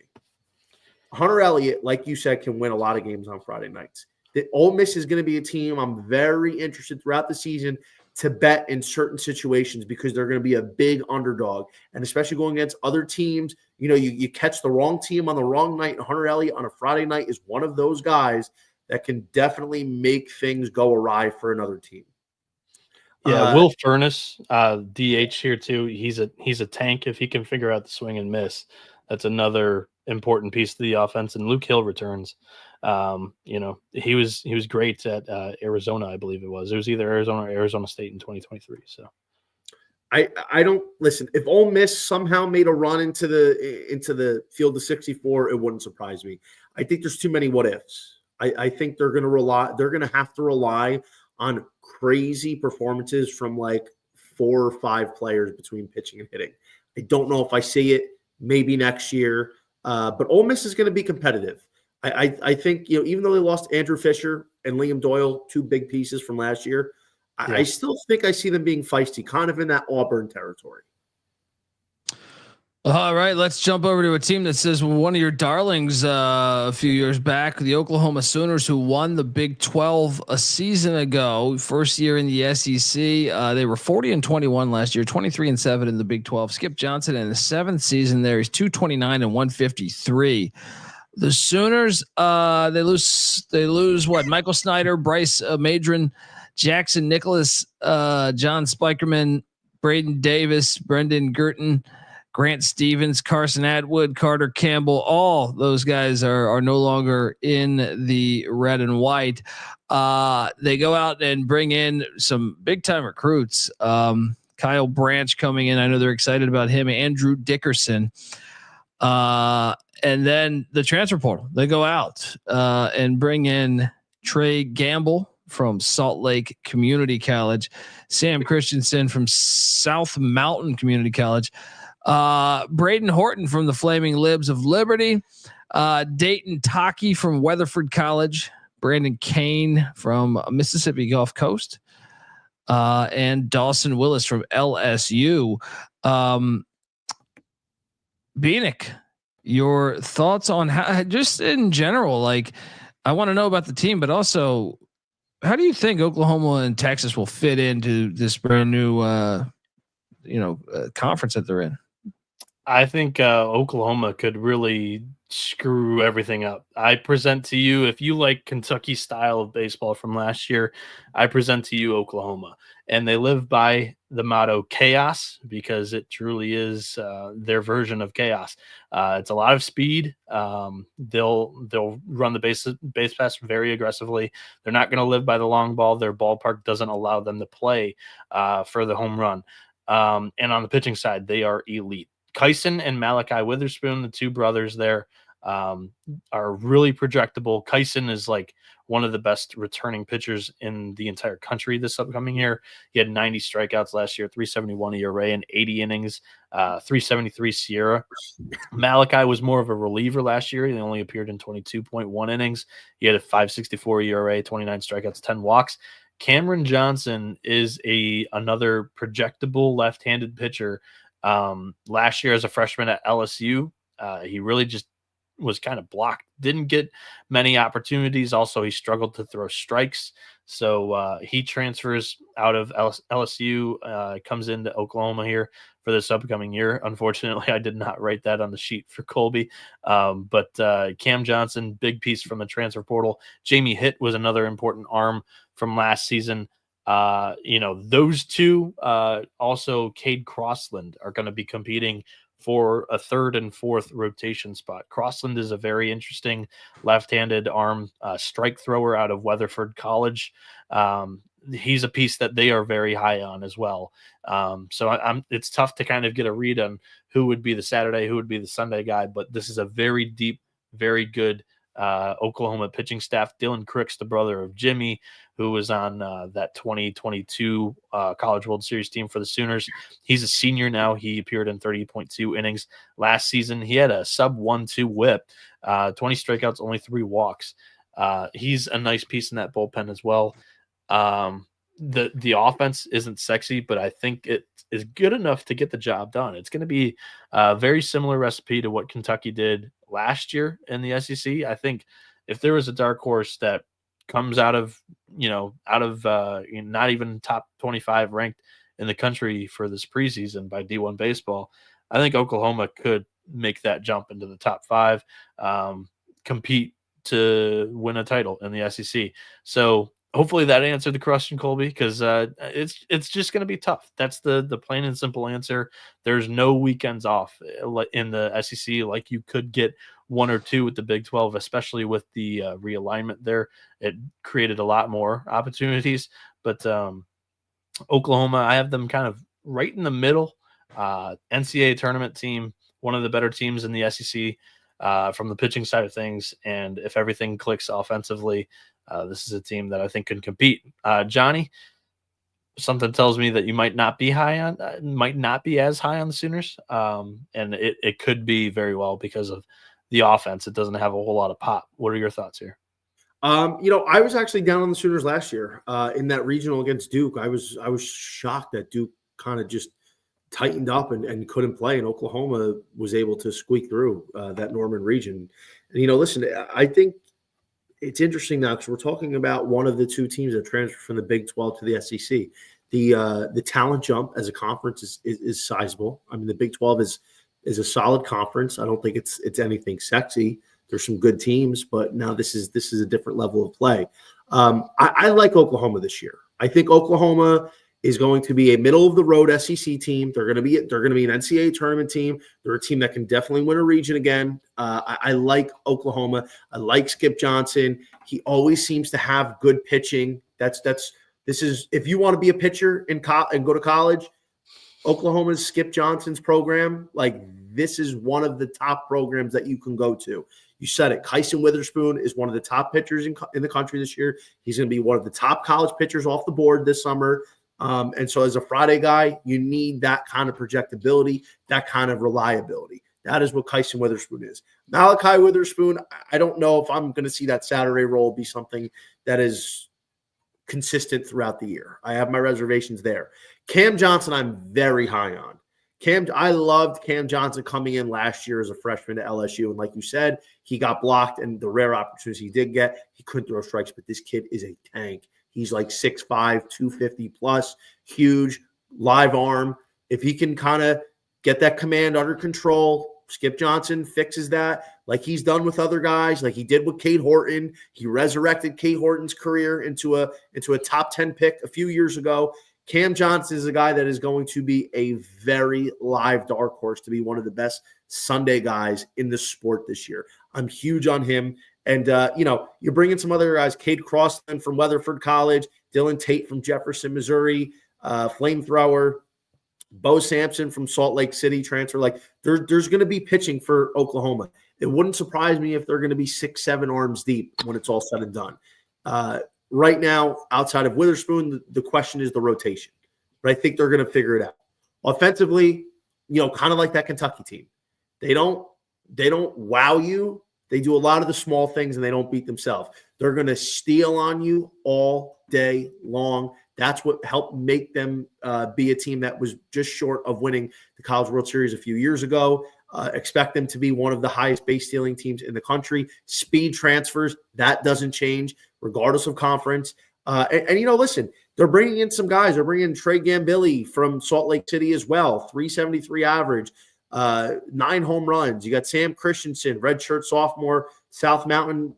Hunter Elliott, like you said, can win a lot of games on Friday nights. The Ole Miss is going to be a team I'm very interested throughout the season to bet in certain situations because they're going to be a big underdog. And especially going against other teams, you catch the wrong team on the wrong night. And Hunter Elliott on a Friday night is one of those guys that can definitely make things go awry for another team. Yeah, Will Furness, DH here too. He's a tank if he can figure out the swing and miss. That's another important piece of the offense. And Luke Hill returns. He was great at Arizona, I believe it was. It was either Arizona or Arizona State in 2023. So I don't listen. If Ole Miss somehow made a run into the field of 64, it wouldn't surprise me. I think there's too many what ifs. I think they're going to have to rely on crazy performances from like 4 or 5 players between pitching and hitting. I don't know if I see it maybe next year, but Ole Miss is going to be competitive. I think, even though they lost Andrew Fisher and Liam Doyle, 2 big pieces from last year, I still think I see them being feisty, kind of in that Auburn territory. All right, let's jump over to a team that says one of your darlings a few years back, the Oklahoma Sooners, who won the Big 12 a season ago, first year in the SEC. They were 40-21 last year, 23-7 in the Big 12. Skip Johnson in the 7th season there, he's 229 and 153. The Sooners, they lose what? Michael Snyder, Bryce Madron, Jackson Nicholas, John Spikerman, Braden Davis, Brendan Girton, Grant Stevens, Carson Atwood, Carter Campbell. All those guys are no longer in the red and white. They go out and bring in some big time recruits. Kyle Branch coming in. I know they're excited about him. Andrew Dickerson. And then the transfer portal, they go out and bring in Trey Gamble from Salt Lake Community College, Sam Christensen from South Mountain Community College, Braden Horton from the Flaming Libs of Liberty, Dayton Taki from Weatherford College, Brandon Kane from Mississippi Gulf Coast, and Dawson Willis from LSU. Beanick, your thoughts on how, just in general, like I want to know about the team, but also how do you think Oklahoma and Texas will fit into this brand new, conference that they're in? I think Oklahoma could really screw everything up. I present to you, if you like Kentucky style of baseball from last year, I present to you Oklahoma. And they live by the motto chaos because it truly is their version of chaos. It's a lot of speed. They'll run the base pass very aggressively. They're not going to live by the long ball. Their ballpark doesn't allow them to play for the home run. And on the pitching side, they are elite. Kyson and Malachi Witherspoon, the two brothers there, are really projectable. Kyson is like one of the best returning pitchers in the entire country this upcoming year. He had 90 strikeouts last year, 371 ERA and 80 innings, 373 Sierra. Malachi was more of a reliever last year. He only appeared in 22.1 innings. He had a 564 ERA, 29 strikeouts, 10 walks. Cameron Johnson is another projectable left-handed pitcher. Last year as a freshman at LSU, he really just was kind of blocked, didn't get many opportunities. Also, he struggled to throw strikes. So he transfers out of LSU, comes into Oklahoma here for this upcoming year. Unfortunately, I did not write that on the sheet for Colby. But Cam Johnson, big piece from the transfer portal. Jamie Hitt was another important arm from last season. Those two, also Cade Crossland, are going to be competing for a third and fourth rotation spot. Crossland is a very interesting left-handed arm strike thrower out of Weatherford College. He's a piece that they are very high on as well. So it's tough to kind of get a read on who would be the Saturday, who would be the Sunday guy, but this is a very deep, very good Oklahoma pitching staff. Dylan Cricks, the brother of Jimmy, who was on that 2022 College World Series team for the Sooners. He's a senior now. He appeared in 30.2 innings last season. He had a sub 1.2 whip, 20 strikeouts, only 3 walks. He's a nice piece in that bullpen as well. The offense isn't sexy, but I think it is good enough to get the job done. It's going to be a very similar recipe to what Kentucky did last year in the SEC. I think if there was a dark horse that comes out of not even top 25 ranked in the country for this preseason by D1 baseball, I think Oklahoma could make that jump into the top 5, compete to win a title in the SEC. So hopefully that answered the question, Colby, because it's just going to be tough. That's the plain and simple answer. There's no weekends off in the SEC like you could get 1 or 2 with the Big 12, especially with the realignment there. It created a lot more opportunities. But Oklahoma, I have them kind of right in the middle. NCAA tournament team, one of the better teams in the SEC from the pitching side of things. And if everything clicks offensively, this is a team that I think can compete. Johnny, something tells me that you might not be as high on the Sooners. And it could be very well because of the offense. It doesn't have a whole lot of pop. What are your thoughts here? I was actually down on the Sooners last year in that regional against Duke. I was shocked that Duke kind of just tightened up and couldn't play, and Oklahoma was able to squeak through that Norman region. And, listen, I think it's interesting now because we're talking about one of the two teams that transferred from the Big 12 to the SEC. The talent jump as a conference is sizable. I mean, the Big 12 is a solid conference. I don't think it's anything sexy. There's some good teams, but now this is a different level of play. I like Oklahoma this year. I think Oklahoma is going to be a middle of the road SEC team. They're going to be an NCAA tournament team. They're a team that can definitely win a region again. I like Oklahoma. I like Skip Johnson. He always seems to have good pitching. This is if you want to be a pitcher and go to college, Oklahoma's Skip Johnson's program, like this is one of the top programs that you can go to. You said it. Kyson Witherspoon is one of the top pitchers in the country this year. He's going to be one of the top college pitchers off the board this summer. And so as a Friday guy, you need that kind of projectability, that kind of reliability. That is what Kyson Witherspoon is. Malachi Witherspoon, I don't know if I'm going to see that Saturday role be something that is consistent throughout the year. I have my reservations there. Cam Johnson, I'm very high on. I loved Cam Johnson coming in last year as a freshman at LSU. And like you said, he got blocked, and the rare opportunities he did get, he couldn't throw strikes. But this kid is a tank. He's like 6'5", 250 plus, huge, live arm. If he can kind of get that command under control, Skip Johnson fixes that like he's done with other guys, like he did with Cade Horton. He resurrected Cade Horton's career into a top 10 pick a few years ago. Cam Johnson is a guy that is going to be a very live dark horse to be one of the best Sunday guys in the sport this year. I'm huge on him. And, you're bringing some other guys, Cade Crossland from Weatherford College, Dylan Tate from Jefferson, Missouri, Flamethrower, Bo Sampson from Salt Lake City transfer. Like there's going to be pitching for Oklahoma. It wouldn't surprise me if they're going to be 6-7 arms deep when it's all said and done. Right now, outside of Witherspoon, the question is the rotation. But I think they're going to figure it out. Offensively, kind of like that Kentucky team. They don't wow you. They do a lot of the small things, and they don't beat themselves. They're going to steal on you all day long. That's what helped make them be a team that was just short of winning the College World Series a few years ago. Expect them to be one of the highest base stealing teams in the country. Speed transfers, that doesn't change regardless of conference. Listen, they're bringing in some guys. They're bringing in Trey Gambili from Salt Lake City as well, 373 average, 9 home runs. You got Sam Christensen, redshirt sophomore, South Mountain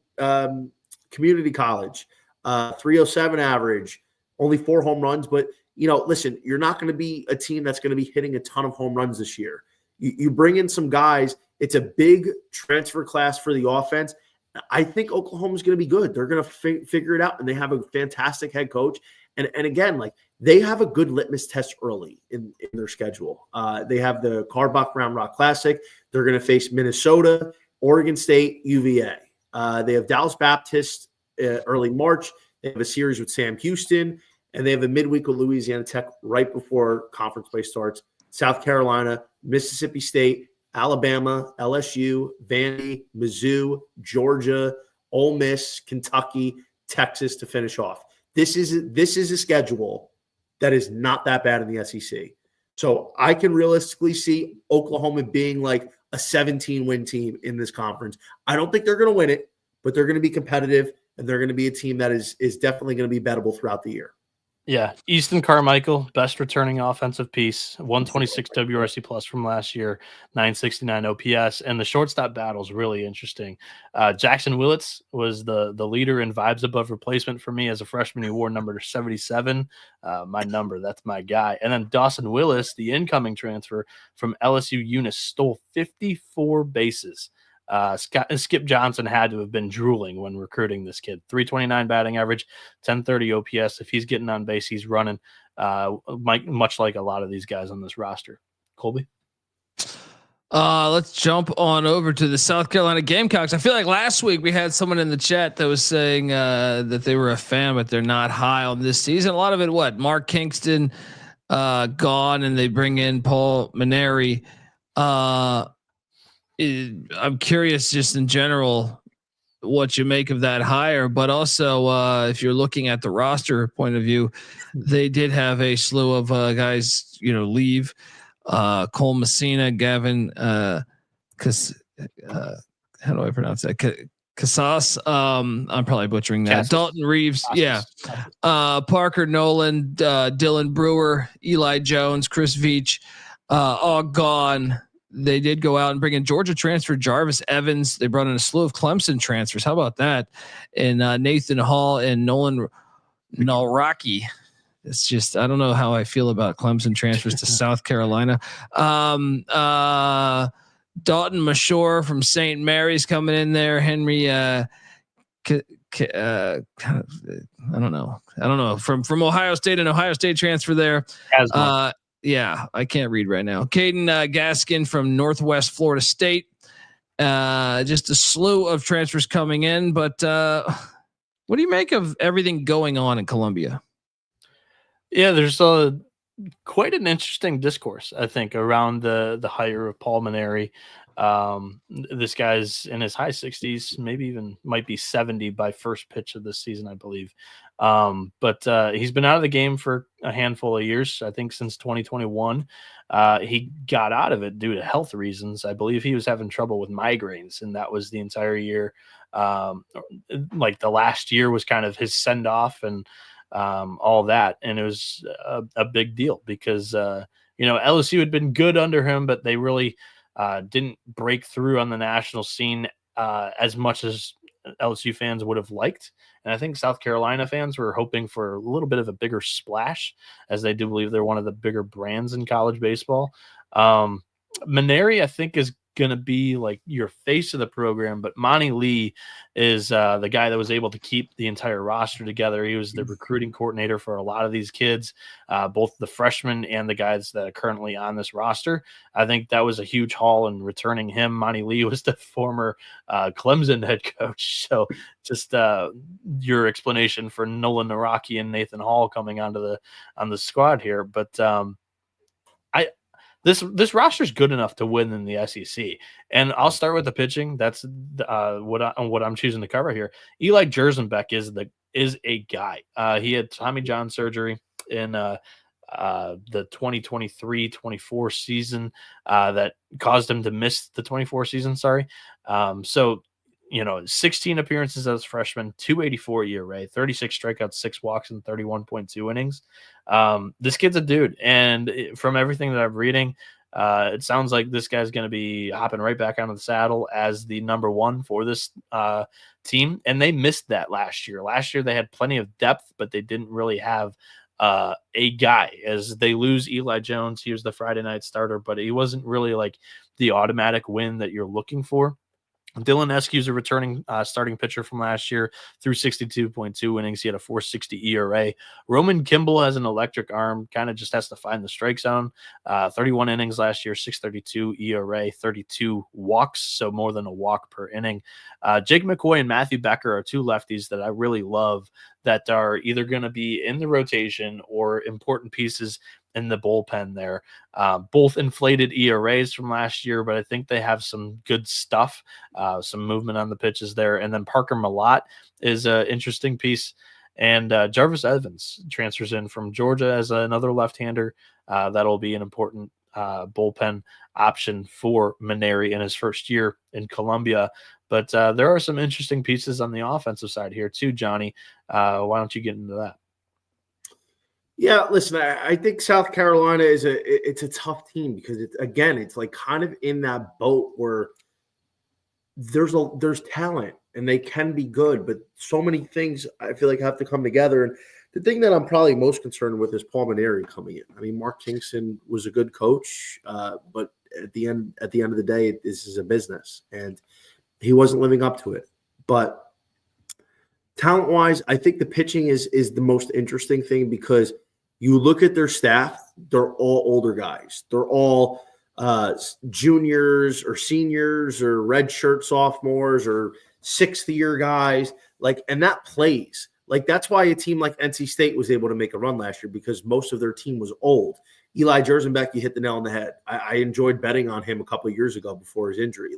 Community College, 307 average, only 4 home runs. But, listen, you're not going to be a team that's going to be hitting a ton of home runs this year. You bring in some guys. It's a big transfer class for the offense. I think Oklahoma's going to be good. They're going to figure it out, and they have a fantastic head coach. And again, like they have a good litmus test early in their schedule. They have the Carbach Round Rock Classic. They're going to face Minnesota, Oregon State, UVA. They have Dallas Baptist early March. They have a series with Sam Houston, and they have a midweek with Louisiana Tech right before conference play starts. South Carolina, Mississippi State, Alabama, LSU, Vandy, Mizzou, Georgia, Ole Miss, Kentucky, Texas to finish off. This is a schedule that is not that bad in the SEC. So I can realistically see Oklahoma being like a 17-win team in this conference. I don't think they're going to win it, but they're going to be competitive, and they're going to be a team that is definitely going to be bettable throughout the year. Yeah, Easton Carmichael, best returning offensive piece, 126 WRC plus from last year, 969 OPS, and the shortstop battle is really interesting. Jackson Willits was the leader in vibes above replacement for me as a freshman. He wore number 77, my number. That's my guy. And then Dawson Willis, the incoming transfer from LSU Eunice, stole 54 bases. Skip Johnson had to have been drooling when recruiting this kid. 329 batting average, 1030 OPS. If he's getting on base, he's running, much like a lot of these guys on this roster. Colby? Let's jump on over to the South Carolina Gamecocks. I feel like last week we had someone in the chat that was saying that they were a fan, but they're not high on this season. A lot of it, Mark Kingston gone, and they bring in Paul Maneri. I'm curious just in general what you make of that hire, but also if you're looking at the roster point of view, they did have a slew of guys, leave. Cole Messina, Gavin, how do I pronounce that? Casas. I'm probably butchering that. Casas. Dalton Reeves. Casas. Yeah. Parker Nolan, Dylan Brewer, Eli Jones, Chris Veach, all gone. They did go out and bring in Georgia transfer Jarvis Evans. They brought in a slew of Clemson transfers. How about that? And Nathan Hall and Nolan Nalraki. It's just, I don't know how I feel about Clemson transfers to South Carolina. Dalton Mashore from St. Mary's coming in there. Henry, I don't know from Ohio State, and Ohio State transfer there. Yeah, I can't read right now. Caden Gaskin from Northwest Florida State. Just a slew of transfers coming in, but what do you make of everything going on in Columbia? Yeah, there's quite an interesting discourse, I think, around the hire of Paul Mainieri. This guy's in his high 60s, maybe even might be 70 by first pitch of this season, I believe. But he's been out of the game for a handful of years, I think since 2021. He got out of it due to health reasons. I believe he was having trouble with migraines, and that was the entire year. Like the last year was kind of his send off and all that. And it was a big deal because, LSU had been good under him, but they really didn't break through on the national scene as much as LSU fans would have liked. And I think South Carolina fans were hoping for a little bit of a bigger splash, as they do believe they're one of the bigger brands in college baseball. Mainieri, I think, is going to be like your face of the program, but Monty Lee is the guy that was able to keep the entire roster together. He was the recruiting coordinator for a lot of these kids, both the freshmen and the guys that are currently on this roster. I think that was a huge haul in returning him. Monty Lee was the former Clemson head coach. So just your explanation for Nolan Naraki and Nathan Hall coming on the squad here. But This roster is good enough to win in the SEC, and I'll start with the pitching. That's what I'm choosing to cover here. Eli Jersenbeck is a guy. He had Tommy John surgery in the 2023-24 season that caused him to miss the 24 season. Sorry. 16 appearances as a freshman, 284 ERA, 36 strikeouts, 6 walks, and 31.2 innings. This kid's a dude. And from everything that I'm reading, it sounds like this guy's going to be hopping right back onto the saddle as the number one for this team. And they missed that last year. Last year, they had plenty of depth, but they didn't really have a guy. As they lose Eli Jones, he was the Friday night starter, but he wasn't really like the automatic win that you're looking for. Dylan Eskew's a returning starting pitcher from last year, through 62.2 innings. He had a 4.60 ERA. Roman Kimball has an electric arm, kind of just has to find the strike zone. 31 innings last year, 6.32 ERA, 32 walks, so more than a walk per inning. Jake McCoy and Matthew Becker are two lefties that I really love that are either going to be in the rotation or important pieces in the bullpen there. Both inflated ERAs from last year, but I think they have some good stuff, some movement on the pitches there. And then Parker Malott is an interesting piece. And Jarvis Evans transfers in from Georgia as another left-hander. That'll be an important bullpen option for Mainieri in his first year in Columbia. But there are some interesting pieces on the offensive side here too, Johnny. Why don't you get into that? Yeah, listen, I think South Carolina it's a tough team because it's like kind of in that boat where there's talent and they can be good, but so many things I feel like have to come together. And the thing that I'm probably most concerned with is Paul Mainieri coming in. I mean, Mark Kingston was a good coach, but at the end of the day, this is a business, and he wasn't living up to it. But talent-wise, I think the pitching is the most interesting thing because you look at their staff, they're all older guys. They're all juniors or seniors or redshirt sophomores or sixth-year guys. And that plays. That's why a team like NC State was able to make a run last year because most of their team was old. Eli Jersenbeck, you hit the nail on the head. I enjoyed betting on him a couple of years ago before his injury.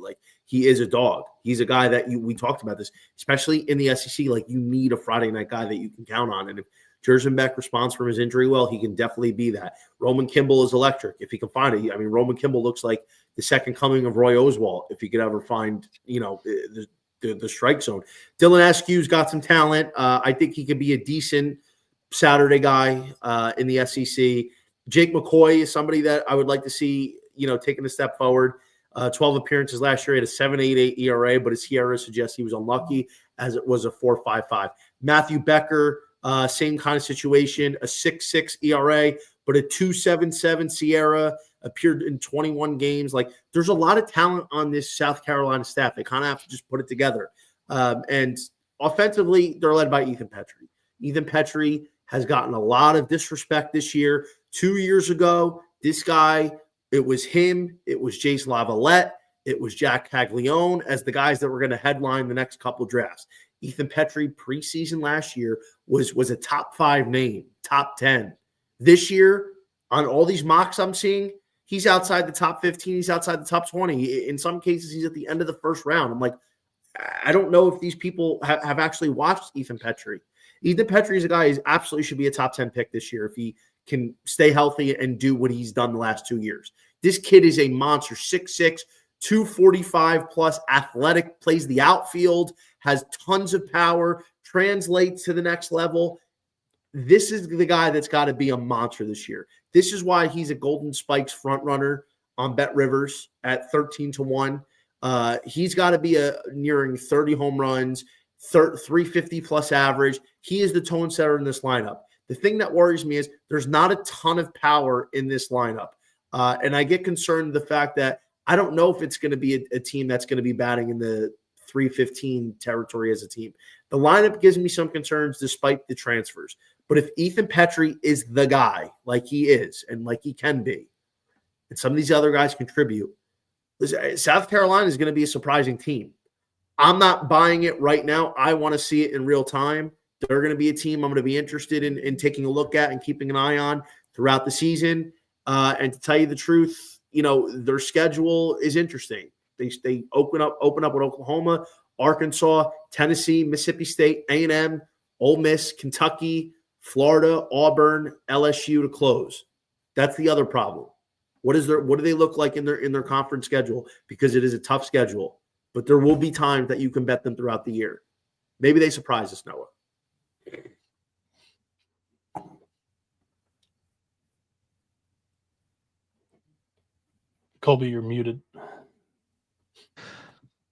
He is a dog. He's a guy that we talked about this, especially in the SEC. You need a Friday night guy that you can count on. And if Jerzenbeck responds from his injury well, he can definitely be that. Roman Kimball is electric if he can find it. I mean, Roman Kimball looks like the second coming of Roy Oswalt if he could ever find, the strike zone. Dylan Askew's got some talent. I think he could be a decent Saturday guy in the SEC. Jake McCoy is somebody that I would like to see, taking a step forward. 12 appearances last year, he had a 7.88 ERA, but his ERA suggests he was unlucky, as it was a 4.55. Matthew Becker, same kind of situation, a 6.6 ERA, but a 2.77 Sierra, appeared in 21 games. Like, there's a lot of talent on this South Carolina staff. They kind of have to just put it together. And offensively, they're led by Ethan Petrie. Ethan Petrie has gotten a lot of disrespect this year. 2 years ago, this guy, it was him, it was Jace Lavalette, it was Jack Caglione as the guys that were going to headline the next couple drafts. Ethan Petrie preseason last year was a top 5 name, top 10. This year, on all these mocks I'm seeing, he's outside the top 15. He's outside the top 20. In some cases, he's at the end of the first round. I'm like, I don't know if these people have actually watched Ethan Petrie. Ethan Petrie is a guy who absolutely should be a top 10 pick this year if he can stay healthy and do what he's done the last 2 years. This kid is a monster, 6'6", 245 plus, athletic, plays the outfield, has tons of power, translates to the next level. This is the guy that's got to be a monster this year. This is why he's a Golden Spikes front runner on Bet Rivers at 13-1. He's got to be nearing 30 home runs, 350 plus average. He is the tone setter in this lineup. The thing that worries me is there's not a ton of power in this lineup. And I get concerned the fact that I don't know if it's going to be a team that's going to be batting in the 315 territory as a team. The lineup gives me some concerns despite the transfers. But if Ethan Petrie is the guy, like he is and like he can be, and some of these other guys contribute, South Carolina is going to be a surprising team. I'm not buying it right now. I want to see it in real time. They're going to be a team I'm going to be interested in taking a look at and keeping an eye on throughout the season. And to tell you the truth, their schedule is interesting. They open up with Oklahoma, Arkansas, Tennessee, Mississippi State, A&M, Ole Miss, Kentucky, Florida, Auburn, LSU to close. That's the other problem. What do they look like in their conference schedule? Because it is a tough schedule, but there will be times that you can bet them throughout the year. Maybe they surprise us, Noah. Colby, you're muted.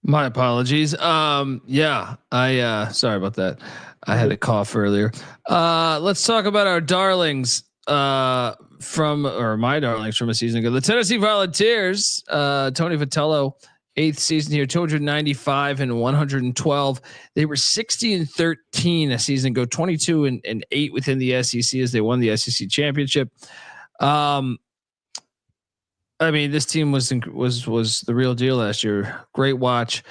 My apologies. Yeah, sorry about that. I had a cough earlier. Let's talk about our darlings my darlings from a season ago. The Tennessee Volunteers, Tony Vitello, 8th season here, 295 and 112. They were 60-13 a season ago, 22-8 within the SEC as they won the SEC championship. I mean, this team was the real deal last year. Great watch.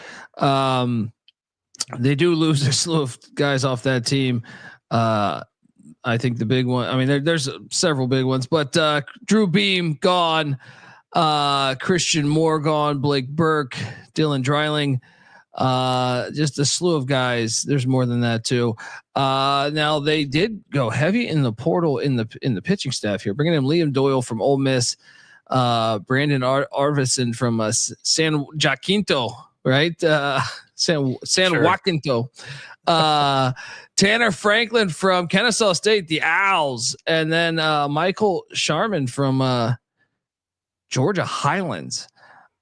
They do lose a slew of guys off that team. I think the big one. I mean, there's several big ones, but Drew Beam gone, Christian Moore gone, Blake Burke, Dylan Dreiling, just a slew of guys. There's more than that too. Now they did go heavy in the portal in the pitching staff here, bringing in Liam Doyle from Ole Miss. Brandon Arvison from San Jacinto, right? San Jacinto. Tanner Franklin from Kennesaw State, the Owls, and then Michael Sharman from Georgia Highlands.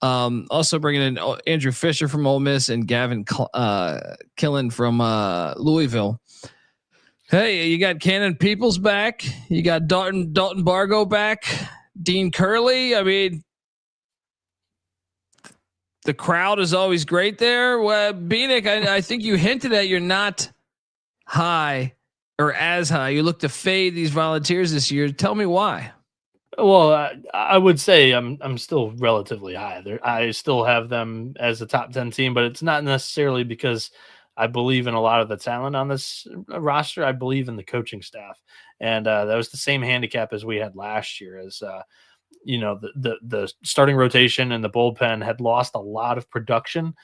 Also bringing in Andrew Fisher from Ole Miss and Gavin Killen from Louisville. Hey, you got Cannon Peoples back. You got Dalton Bargo back. Dean Curley. I mean, the crowd is always great there. Beanick, I think you hinted at you're not high or as high. You look to fade these Volunteers this year. Tell me why. Well, I would say I'm still relatively high. I still have them as a top 10 team, but it's not necessarily because I believe in a lot of the talent on this roster. I believe in the coaching staff. And that was the same handicap as we had last year. As the starting rotation and the bullpen had lost a lot of production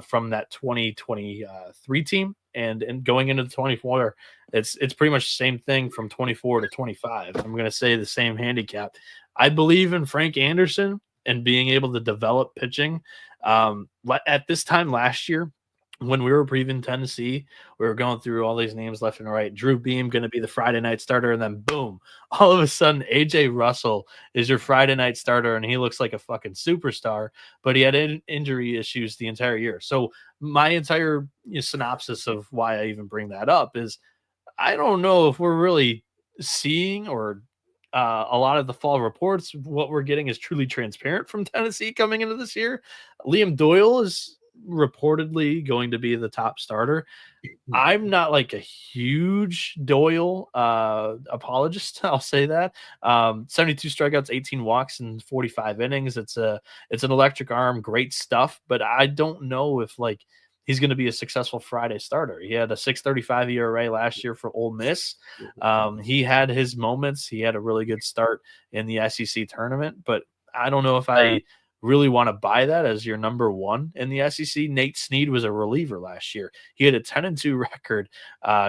from that 2023 team and going into the 24, it's pretty much the same thing from 24 to 25. I'm going to say the same handicap. I believe in Frank Anderson and being able to develop pitching. At this time last year, when we were previewing Tennessee, we were going through all these names left and right. Drew Beam going to be the Friday night starter, and then boom, all of a sudden, AJ Russell is your Friday night starter, and he looks like a fucking superstar. But he had injury issues the entire year. So my entire synopsis of why I even bring that up is I don't know if we're really seeing or a lot of the fall reports, what we're getting is truly transparent from Tennessee coming into this year. Liam Doyle is reportedly going to be the top starter. I'm not like a huge Doyle apologist. I'll say that. 72 strikeouts, 18 walks, and 45 innings. It's an electric arm, great stuff. But I don't know if like he's going to be a successful Friday starter. He had a 6.35 ERA last year for Ole Miss. He had his moments. He had a really good start in the SEC tournament, but I don't know if I really want to buy that as your number one in the SEC. Nate Snead was a reliever last year. He had a 10-2 record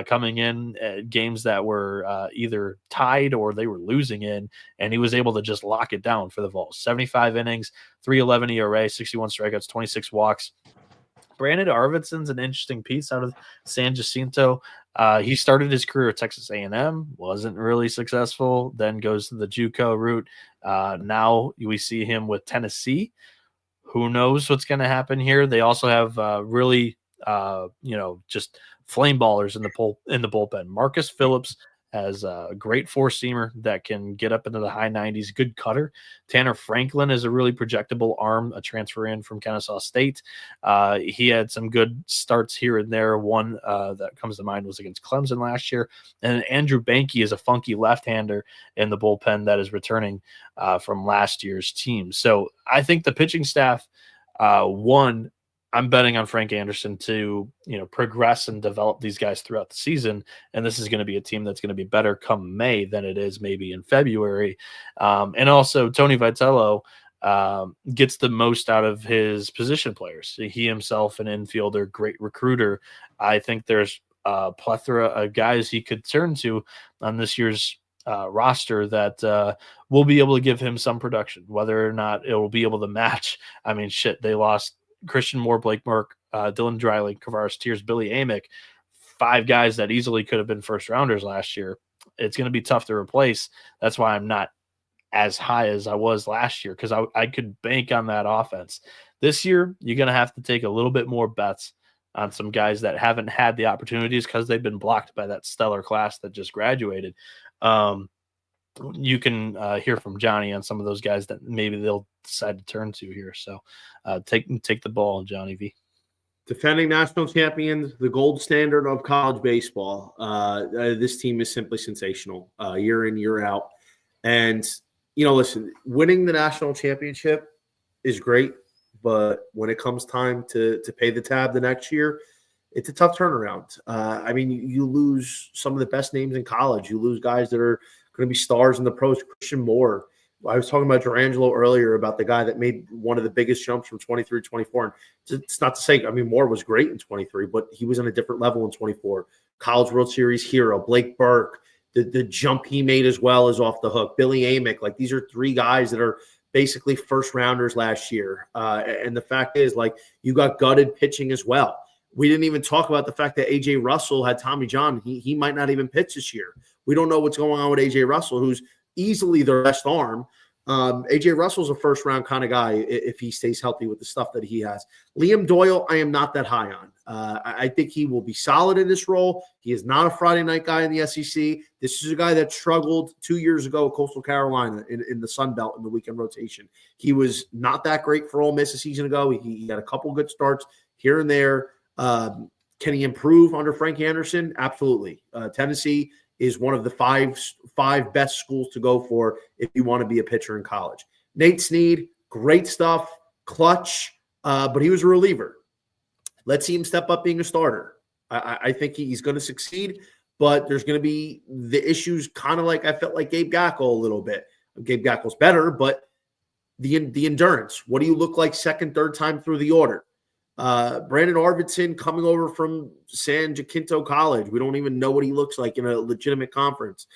coming in games that were either tied or they were losing in, and he was able to just lock it down for the Vols. 75 innings, 3.11 ERA, 61 strikeouts, 26 walks. Brandon Arvidsson's an interesting piece out of San Jacinto. He started his career at Texas A&M, wasn't really successful, then goes to the JUCO route. Now we see him with Tennessee. Who knows what's going to happen here? They also have really, just flame ballers in the bullpen. Marcus Phillips has a great four-seamer that can get up into the high 90s, good cutter. Tanner Franklin is a really projectable arm, a transfer in from Kennesaw State. He had some good starts here and there. One that comes to mind was against Clemson last year. And Andrew Banky is a funky left-hander in the bullpen that is returning from last year's team. So I think the pitching staff, I'm betting on Frank Anderson to, progress and develop these guys throughout the season. And this is going to be a team that's going to be better come May than it is maybe in February. And also Tony Vitello gets the most out of his position players. He himself, an infielder, great recruiter. I think there's a plethora of guys he could turn to on this year's roster that will be able to give him some production, whether or not it will be able to match. I mean, they lost Christian Moore, Blake Merck, Dylan Dreiling, Kavaris Tears, Billy Amick, 5 guys that easily could have been first rounders last year. It's going to be tough to replace. That's why I'm not as high as I was last year, because I could bank on that offense. This year, you're going to have to take a little bit more bets on some guys that haven't had the opportunities because they've been blocked by that stellar class that just graduated. You can hear from Johnny on some of those guys that maybe they'll decide to turn to here. So take the ball, Johnny V. Defending national champions, the gold standard of college baseball. This team is simply sensational year in, year out. And, listen, winning the national championship is great, but when it comes time to pay the tab the next year, it's a tough turnaround. You lose some of the best names in college. You lose guys that are going to be stars in the pros. Christian Moore. I was talking about Durangelo earlier about the guy that made one of the biggest jumps from 23 to 24. And it's not to say, Moore was great in 23, but he was on a different level in 24. College World Series hero, Blake Burke, the jump he made as well is off the hook. Billy Amick, these are 3 guys that are basically first rounders last year. And the fact is, you got gutted pitching as well. We didn't even talk about the fact that AJ Russell had Tommy John. He might not even pitch this year. We don't know what's going on with AJ Russell, who's easily their best arm. AJ Russell's a first-round kind of guy if he stays healthy with the stuff that he has. Liam Doyle, I am not that high on. I think he will be solid in this role. He is not a Friday night guy in the SEC. This is a guy that struggled 2 years ago at Coastal Carolina in the Sun Belt in the weekend rotation. He was not that great for Ole Miss a season ago. He had a couple good starts here and there. Can he improve under Frank Anderson? Absolutely. Tennessee is one of the five best schools to go for if you want to be a pitcher in college. Nate Snead, great stuff, clutch, but he was a reliever. Let's see him step up being a starter. I think he's going to succeed, but there's going to be the issues kind of like I felt like Gabe Gackle a little bit. Gabe Gackle's better, but the endurance. What do you look like second, third time through the order? Brandon Arvidsson coming over from San Jacinto College. We don't even know what he looks like in a legitimate conference.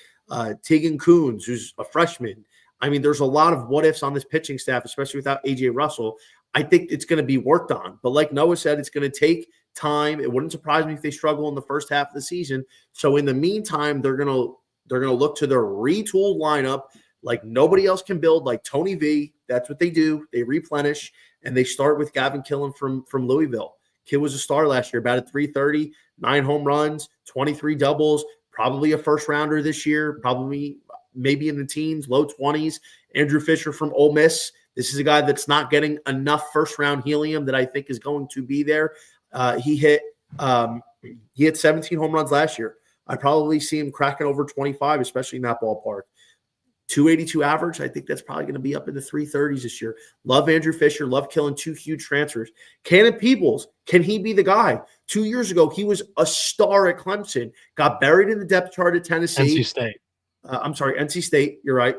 Tegan Coons, who's a freshman. I mean, there's a lot of what ifs on this pitching staff, especially without A.J. Russell. I think it's going to be worked on. But like Noah said, it's going to take time. It wouldn't surprise me if they struggle in the first half of the season. So in the meantime, they're going to look to their retooled lineup like nobody else can build, like Tony V. That's what they do. They replenish, and they start with Gavin Killen from Louisville. Kid was a star last year, batted .330, 9 home runs, 23 doubles, probably a first-rounder this year, probably maybe in the teens, low 20s. Andrew Fisher from Ole Miss. This is a guy that's not getting enough first-round helium that I think is going to be there. He hit 17 home runs last year. I probably see him cracking over 25, especially in that ballpark. 282 average. I think that's probably going to be up in the 330s this year. Love Andrew Fisher. Love killing 2 huge transfers. Cannon Peebles, can he be the guy? 2 years ago, he was a star at Clemson. Got buried in the depth chart at Tennessee. NC State. NC State. You're right.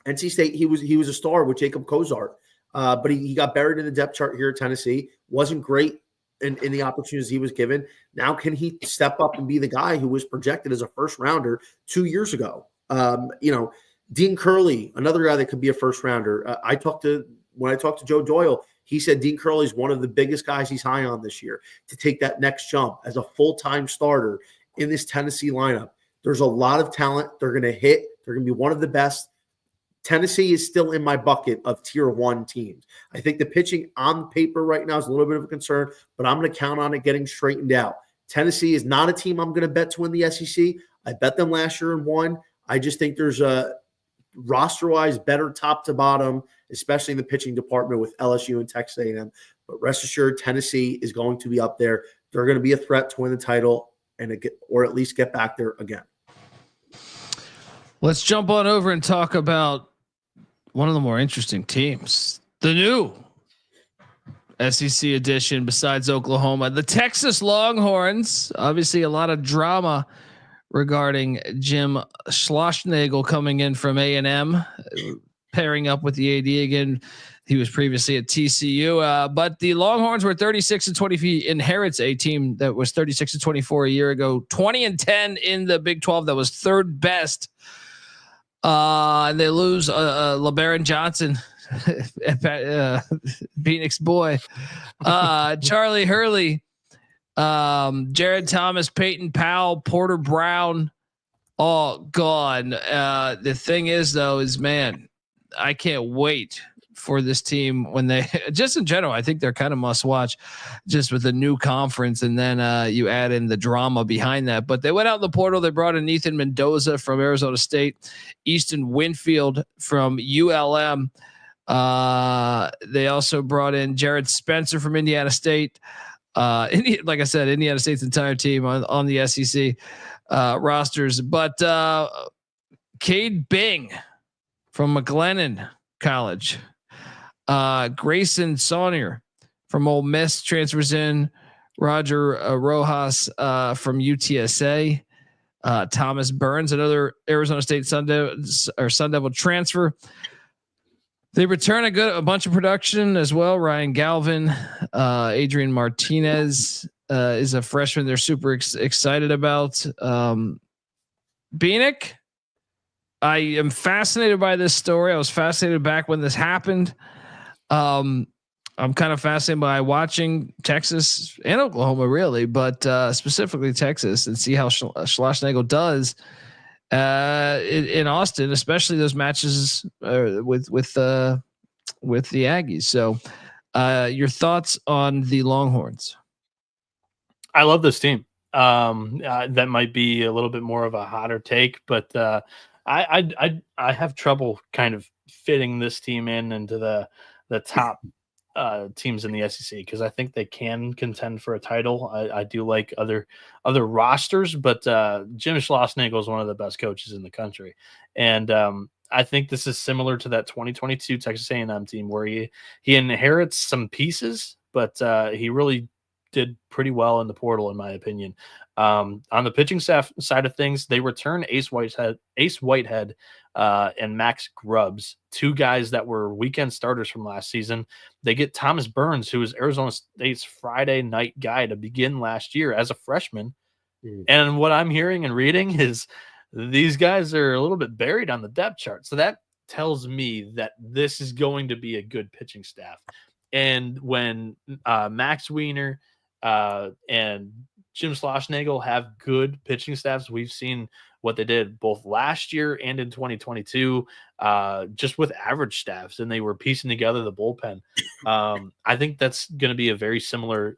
NC State. He was a star with Jacob Kozart, but he got buried in the depth chart here at Tennessee. Wasn't great in the opportunities he was given. Now, can he step up and be the guy who was projected as a first rounder 2 years ago? Dean Curley, another guy that could be a first rounder. When I talked to Joe Doyle, he said Dean Curley is one of the biggest guys he's high on this year to take that next jump as a full-time starter in this Tennessee lineup. There's a lot of talent. They're going to hit. They're going to be one of the best. Tennessee is still in my bucket of tier 1 teams. I think the pitching on paper right now is a little bit of a concern, but I'm going to count on it getting straightened out. Tennessee is not a team I'm going to bet to win the SEC. I bet them last year and won. I just think there's a roster-wise better top to bottom, especially in the pitching department with LSU and Texas A&M. But rest assured, Tennessee is going to be up there. They're going to be a threat to win the title or at least get back there again. Let's jump on over and talk about one of the more interesting teams, the new SEC edition besides Oklahoma, the Texas Longhorns. Obviously a lot of drama regarding Jim Schlossnagle coming in from A&M, pairing up with the AD again. He was previously at TCU, but the Longhorns were 36-20. He inherits a team that was 36-24 a year ago, 20-10 in the Big 12. That was third best. And they lose LeBaron Johnson, Phoenix boy, Charlie Hurley, Jared Thomas, Peyton Powell, Porter Brown, all gone. The thing is, though, man, I can't wait for this team when they just in general. I think they're kind of must watch, just with the new conference, and then you add in the drama behind that. But they went out in the portal. They brought in Ethan Mendoza from Arizona State, Easton Winfield from ULM. They also brought in Jared Spencer from Indiana State. Like I said, Indiana State's entire team on the SEC rosters, but Cade Bing from McLennan College, Grayson Saunier from Ole Miss transfers in, Roger Rojas from UTSA, Thomas Burns, another Arizona State Sun Devil transfer. They return a bunch of production as well. Ryan Galvin, Adrian Martinez is a freshman they're super excited about. Beanick, I am fascinated by this story. I was fascinated back when this happened. I'm kind of fascinated by watching Texas and Oklahoma, really, but specifically Texas, and see how Schlossnagle does in Austin, especially those matches with the Aggies. So, your thoughts on the Longhorns? I love this team. That might be a little bit more of a hotter take, but I have trouble kind of fitting this team into the top teams in the SEC, because I think they can contend for a title. I do like other rosters, but Jim Schlossnagle is one of the best coaches in the country, and I think this is similar to that 2022 Texas A&M team where he inherits some pieces, but he really did pretty well in the portal, in my opinion. On the pitching staff side of things, they return Ace Whitehead, and Max Grubbs, two guys that were weekend starters from last season. They get Thomas Burns, who was Arizona State's Friday night guy to begin last year as a freshman. And what I'm hearing and reading is these guys are a little bit buried on the depth chart. So that tells me that this is going to be a good pitching staff. And when Max Wiener and Jim Schlossnagle have good pitching staffs, we've seen what they did both last year and in 2022, just with average staffs, and they were piecing together the bullpen. I think that's going to be a very similar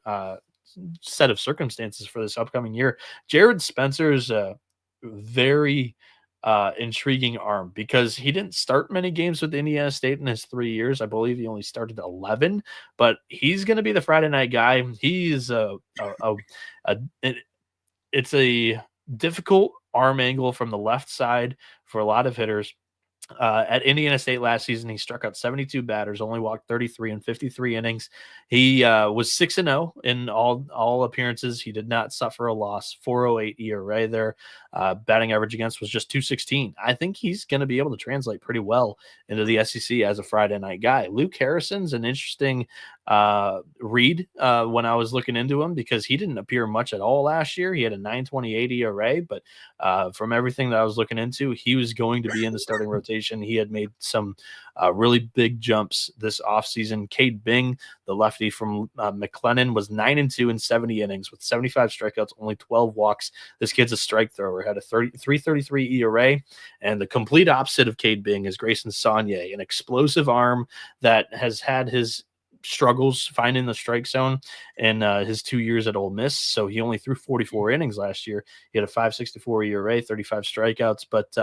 set of circumstances for this upcoming year. Jared Spencer is a very intriguing arm because he didn't start many games with Indiana State in his 3 years. I believe he only started 11, but he's going to be the Friday night guy. He's it's a difficult arm angle from the left side for a lot of hitters. At Indiana State last season, he struck out 72 batters, only walked 33 in 53 innings. He was 6-0 in all appearances. He did not suffer a loss. 4.08 ERA there. Batting average against was just 216. I think he's going to be able to translate pretty well into the SEC as a Friday night guy. Luke Harrison's an interesting read when I was looking into him because he didn't appear much at all last year. He had a 9.28 ERA, but from everything that I was looking into, he was going to be in the starting rotation. He had made some really big jumps this offseason. Cade Bing, the lefty from McLennan, was 9-2 in 70 innings with 75 strikeouts, only 12 walks. This kid's a strike thrower, had a 3.33 ERA. And the complete opposite of Cade Bing is Grayson Saunier, an explosive arm that has had his struggles finding the strike zone in his 2 years at Ole Miss. So he only threw 44 innings last year. He had a 5.64 ERA, 35 strikeouts, but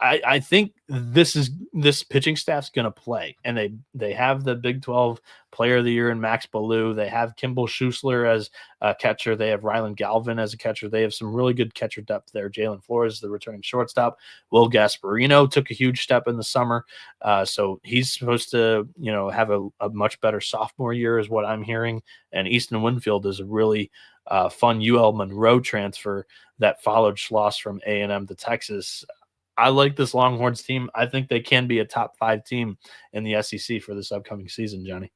I think this pitching staff's going to play, and they have the Big 12 Player of the Year in Max Ballou. They have Kimball Schuessler as a catcher. They have Rylan Galvin as a catcher. They have some really good catcher depth there. Jalen Flores, the returning shortstop. Will Gasparino took a huge step in the summer, so he's supposed to have a much better sophomore year, is what I'm hearing. And Easton Winfield is a really fun UL Monroe transfer that followed Schloss from A&M to Texas. I like this Longhorns team. I think they can be a top 5 team in the SEC for this upcoming season, Johnny.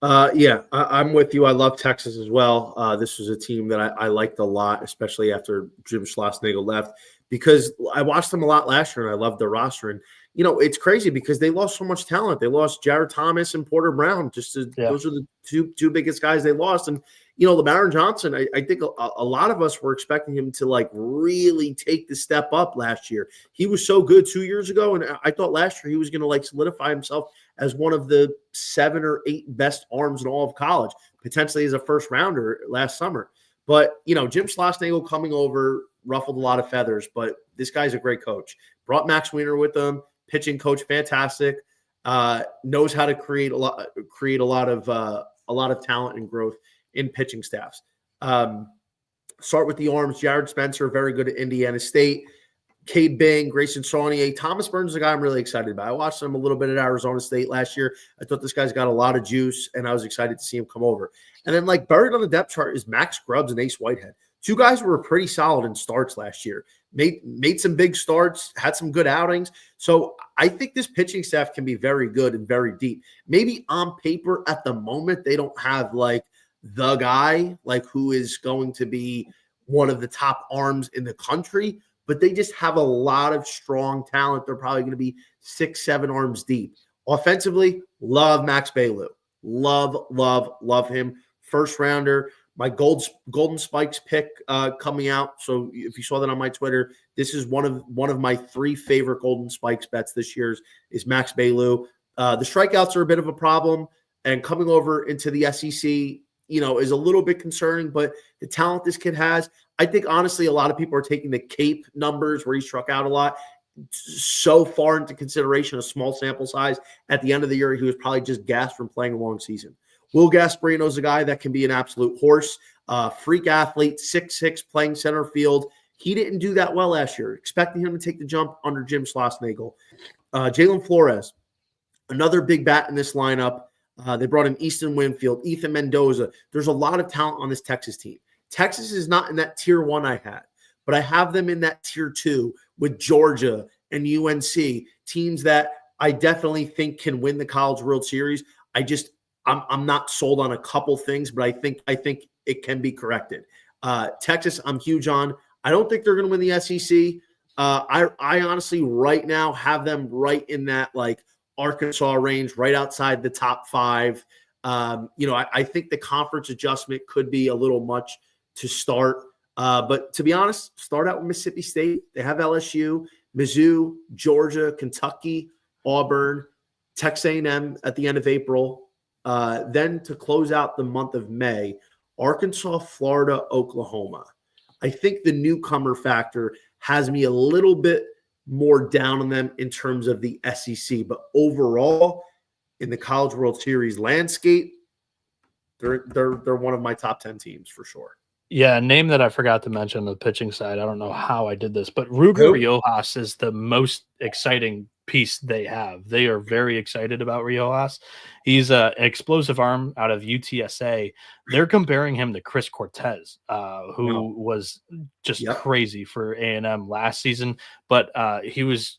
I'm with you. I love Texas as well. This was a team that I liked a lot, especially after Jim Schlossnagle left, because I watched them a lot last year and I loved their roster. And, it's crazy because they lost so much talent. They lost Jared Thomas and Porter Brown. Those are the two biggest guys they lost. And, LeBaron Johnson, I think a lot of us were expecting him to really take the step up last year. He was so good 2 years ago. And I thought last year he was going to solidify himself as one of the 7 or 8 best arms in all of college, potentially as a first rounder last summer. But, Jim Schlossnagle coming over ruffled a lot of feathers, but this guy's a great coach. Brought Max Wiener with him, pitching coach, fantastic. Knows how to create a lot of talent and growth in pitching staffs. Start with the arms. Jared Spencer, very good at Indiana State. Cade Bing, Grayson Saunier. Thomas Burns is a guy I'm really excited about. I watched him a little bit at Arizona State last year. I thought this guy's got a lot of juice, and I was excited to see him come over. And then, buried on the depth chart is Max Grubbs and Ace Whitehead. Two guys who were pretty solid in starts last year. Made some big starts, had some good outings. So I think this pitching staff can be very good and very deep. Maybe on paper at the moment they don't have the guy who is going to be one of the top arms in the country, but they just have a lot of strong talent. They're probably going to be 6-7 arms deep. Offensively, love Max Ballou. Love him. First rounder. My Golden Spikes pick coming out. So if you saw that on my Twitter, this is one of my 3 favorite Golden Spikes bets this year is Max Ballou. The strikeouts are a bit of a problem, and coming over into the SEC, is a little bit concerning, but the talent this kid has, I think honestly, a lot of people are taking the Cape numbers where he struck out a lot so far into consideration, a small sample size. At the end of the year, he was probably just gassed from playing a long season. Will Gasparino is a guy that can be an absolute horse, freak athlete, 6'6", playing center field. He didn't do that well last year. Expecting him to take the jump under Jim Schlossnagle. Jalen Flores, another big bat in this lineup. They brought in Easton Winfield, Ethan Mendoza. There's a lot of talent on this Texas team. Texas is not in that tier 1 I had, but I have them in that tier 2 with Georgia and UNC, teams that I definitely think can win the College World Series. I'm not sold on a couple things, but I think it can be corrected. Texas, I'm huge on. I don't think they're going to win the SEC. I honestly right now have them right in that like Arkansas range, right outside the top 5. I think the conference adjustment could be a little much to start. But to be honest, start out with Mississippi State. They have LSU, Mizzou, Georgia, Kentucky, Auburn, Texas A&M at the end of April. Then to close out the month of May, Arkansas, Florida, Oklahoma. I think the newcomer factor has me a little bit more down on them in terms of the SEC. But overall, in the College World Series landscape, they're one of my top 10 teams for sure. Yeah, a name that I forgot to mention on the pitching side. I don't know how I did this, but Ruger Riojas is the most exciting piece they have. They are very excited about Riojas. He's an explosive arm out of UTSA. They're comparing him to Chris Cortez, who was just crazy for A&M last season, but he was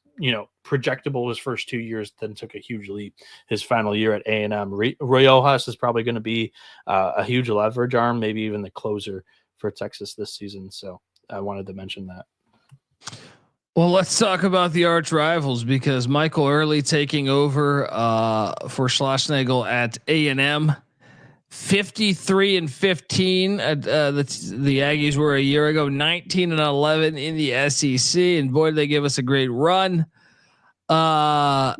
projectable his first 2 years, then took a huge leap his final year at A&M. Riojas is probably going to be a huge leverage arm, maybe even the closer for Texas this season. So I wanted to mention that. Well, let's talk about the arch rivals, because Michael Early taking over for Schlossnagle at A&M, 53-15. The Aggies were a year ago, 19-11 in the SEC, and boy, did they give us a great run. They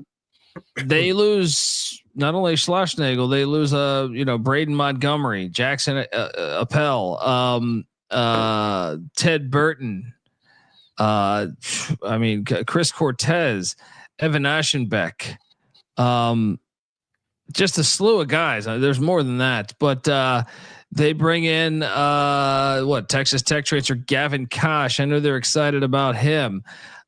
lose not only Schlossnagle, they lose Braden Montgomery, Jackson Appel, Ted Burton. Chris Cortez, Evan Aschenbeck, just a slew of guys. There's more than that, but they bring in Texas Tech transfer Gavin Kosh. I know they're excited about him.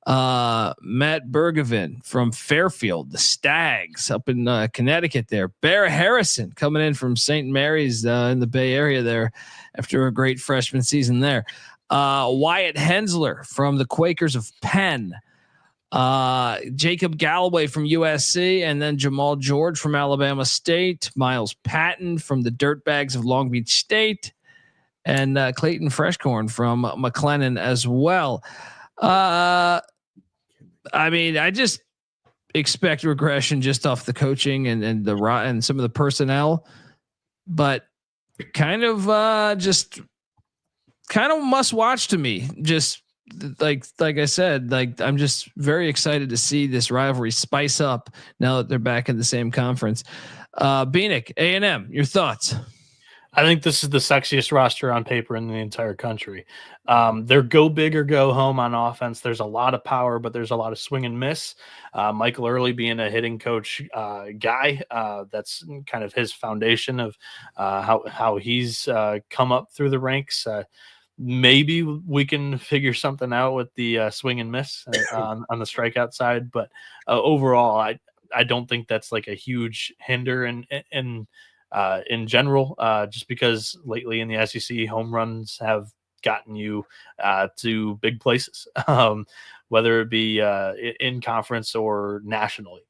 Matt Bergevin from Fairfield, the Stags up in Connecticut there. Bear Harrison coming in from St. Mary's in the Bay Area there after a great freshman season there. Wyatt Hensler from the Quakers of Penn. Jacob Galloway from USC, and then Jamal George from Alabama State. Miles Patton from the Dirtbags of Long Beach State, and Clayton Freshcorn from McLennan as well. I just expect regression just off the coaching and some of the personnel, but kind of must watch to me. Just like I said, I'm just very excited to see this rivalry spice up now that they're back in the same conference. Beanick, A&M, your thoughts? I think this is the sexiest roster on paper in the entire country. They're go big or go home on offense. There's a lot of power, but there's a lot of swing and miss. Michael Early being a hitting coach guy, that's kind of his foundation of how he's come up through the ranks. Maybe we can figure something out with the swing and miss on the strikeout side, but overall, I don't think that's like a huge hinder in general, just because lately in the SEC, home runs have gotten you to big places, whether it be in conference or nationally,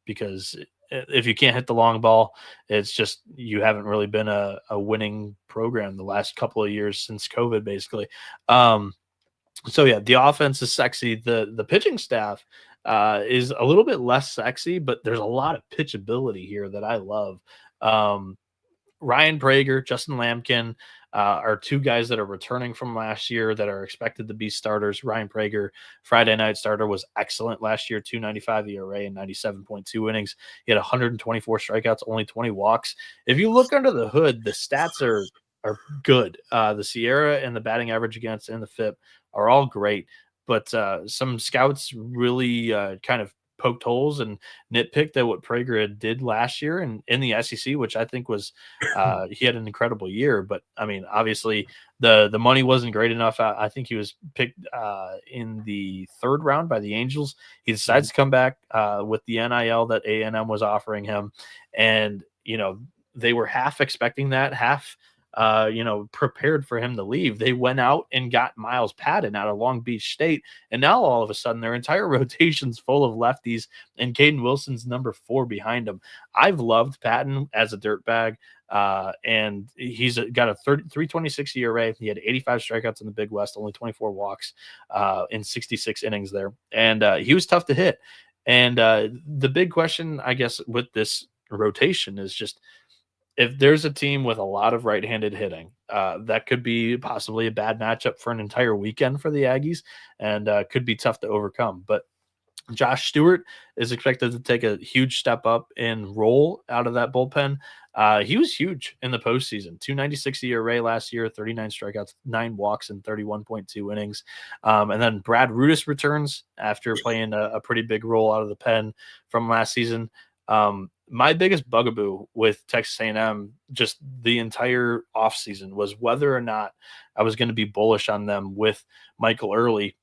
because if you can't hit the long ball, it's just you haven't really been a winning program the last couple of years since COVID, basically. So yeah, the offense is sexy. The pitching staff is a little bit less sexy, but there's a lot of pitchability here that I love. Ryan Prager, Justin Lampkin are two guys that are returning from last year that are expected to be starters. Ryan Prager, Friday night starter, was excellent last year, 2.95 ERA and 97.2 innings. He had 124 strikeouts, only 20 walks. If you look under the hood, the stats are good. The Sierra and the batting average against and the FIP are all great, but some scouts really kind of poked holes and nitpicked at what Prager did last year in the SEC, which I think was he had an incredible year. But I mean, obviously the money wasn't great enough. I think he was picked in the third round by the Angels. He decides to come back with the NIL that A&M was offering him, and they were half expecting that, half prepared for him to leave. They went out and got Miles Patton out of Long Beach State, and now all of a sudden their entire rotation's full of lefties, and Caden Wilson's number 4 behind him. I've loved Patton as a dirtbag, and he's got a 326 ERA. He had 85 strikeouts in the Big West, only 24 walks in 66 innings there, and he was tough to hit. And the big question, I guess, with this rotation is just, if there's a team with a lot of right-handed hitting, that could be possibly a bad matchup for an entire weekend for the Aggies, and could be tough to overcome. But Josh Stewart is expected to take a huge step up in role out of that bullpen. He was huge in the postseason. 296 ERA last year, 39 strikeouts, 9 walks, and 31.2 innings. And then Brad Rudis returns after playing a pretty big role out of the pen from last season. My biggest bugaboo with Texas A&M just the entire offseason was whether or not I was going to be bullish on them with Michael Early,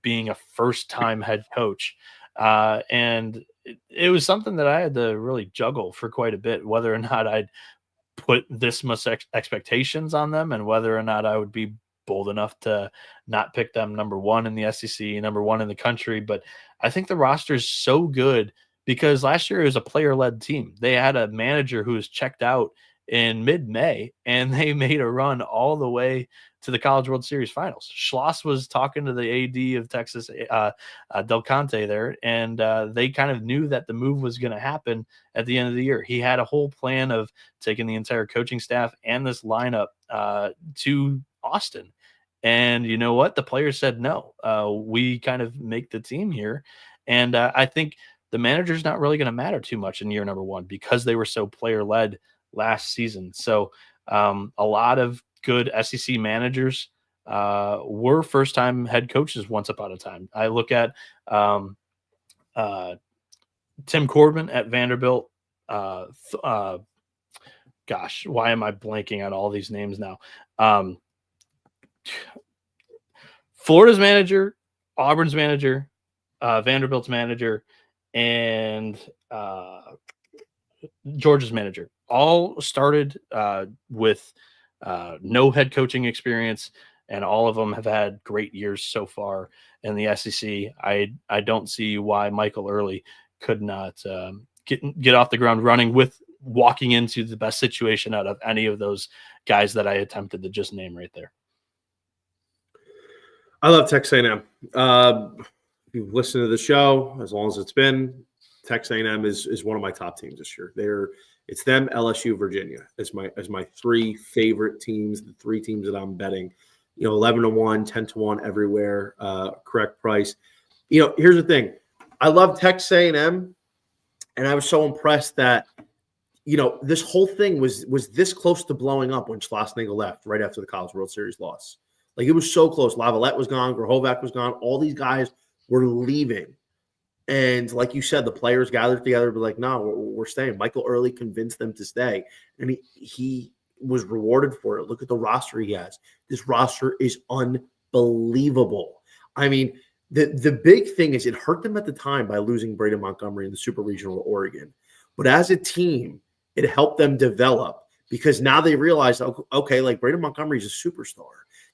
being a first-time head coach. And it was something that I had to really juggle for quite a bit, whether or not I'd put this much expectations on them and whether or not I would be bold enough to not pick them number 1 in the SEC, number 1 in the country. But I think the roster is so good, because last year it was a player-led team. They had a manager who was checked out in mid-May, and they made a run all the way to the College World Series finals. Schloss was talking to the AD of Texas, Del Conte there, and they kind of knew that the move was going to happen at the end of the year. He had a whole plan of taking the entire coaching staff and this lineup to Austin. And you know what? The players said no. We kind of make the team here. And I think the manager's not really going to matter too much in year number 1 because they were so player-led last season. So a lot of good SEC managers were first-time head coaches once upon a time. I look at Tim Corbin at Vanderbilt. Gosh, why am I blanking on all these names now? Florida's manager, Auburn's manager, Vanderbilt's manager, and Georgia's manager all started with no head coaching experience, and all of them have had great years so far in the SEC. I don't see why Michael Early could not get off the ground running with walking into the best situation out of any of those guys that I attempted to just name right there. I love Texas A&M. If you've listened to the show as long as it's been, Texas A&M is one of my top teams this year. It's them, LSU, Virginia as my 3 favorite teams, the 3 teams that I'm betting. 11-1, 10-1 everywhere, correct price. Here's the thing. I love Texas A&M, and I was so impressed that this whole thing was this close to blowing up when Schlossnagle left right after the College World Series loss. Like, it was so close. Lavalette was gone. Grahovac was gone. All these guys were leaving. And like you said, the players gathered together and be like, no, we're staying. Michael Early convinced them to stay. And he was rewarded for it. Look at the roster he has. This roster is unbelievable. I mean, the big thing is it hurt them at the time by losing Braden Montgomery in the Super Regional to Oregon. But as a team, it helped them develop because now they realize, okay, like Braden Montgomery is a superstar.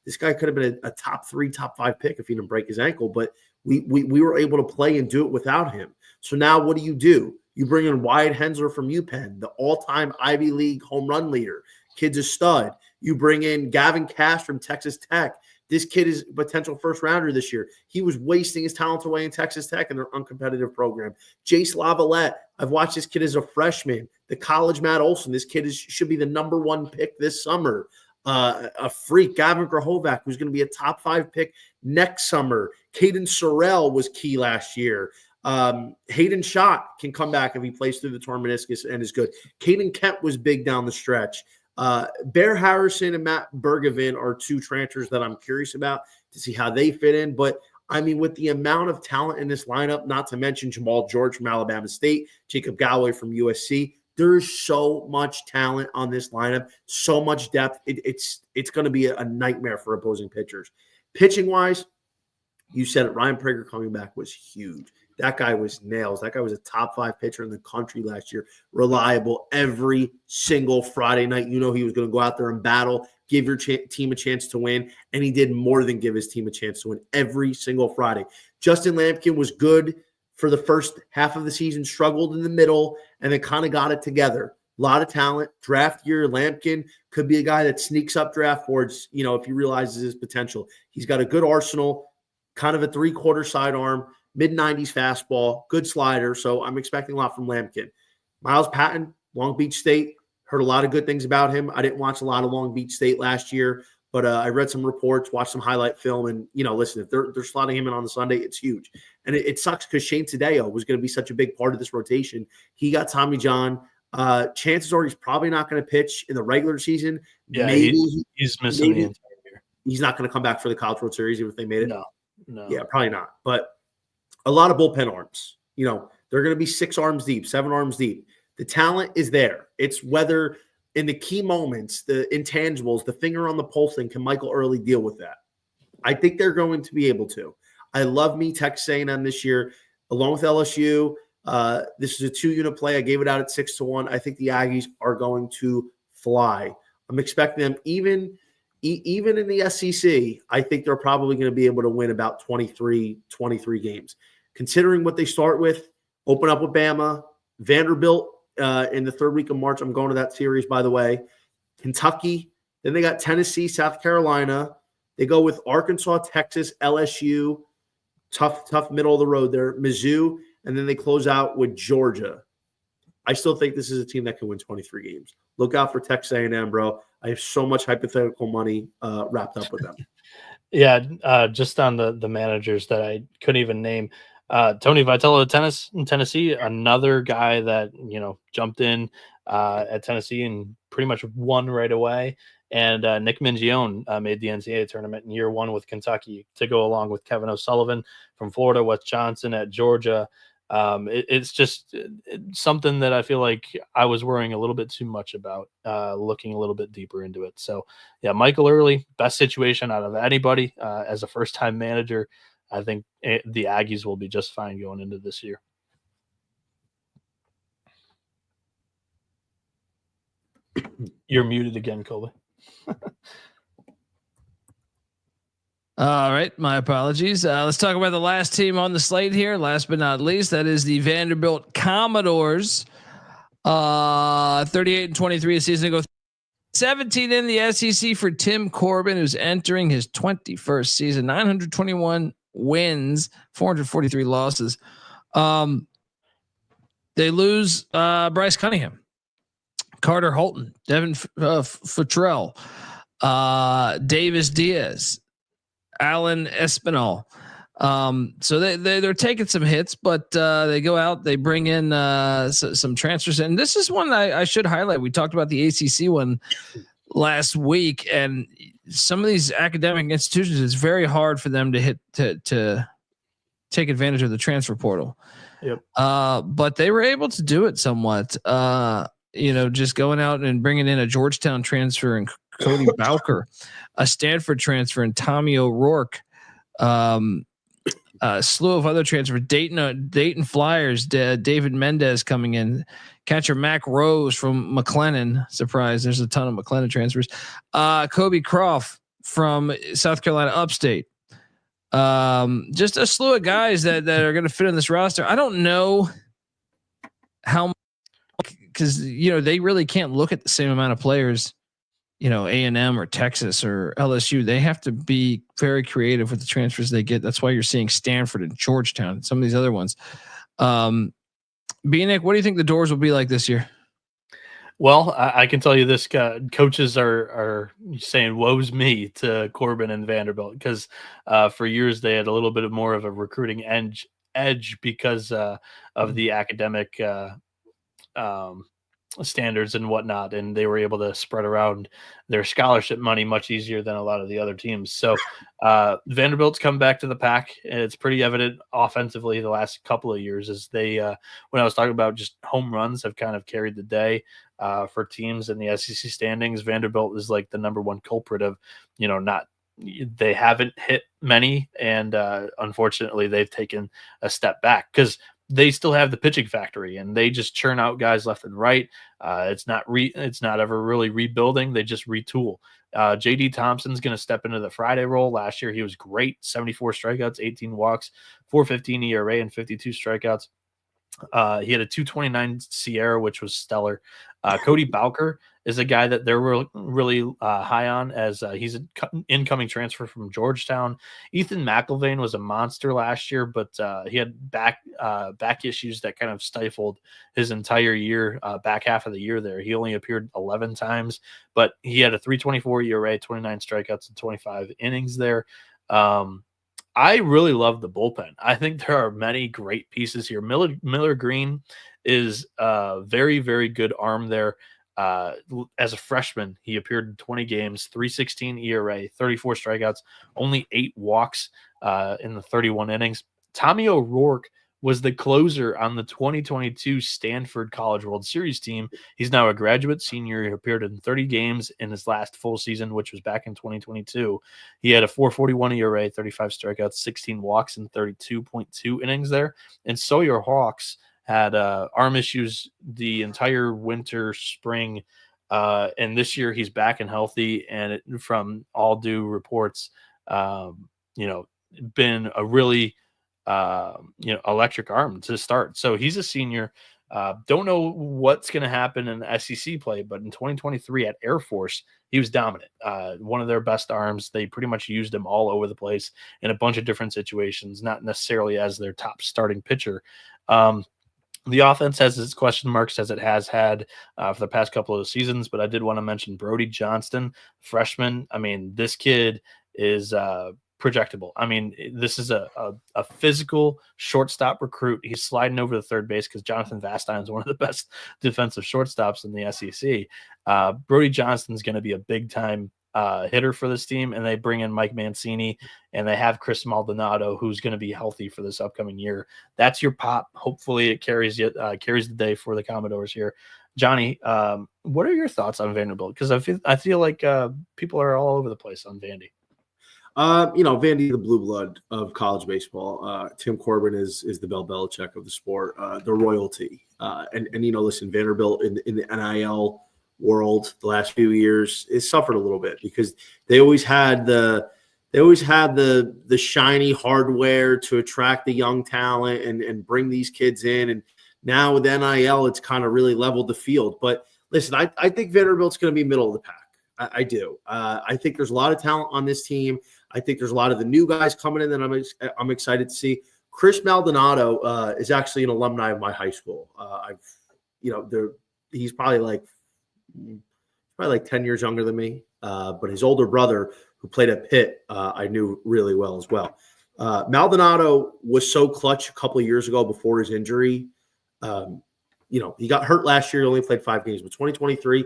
This guy could have been a top 3, top 5 pick if he didn't break his ankle, but we were able to play and do it without him. So now what do? You bring in Wyatt Hensler from UPenn, the all-time Ivy League home run leader. Kid's a stud. You bring in Gavin Cash from Texas Tech. This kid is a potential first-rounder this year. He was wasting his talent away in Texas Tech in their uncompetitive program. Jace Lavalette, I've watched this kid as a freshman. The college Matt Olson, this kid should be the number 1 pick this summer. A freak, Gavin Grahovac, who's going to be a top 5 pick next summer. Caden Sorrell was key last year. Hayden Schott can come back if he plays through the torn meniscus and is good. Caden Kent was big down the stretch. Bear Harrison and Matt Bergevin are 2 transfers that I'm curious about to see how they fit in. But, I mean, with the amount of talent in this lineup, not to mention Jamal George from Alabama State, Jacob Galloway from USC, there is so much talent on this lineup, so much depth. It's going to be a nightmare for opposing pitchers. Pitching-wise, you said it, Ryan Prager coming back was huge. That guy was nails. That guy was a top 5 pitcher in the country last year. Reliable every single Friday night. You know he was going to go out there and battle, give your team a chance to win, and he did more than give his team a chance to win every single Friday. Justin Lampkin was good for the first half of the season, struggled in the middle, and then kind of got it together. A lot of talent. Draft year, Lampkin could be a guy that sneaks up draft boards, if he realizes his potential. He's got a good arsenal, kind of a 3/4 sidearm, mid-90s fastball, good slider. So I'm expecting a lot from Lampkin. Miles Patton, Long Beach State, heard a lot of good things about him. I didn't watch a lot of Long Beach State last year, but I read some reports, watched some highlight film, and, listen, if they're slotting him in on the Sunday, it's huge. And it sucks because Shane Tadeo was going to be such a big part of this rotation. He got Tommy John. Chances are he's probably not going to pitch in the regular season. Yeah, maybe he's missing the entire year. He's not going to come back for the College World Series even if they made it. No. Yeah, probably not. But a lot of bullpen arms. They're going to be 6 arms deep, 7 arms deep. The talent is there. It's whether in the key moments, the intangibles, the finger on the pulse thing, can Michael Early deal with that? I think they're going to be able to. I love me Texas A&M this year, along with LSU. This is a 2-unit play. I gave it out at 6-1. I think the Aggies are going to fly. I'm expecting them even in the SEC. I think they're probably going to be able to win about 23 games. Considering what they start with, open up with Bama, Vanderbilt in the 3rd week of March. I'm going to that series, by the way. Kentucky. Then they got Tennessee, South Carolina. They go with Arkansas, Texas, LSU. Tough middle of the road there. Mizzou. And then they close out with Georgia. I still think this is a team that can win 23 games. Look out for Texas A&M, bro. I have so much hypothetical money wrapped up with them. Yeah, just on the managers that I couldn't even name. Tony Vitello at Tennessee, another guy that, jumped in at Tennessee and pretty much won right away. And Nick Mingione made the NCAA tournament in year 1 with Kentucky to go along with Kevin O'Sullivan from Florida, Wes Johnson at Georgia. It's just something that I feel like I was worrying a little bit too much about, looking a little bit deeper into it. So, yeah, Michael Early, best situation out of anybody as a first-time manager. I think the Aggies will be just fine going into this year. You're muted again, Colby. All right, my apologies. Let's talk about the last team on the slate here. Last but not least, that is the Vanderbilt Commodores. 38-23 a season ago. 17 in the SEC for Tim Corbin, who's entering his 21st season. 921 wins, 443 losses. They lose Bryce Cunningham, Carter Holton, Devin Futrell, Davis Diaz, Alan Espinal. So they're taking some hits, but they go out, they bring in some transfers. And this is one I should highlight. We talked about the ACC one last week, and some of these academic institutions, it's very hard for them to take advantage of the transfer portal. Yep. But they were able to do it somewhat. Just going out and bringing in a Georgetown transfer and Cody Bowker, a Stanford transfer and Tommy O'Rourke, a slew of other transfers. Dayton Flyers, David Mendez coming in, catcher Mac Rose from McLennan. Surprise, there's a ton of McLennan transfers. Kobe Croft from South Carolina Upstate. Just a slew of guys that are going to fit in this roster. I don't know how, because they really can't look at the same amount of players. A&M or Texas or LSU, they have to be very creative with the transfers they get. That's why you're seeing Stanford and Georgetown and some of these other ones. B-Nick, what do you think the doors will be like this year? Well, I can tell you this: coaches are saying "woe's me" to Corbin and Vanderbilt because for years they had a little bit more of a recruiting edge because of the academic standards and whatnot, and they were able to spread around their scholarship money much easier than a lot of the other teams. So Vanderbilt's come back to the pack, and it's pretty evident offensively the last couple of years as they when I was talking about just home runs have kind of carried the day for teams in the SEC standings. Vanderbilt is like the number one culprit of not they haven't hit many, and unfortunately, they've taken a step back because they still have the pitching factory, and they just churn out guys left and right. It's not ever really rebuilding; they just retool. JD Thompson's going to step into the Friday role. Last year, he was great: 74 strikeouts, 18 walks, 4.15 ERA, and 52 strikeouts. He had a 2.29 Sierra, which was stellar. Cody Bowker is a guy that they're really high on, as he's an incoming transfer from Georgetown. Ethan McIlvain was a monster last year, but he had back issues that kind of stifled his entire year, back half of the year there. He only appeared 11 times, but he had a 3.24 ERA, 29 strikeouts, and 25 innings there. I really love the bullpen. I think there are many great pieces here. Miller Green is a very, very good arm there. As a freshman, he appeared in 20 games, 3.16 ERA, 34 strikeouts, only 8 walks in the 31 innings. Tommy O'Rourke was the closer on the 2022 Stanford College World Series team. He's now a graduate senior. He appeared in 30 games in his last full season, which was back in 2022. He had a 4.41 ERA, 35 strikeouts, 16 walks, and 32.2 innings there. And Sawyer Hawks had arm issues the entire winter, spring, and this year he's back and healthy. And from all due reports, been a really electric arm to start. So he's a senior. Don't know what's going to happen in the SEC play, but in 2023 at Air Force, he was dominant. One of their best arms. They pretty much used him all over the place in a bunch of different situations, not necessarily as their top starting pitcher. The offense has its question marks, as it has had for the past couple of seasons, but I did want to mention Brody Johnston, freshman. I mean, this kid is projectable. I mean, this is a physical shortstop recruit. He's sliding over to third base because Jonathan Vastine is one of the best defensive shortstops in the SEC. Brody Johnston is going to be a big time hitter for this team, and they bring in Mike Mancini, and they have Chris Maldonado, who's going to be healthy for this upcoming year. That's your pop. Hopefully it carries the day for the Commodores here. Johnny, what are your thoughts on Vanderbilt? Because I feel like people are all over the place on Vandy. Vandy, the blue blood of college baseball. Tim Corbin is the Bill Belichick of the sport, the royalty. And listen, Vanderbilt in the NIL world the last few years has suffered a little bit because they always had the shiny hardware to attract the young talent and bring these kids in. And now with NIL, it's kind of really leveled the field. But listen, I think Vanderbilt's going to be middle of the pack. I do. I think there's a lot of talent on this team. I think there's a lot of the new guys coming in that I'm excited to see. Chris Maldonado is actually an alumni of my high school. He's probably like 10 years younger than me. But his older brother, who played at Pitt, I knew really well as well. Maldonado was so clutch a couple of years ago before his injury. He got hurt last year. He only played 5 games, but 2023.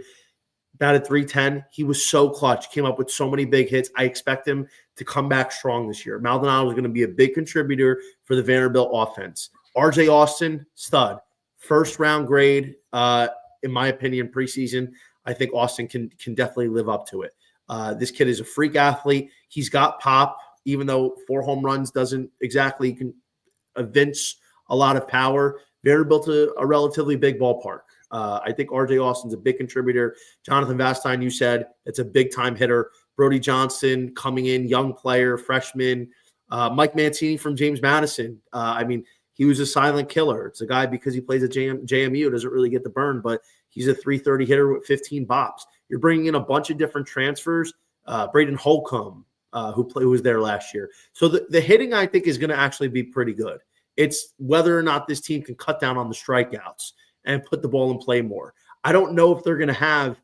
Batted .310. He was so clutch. Came up with so many big hits. I expect him to come back strong this year. Maldonado is going to be a big contributor for the Vanderbilt offense. RJ Austin, stud. First round grade, in my opinion, preseason. I think Austin can definitely live up to it. This kid is a freak athlete. He's got pop, even though 4 home runs doesn't exactly evince a lot of power. Vanderbilt's a relatively big ballpark. I think RJ Austin's a big contributor. Jonathan Vastine, you said, it's a big-time hitter. Brody Johnston coming in, young player, freshman. Mike Mancini from James Madison. He was a silent killer. It's a guy, because he plays at JMU, doesn't really get the burn, but he's a .330 hitter with 15 bops. You're bringing in a bunch of different transfers. Braden Holcomb, who was there last year. So the hitting, I think, is going to actually be pretty good. It's whether or not this team can cut down on the strikeouts and put the ball in play more. I don't know if they're going to have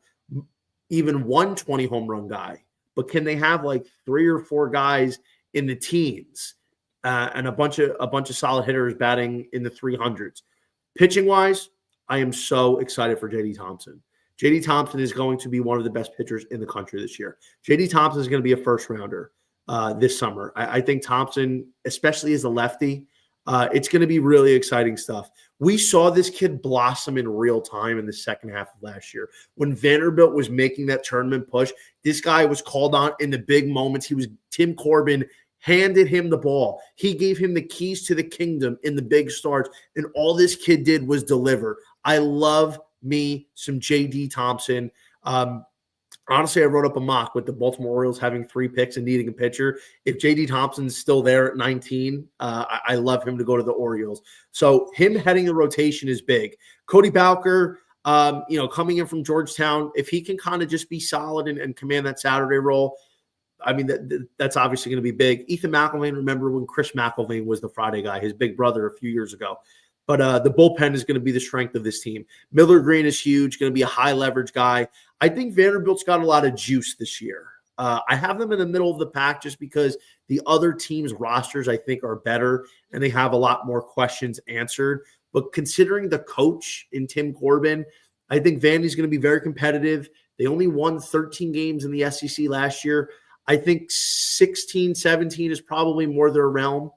even one 20 home run guy, but can they have like 3 or 4 guys in the teens and a bunch of solid hitters batting in the 300s? Pitching wise, I am so excited for JD Thompson. JD Thompson is going to be one of the best pitchers in the country this year. JD Thompson is going to be a first rounder this summer. I think Thompson, especially as a lefty, it's going to be really exciting stuff. We saw this kid blossom in real time in the second half of last year. When Vanderbilt was making that tournament push, this guy was called on in the big moments. Tim Corbin handed him the ball. He gave him the keys to the kingdom in the big starts, and all this kid did was deliver. I love me some J.D. Thompson. Honestly, I wrote up a mock with the Baltimore Orioles having 3 picks and needing a pitcher. If J.D. Thompson's still there at 19, I love him to go to the Orioles. So him heading the rotation is big. Cody Bowker, coming in from Georgetown, if he can kind of just be solid and command that Saturday role, I mean, that's obviously going to be big. Ethan McElvain, remember when Chris McElvain was the Friday guy, his big brother a few years ago. But the bullpen is going to be the strength of this team. Miller Green is huge, going to be a high leverage guy. I think Vanderbilt's got a lot of juice this year. I have them in the middle of the pack just because the other teams' rosters, I think, are better and they have a lot more questions answered. But considering the coach in Tim Corbin, I think Vandy's going to be very competitive. They only won 13 games in the SEC last year. I think 16, 17 is probably more their realm.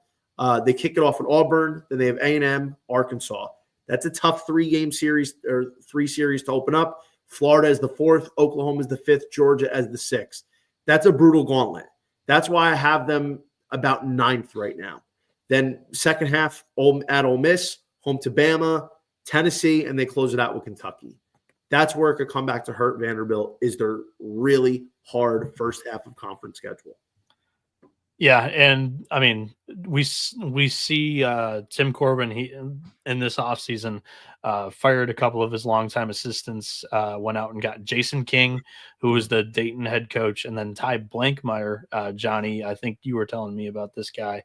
They kick it off at Auburn, then they have A&M, Arkansas. That's a tough 3-game series or 3 series to open up. Florida is the 4th, Oklahoma is the 5th, Georgia as the 6th. That's a brutal gauntlet. That's why I have them about 9th right now. Then second half at Ole Miss, home to Bama, Tennessee, and they close it out with Kentucky. That's where it could come back to hurt Vanderbilt is their really hard first half of conference schedule. Yeah, and I mean, we see Tim Corbin in this offseason fired a couple of his longtime assistants, went out and got Jason King, who was the Dayton head coach, and then Ty Blankmeyer. Johnny, I think you were telling me about this guy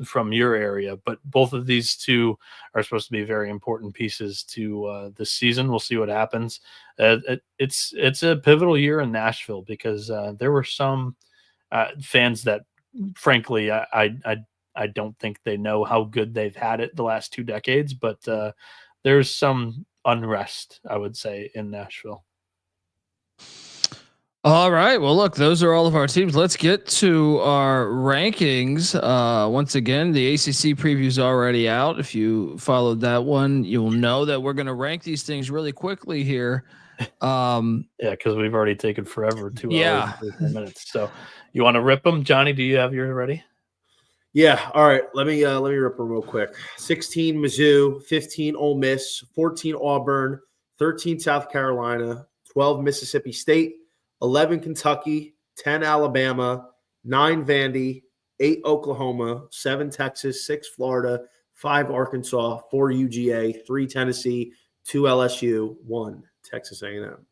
from your area, but both of these two are supposed to be very important pieces to this season. We'll see what happens. It's a pivotal year in Nashville because there were some fans that, frankly, I don't think they know how good they've had it the last 2 decades, but there's some unrest, I would say, in Nashville. All right. Well, look, those are all of our teams. Let's get to our rankings. Once again, the ACC preview is already out. If you followed that one, you'll know that we're going to rank these things really quickly here. Yeah, because we've already taken forever, 2 hours and 15 minutes. So you want to rip them, Johnny? Do you have yours ready? Yeah. All right. Let me rip them real quick. 16 Mizzou, 15 Ole Miss, 14 Auburn, 13 South Carolina, 12 Mississippi State, 11 Kentucky, 10 Alabama, 9 Vandy, 8 Oklahoma, 7 Texas, 6 Florida, 5 Arkansas, 4 UGA, 3 Tennessee, 2 LSU, 1 Texas A&M.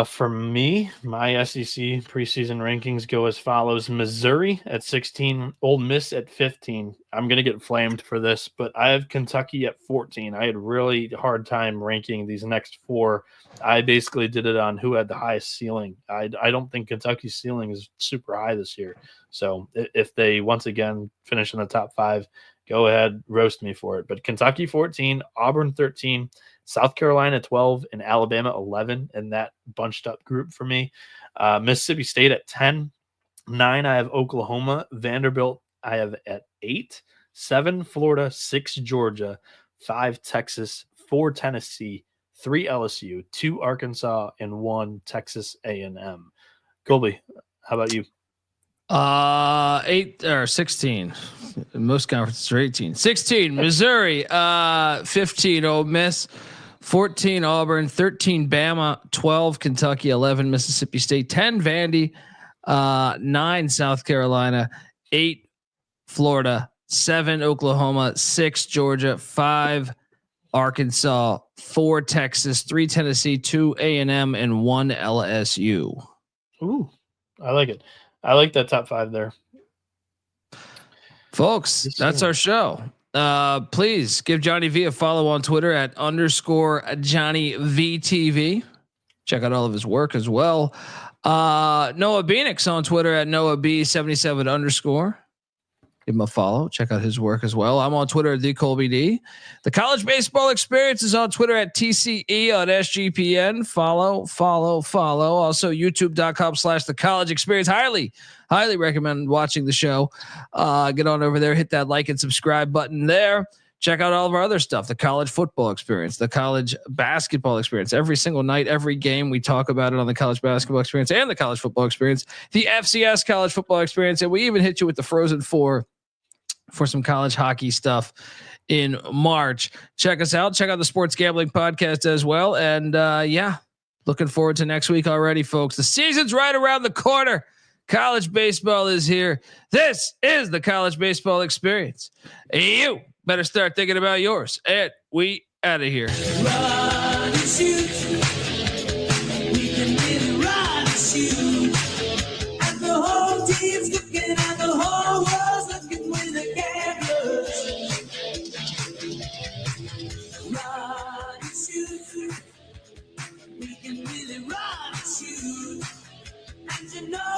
For me, my SEC preseason rankings go as follows: Missouri at 16, Ole Miss at 15. I'm going to get flamed for this, but I have Kentucky at 14. I had really hard time ranking these next 4. I basically did it on who had the highest ceiling. I don't think Kentucky's ceiling is super high this year. So if they once again finish in the top 5, go ahead, roast me for it. But Kentucky 14, Auburn 13, South Carolina 12, and Alabama 11 in that bunched up group for me. Mississippi State at 10. 9, I have Oklahoma. Vanderbilt, I have at 8. 7, Florida. 6, Georgia. 5, Texas. 4, Tennessee. 3, LSU. 2, Arkansas. And 1, Texas A&M. Colby, how about you? 8 or 16. Most conferences are 18. 16, Missouri. 15, Ole Miss. 14, Auburn. 13, Bama. 12, Kentucky. 11, Mississippi State. 10, Vandy. 9, South Carolina. 8, Florida. 7, Oklahoma. 6, Georgia. 5, Arkansas. 4, Texas. 3, Tennessee. 2, A&M, and 1, LSU. Ooh, I like it. I like that top 5 there. Folks, that's our show. Please give Johnny V a follow on Twitter at _JohnnyVTV. Check out all of his work as well. Noah Beanix on Twitter at NoahB77 _. Give him a follow. Check out his work as well. I'm on Twitter at TheColbyD. The College Baseball Experience is on Twitter at TCE on SGPN. Follow. Also, YouTube.com/The College Experience. Highly recommend watching the show. Get on over there, hit that like and subscribe button there. Check out all of our other stuff, the college football experience, the college basketball experience. Every single night, every game, we talk about it on the college basketball experience and the college football experience, the FCS college football experience. And we even hit you with the Frozen Four for some college hockey stuff in March. Check us out. Check out the Sports Gambling Podcast as well. And looking forward to next week already, folks. The season's right around the corner. College baseball is here. This is the College Baseball Experience. You better start thinking about yours. And we out of here. Run and shoot. We can really run and shoot. And the whole team's looking and the whole world's looking with the cameras. Run and shoot. We can really run and shoot. And you know